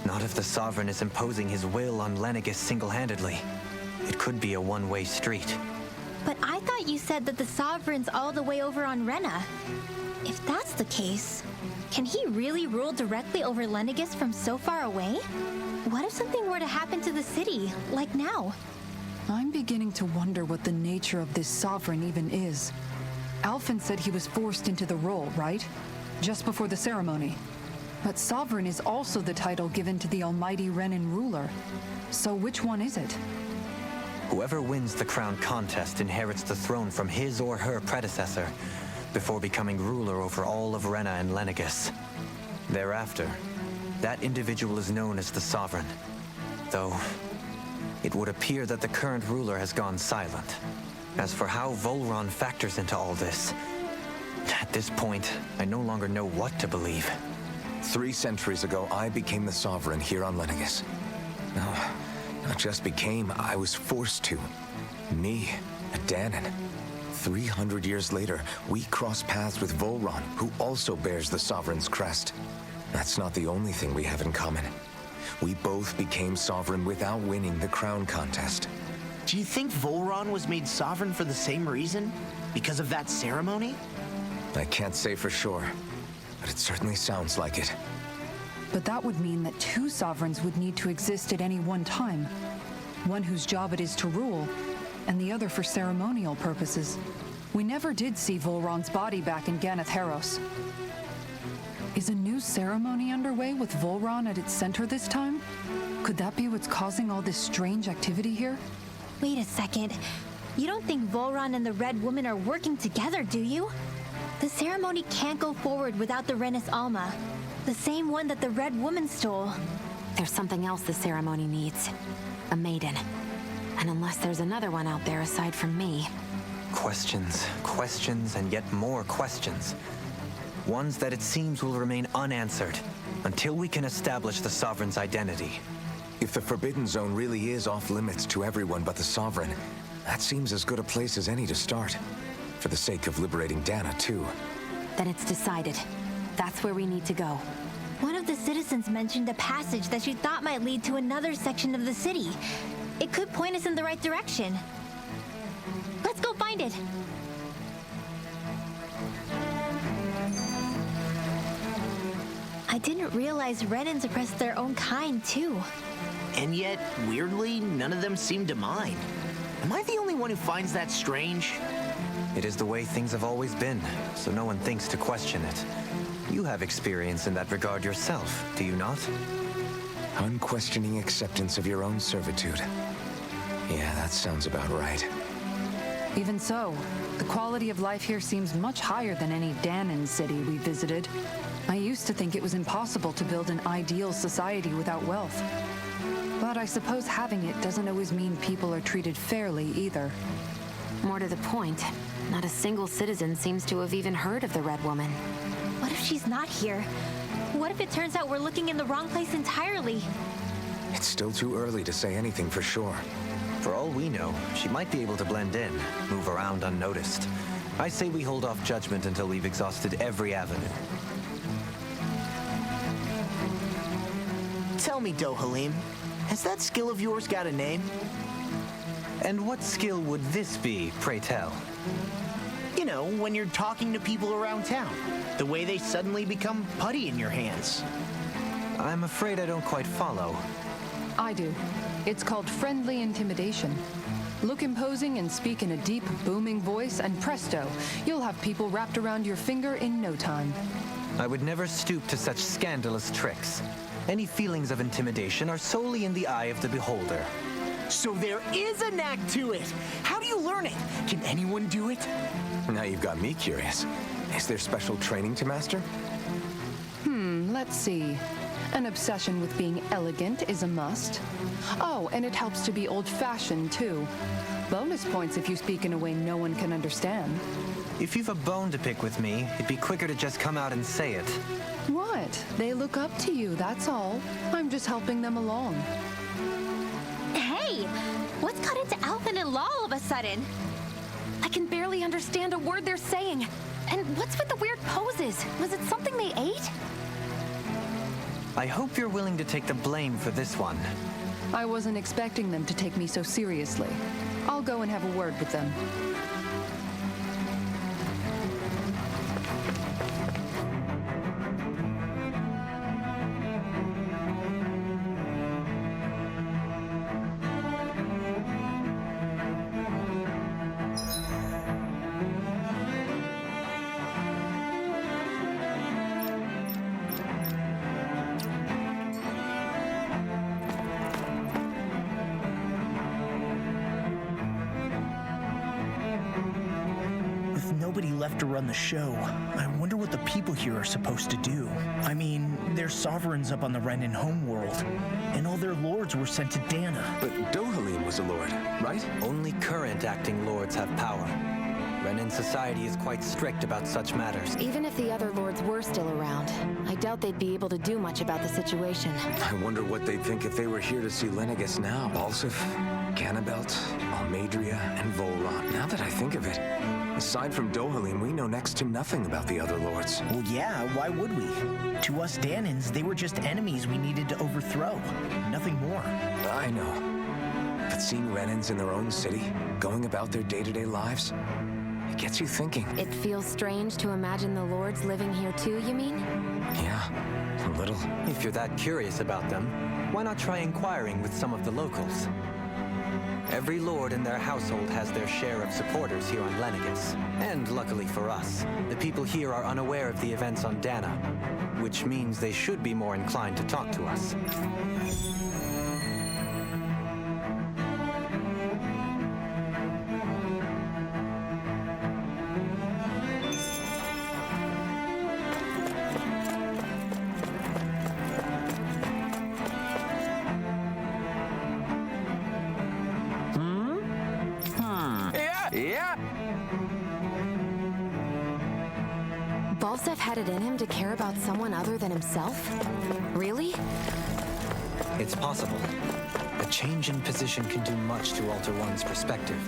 Not if the Sovereign is imposing his will on Lenegis single-handedly. It could be a one-way street. But I thought you said that the Sovereign's all the way over on Rena. If that's the case, can he really rule directly over Lenegis from so far away? What if something were to happen to the city, like now? I'm beginning to wonder what the nature of this Sovereign even is. Alphen said he was forced into the role, right? Just before the ceremony. But Sovereign is also the title given to the almighty Renin ruler. So which one is it? Whoever wins the crown contest inherits the throne from his or her predecessor, before becoming ruler over all of Rena and Lenegis. Thereafter, that individual is known as the Sovereign, though it would appear that the current ruler has gone silent. As for how Volron factors into all this, at this point, I no longer know what to believe. 3 centuries ago, I became the Sovereign here on Lenegis. No, not just became, I was forced to. Me, a Danon. 300 years later, we cross paths with Volron, who also bears the Sovereign's crest. That's not the only thing we have in common. We both became Sovereign without winning the crown contest. Do you think Volron was made Sovereign for the same reason? Because of that ceremony? I can't say for sure, but it certainly sounds like it. But that would mean that 2 Sovereigns would need to exist at any one time. One whose job it is to rule, and the other for ceremonial purposes. We never did see Volron's body back in Ganath Haros. Is a new ceremony underway with Volron at its center this time? Could that be what's causing all this strange activity here? Wait a second. You don't think Volron and the Red Woman are working together, do you? The ceremony can't go forward without the Renis Alma, the same one that the Red Woman stole. There's something else the ceremony needs. a maiden. And unless there's another one out there aside from me... Questions, questions, and yet more questions. Ones that it seems will remain unanswered until we can establish the Sovereign's identity. If the Forbidden Zone really is off-limits to everyone but the Sovereign, that seems as good a place as any to start. For the sake of liberating Dana, too. Then it's decided. That's where we need to go. One of the citizens mentioned a passage that she thought might lead to another section of the city. It could point us in the right direction. Let's go find it. I didn't realize Renans oppressed their own kind, too. And yet, weirdly, none of them seem to mind. Am I the only one who finds that strange? It is the way things have always been, so no one thinks to question it. You have experience in that regard yourself, do you not? Unquestioning acceptance of your own servitude. Yeah, that sounds about right. Even so, the quality of life here seems much higher than any Danon city we visited. I used to think it was impossible to build an ideal society without wealth. But I suppose having it doesn't always mean people are treated fairly either. More to the point, not a single citizen seems to have even heard of the Red Woman. What if she's not here? What if it turns out we're looking in the wrong place entirely? It's still too early to say anything for sure. For all we know, she might be able to blend in, move around unnoticed. I say we hold off judgment until we've exhausted every avenue. Tell me, Dohalim, has that skill of yours got a name? And what skill would this be, pray tell? You know, when you're talking to people around town. The way they suddenly become putty in your hands. I'm afraid I don't quite follow. I do. It's called friendly intimidation. Look imposing and speak in a deep, booming voice, and presto, you'll have people wrapped around your finger in no time. I would never stoop to such scandalous tricks. Any feelings of intimidation are solely in the eye of the beholder. So there is a knack to it. How do you learn it? Can anyone do it? Now you've got me curious. Is there special training to master? Let's see. An obsession with being elegant is a must. Oh, and it helps to be old-fashioned, too. Bonus points if you speak in a way no one can understand. If you've a bone to pick with me, it'd be quicker to just come out and say it. What? They look up to you, that's all. I'm just helping them along. Hey! What's got into Alvin and Law all of a sudden? I can barely understand a word they're saying. And what's with the weird poses? Was it something they ate? I hope you're willing to take the blame for this one. I wasn't expecting them to take me so seriously. I'll go and have a word with them. Nobody left to run the show. I wonder what the people here are supposed to do. I mean, they're sovereigns up on the Renan homeworld, and all their lords were sent to Dana. But Dohalim was a lord, right? Only current acting lords have power. Renan society is quite strict about such matters. Even if the other lords were still around, I doubt they'd be able to do much about the situation. I wonder what they'd think if they were here to see Lenegus now. Balsif, Cannabelt, Almadria, and Volrot. Now that I think of it, aside from Dohalim, we know next to nothing about the other lords. Well, yeah, why would we? To us Danans, they were just enemies we needed to overthrow. Nothing more. I know. But seeing Renans in their own city, going about their day-to-day lives, it gets you thinking. It feels strange to imagine the lords living here too, you mean? Yeah, a little. If you're that curious about them, why not try inquiring with some of the locals? Every lord in their household has their share of supporters here on Lenegus. And luckily for us, the people here are unaware of the events on Dana, which means they should be more inclined to talk to us. Balsef had it in him to care about someone other than himself? Really? It's possible. A change in position can do much to alter one's perspective.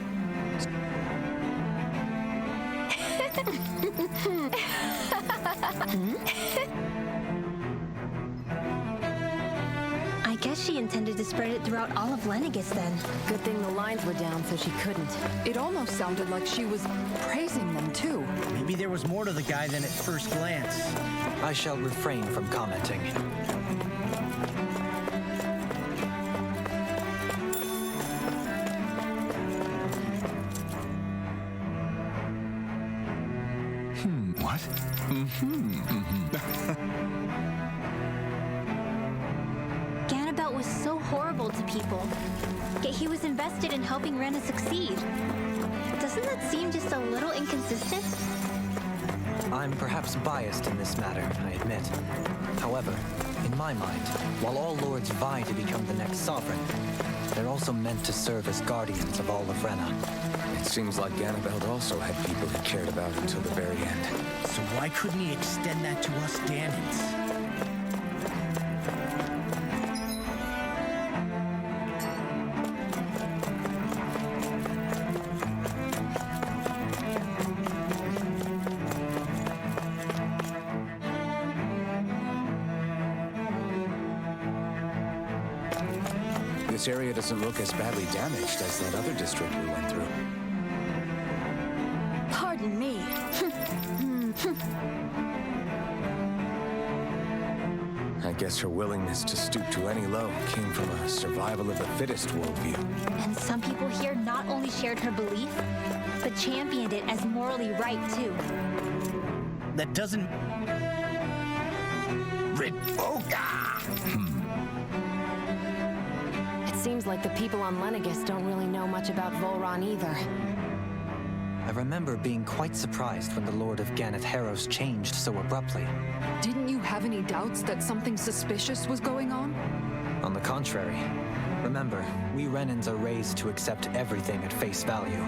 I guess she intended to spread it throughout all of Lenegis then. Good thing the lines were down so she couldn't. It almost sounded like she was praising them too. Maybe there was more to the guy than at first glance. I shall refrain from commenting. What? Ganabelt was so horrible to people, yet he was invested in helping Rena succeed. Doesn't that seem just a little inconsistent? I'm perhaps biased in this matter, I admit. However, in my mind, while all lords vie to become the next sovereign, they're also meant to serve as guardians of all of Rena. It seems like Ganabelt also had people he cared about until the very end. So why couldn't he extend that to us Danans? This area doesn't look as badly damaged as that other district we went through. Pardon me. I guess her willingness to stoop to any low came from a survival of the fittest worldview. And some people here not only shared her belief, but championed it as morally right too. That doesn't... It seems like the people on Lenegis don't really know much about Volron either. I remember being quite surprised when the Lord of Ganeth Harros changed so abruptly. Didn't you have any doubts that something suspicious was going on? On the contrary. Remember, we Renans are raised to accept everything at face value.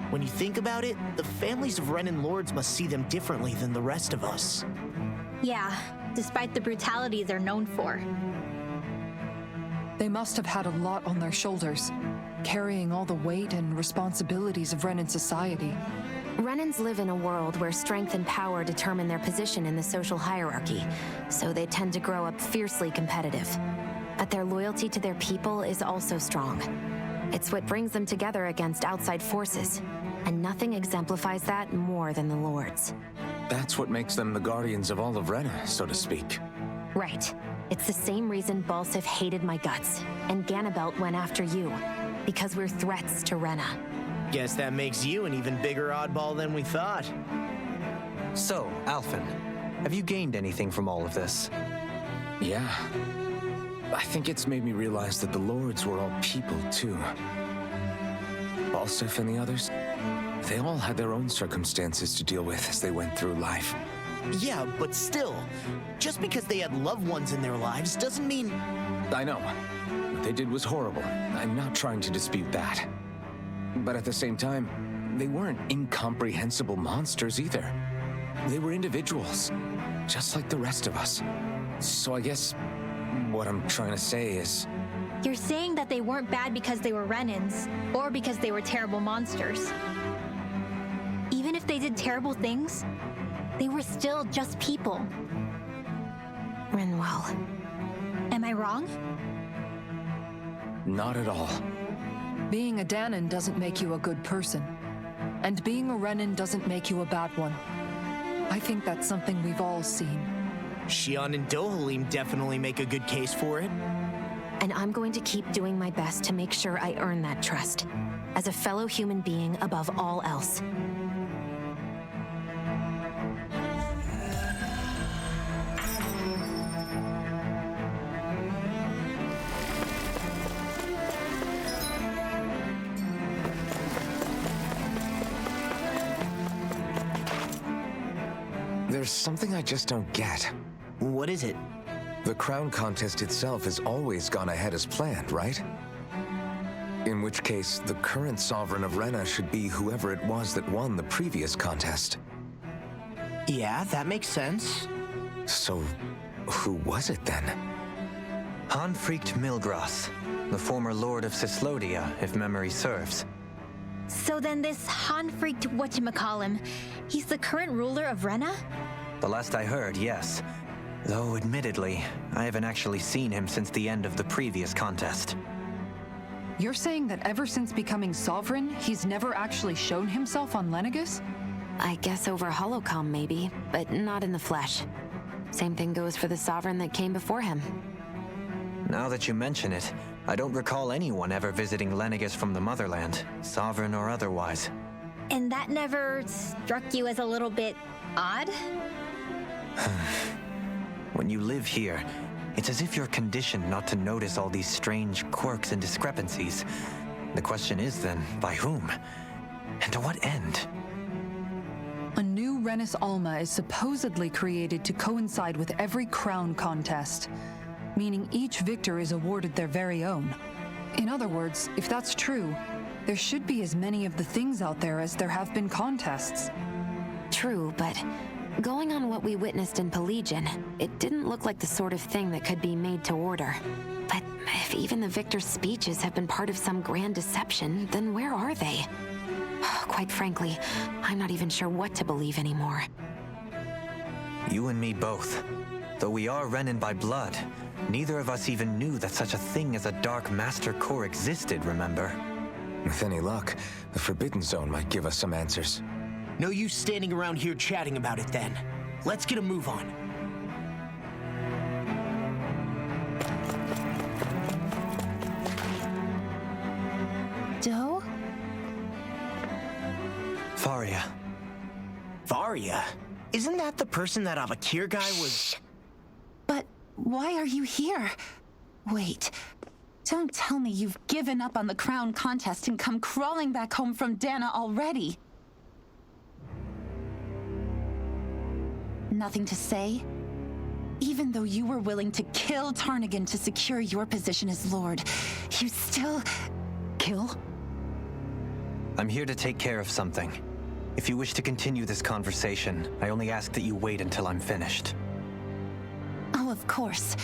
When you think about it, the families of Renan lords must see them differently than the rest of us. Yeah, despite the brutality they're known for. They must have had a lot on their shoulders, carrying all the weight and responsibilities of Renan society. Renans live in a world where strength and power determine their position in the social hierarchy, so they tend to grow up fiercely competitive. But their loyalty to their people is also strong. It's what brings them together against outside forces, and nothing exemplifies that more than the Lords. That's what makes them the guardians of all of Rena, so to speak. Right. It's the same reason Balsef hated my guts, and Ganabelt went after you, because we're threats to Rena. Guess that makes you an even bigger oddball than we thought. So, Alphen, have you gained anything from all of this? Yeah. I think it's made me realize that the Lords were all people, too. Balsef and the others, they all had their own circumstances to deal with as they went through life. Yeah, but still, just because they had loved ones in their lives doesn't mean... I know. What they did was horrible. I'm not trying to dispute that. But at the same time, they weren't incomprehensible monsters either. They were individuals, just like the rest of us. So I guess what I'm trying to say is... You're saying that they weren't bad because they were Renans, or because they were terrible monsters. Even if they did terrible things, they were still just people. Rinwell. Am I wrong? Not at all. Being a Danan doesn't make you a good person. And being a Renan doesn't make you a bad one. I think that's something we've all seen. Shion and Dohalim definitely make a good case for it. And I'm going to keep doing my best to make sure I earn that trust, as a fellow human being above all else. There's something I just don't get. What is it? The crown contest itself has always gone ahead as planned, right? In which case, the current sovereign of Rena should be whoever it was that won the previous contest. Yeah, that makes sense. So, who was it then? Hanfried Milgras, the former Lord of Cislodia, if memory serves. So then this Hanfried whatchamacallem, he's the current ruler of Rena? The last I heard, yes. Though, admittedly, I haven't actually seen him since the end of the previous contest. You're saying that ever since becoming sovereign, he's never actually shown himself on Lenegus? I guess over holocom maybe, but not in the flesh. Same thing goes for the sovereign that came before him. Now that you mention it, I don't recall anyone ever visiting Lenegus from the motherland, sovereign or otherwise. And that never struck you as a little bit odd? When you live here, it's as if you're conditioned not to notice all these strange quirks and discrepancies. The question is then, by whom? And to what end? A new Renis Alma is supposedly created to coincide with every crown contest, meaning each victor is awarded their very own. In other words, if that's true, there should be as many of the things out there as there have been contests. True, but going on what we witnessed in Pelagian, it didn't look like the sort of thing that could be made to order. But if even the victor's speeches have been part of some grand deception, then where are they? Quite frankly, I'm not even sure what to believe anymore. You and me both. Though we are Renin by blood, neither of us even knew that such a thing as a Dark Master Core existed, remember? With any luck, the Forbidden Zone might give us some answers. No use standing around here chatting about it then. Let's get a move on. Doe? Faria. Varia? Isn't that the person that Avakir guy was... But why are you here? Wait, don't tell me you've given up on the crown contest and come crawling back home from Dana already. Nothing to say? Even though you were willing to kill Tarnigan to secure your position as Lord, you still... Kill? I'm here to take care of something. If you wish to continue this conversation, I only ask that you wait until I'm finished. Oh, of course.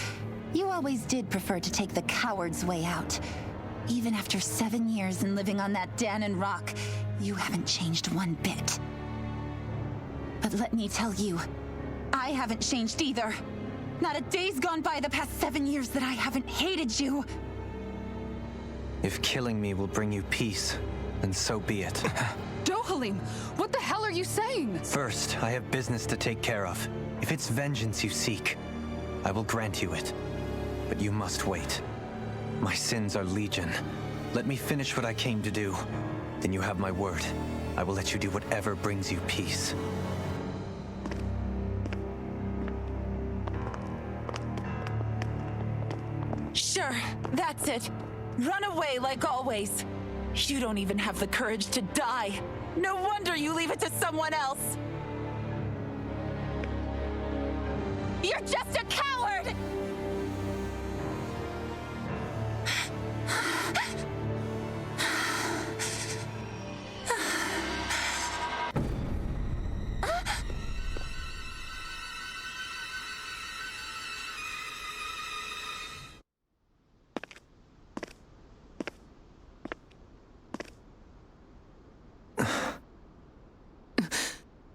You always did prefer to take the coward's way out. Even after 7 years and living on that Danon rock, you haven't changed one bit. But let me tell you, I haven't changed either. Not a day's gone by the past 7 years that I haven't hated you. If killing me will bring you peace, then so be it. Dohalim, what the hell are you saying? First, I have business to take care of. If it's vengeance you seek, I will grant you it. But you must wait. My sins are legion. Let me finish what I came to do. Then you have my word. I will let you do whatever brings you peace. Sure, that's it. Run away like always. You don't even have the courage to die. No wonder you leave it to someone else. You're just a coward!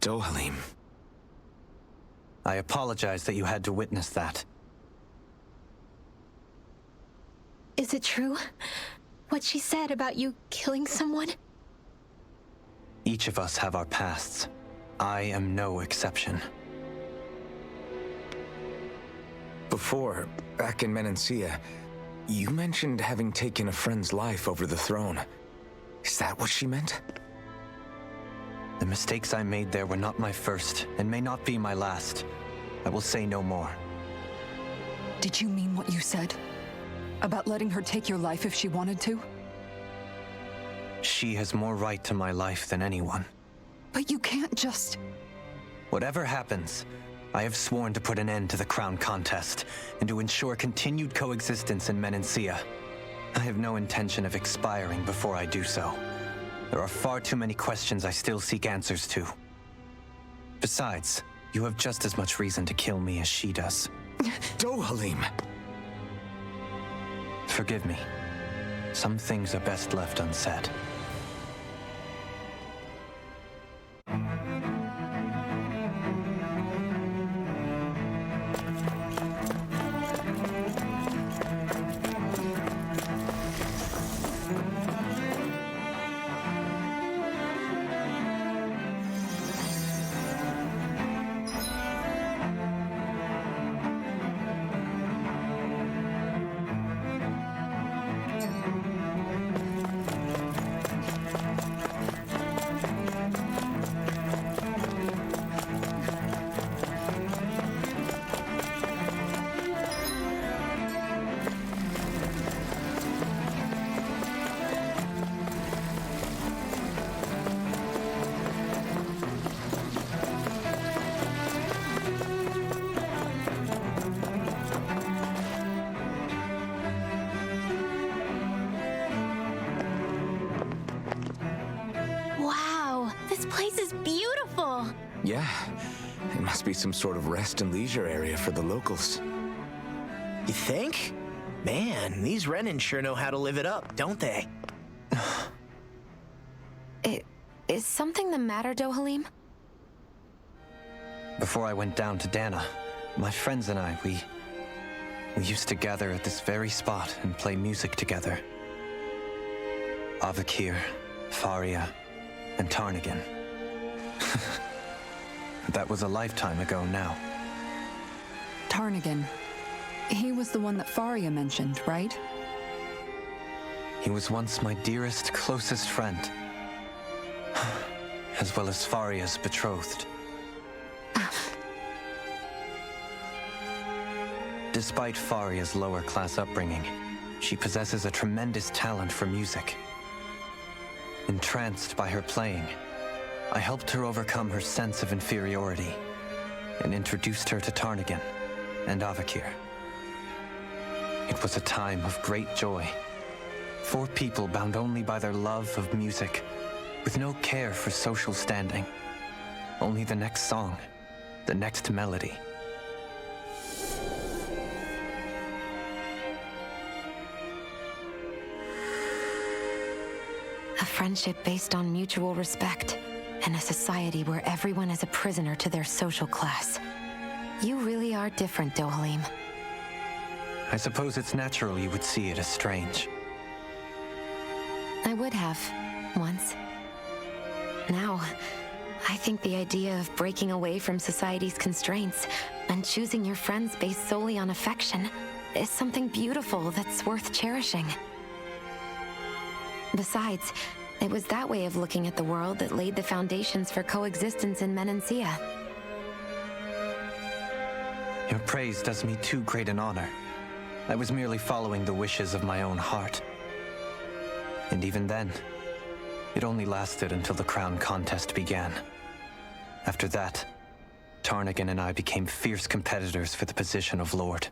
Dohalim. I apologize that you had to witness that. Is it true? What she said about you killing someone? Each of us have our pasts. I am no exception. Before, back in Menancia, you mentioned having taken a friend's life over the throne. Is that what she meant? The mistakes I made there were not my first, and may not be my last. I will say no more. Did you mean what you said? About letting her take your life if she wanted to? She has more right to my life than anyone. But you can't just... Whatever happens, I have sworn to put an end to the crown contest, and to ensure continued coexistence in Menancia. I have no intention of expiring before I do so. There are far too many questions I still seek answers to. Besides, you have just as much reason to kill me as she does. Dohalim! Forgive me. Some things are best left unsaid. Wow, this place is beautiful. Yeah, it must be some sort of rest and leisure area for the locals. You think? Man, these Renin sure know how to live it up, don't they? Is something the matter, Dohalim? Before I went down to Dana, my friends and I, we used to gather at this very spot and play music together. Avakir, Faria, and Tarnigan. That was a lifetime ago now. Tarnigan. He was the one that Faria mentioned, right? He was once my dearest, closest friend. As well as Faria's betrothed. Despite Faria's lower-class upbringing, she possesses a tremendous talent for music. Entranced by her playing, I helped her overcome her sense of inferiority and introduced her to Tarnigan and Avakir. It was a time of great joy. 4 people bound only by their love of music, with no care for social standing. Only the next song, the next melody. A friendship based on mutual respect, and a society where everyone is a prisoner to their social class. You really are different, Dohalim. I suppose it's natural you would see it as strange. I would have, once. Now, I think the idea of breaking away from society's constraints and choosing your friends based solely on affection is something beautiful that's worth cherishing. Besides, it was that way of looking at the world that laid the foundations for coexistence in Menancia. Your praise does me too great an honor. I was merely following the wishes of my own heart. And even then, it only lasted until the crown contest began. After that, Tarnigan and I became fierce competitors for the position of Lord.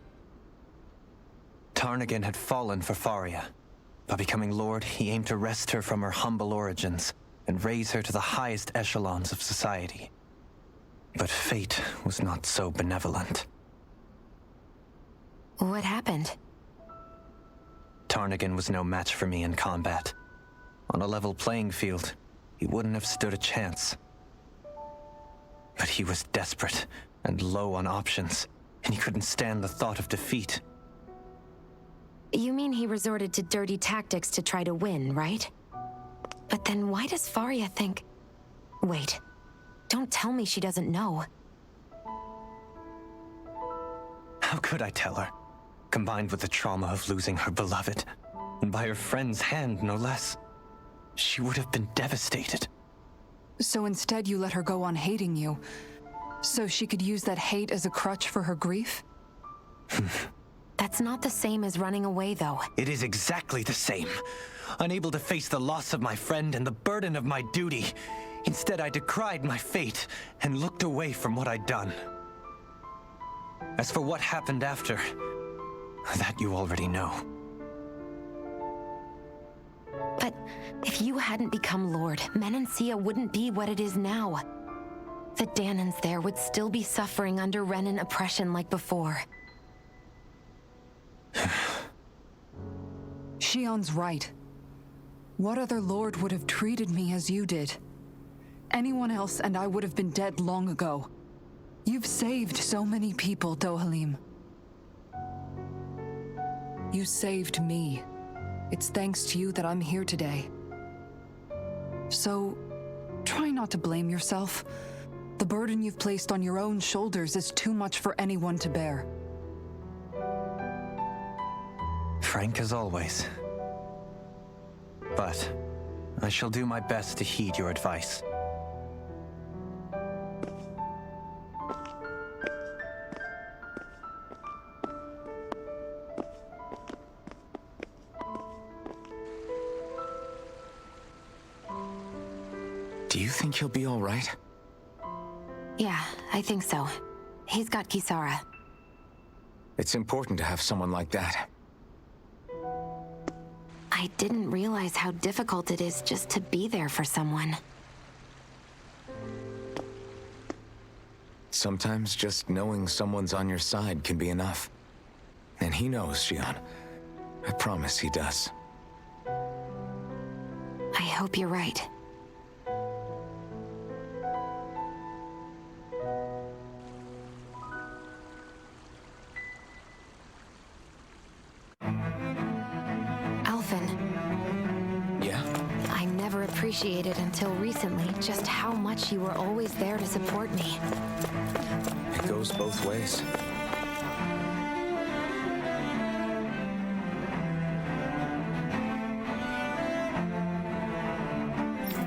Tarnigan had fallen for Faria. By becoming Lord, he aimed to wrest her from her humble origins and raise her to the highest echelons of society. But fate was not so benevolent. What happened? Tarnigan was no match for me in combat. On a level playing field, he wouldn't have stood a chance. But he was desperate and low on options, and he couldn't stand the thought of defeat. You mean he resorted to dirty tactics to try to win, right? But then why does Faria think... Wait, don't tell me she doesn't know. How could I tell her? Combined with the trauma of losing her beloved, and by her friend's hand, no less. She would have been devastated. So instead you let her go on hating you, so she could use that hate as a crutch for her grief? That's not the same as running away, though. It is exactly the same. Unable to face the loss of my friend and the burden of my duty, instead I decried my fate and looked away from what I'd done. As for what happened after, that you already know. But if you hadn't become Lord, Menancia wouldn't be what it is now. The Danans there would still be suffering under Renan oppression like before. Shion's right. What other lord would have treated me as you did? Anyone else and I would have been dead long ago. You've saved so many people, Dohalim. You saved me. It's thanks to you that I'm here today. So, try not to blame yourself. The burden you've placed on your own shoulders is too much for anyone to bear. Frank as always. But I shall do my best to heed your advice. Do you think he'll be all right? Yeah, I think so. He's got Kisara. It's important to have someone like that. I didn't realize how difficult it is just to be there for someone. Sometimes just knowing someone's on your side can be enough. And he knows, Shion. I promise he does. I hope you're right. Appreciated until recently just how much you were always there to support me. It goes both ways.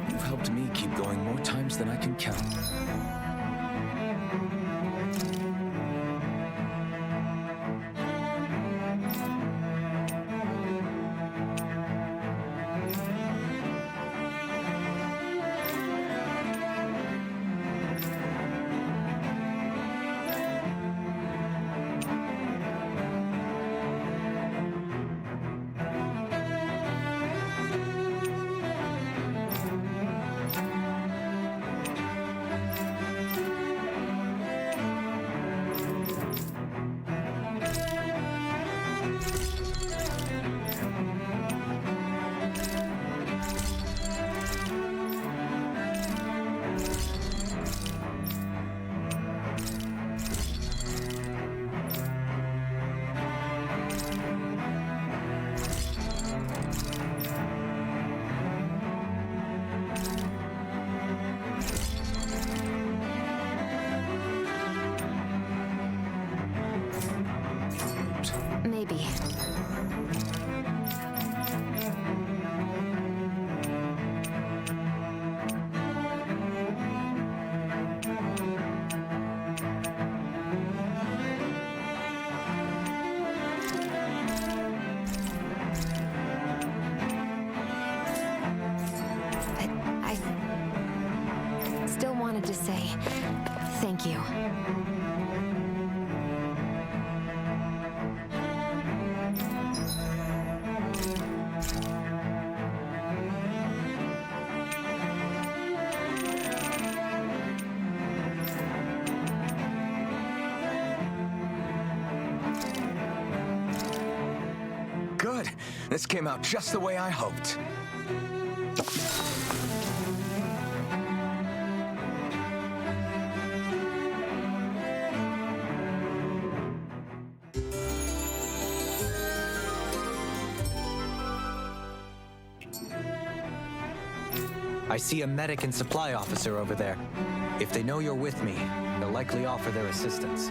You've helped me keep going more times than I can count. Maybe. I still wanted to say thank you. Good. This came out just the way I hoped. I see a medic and supply officer over there. If they know you're with me, they'll likely offer their assistance.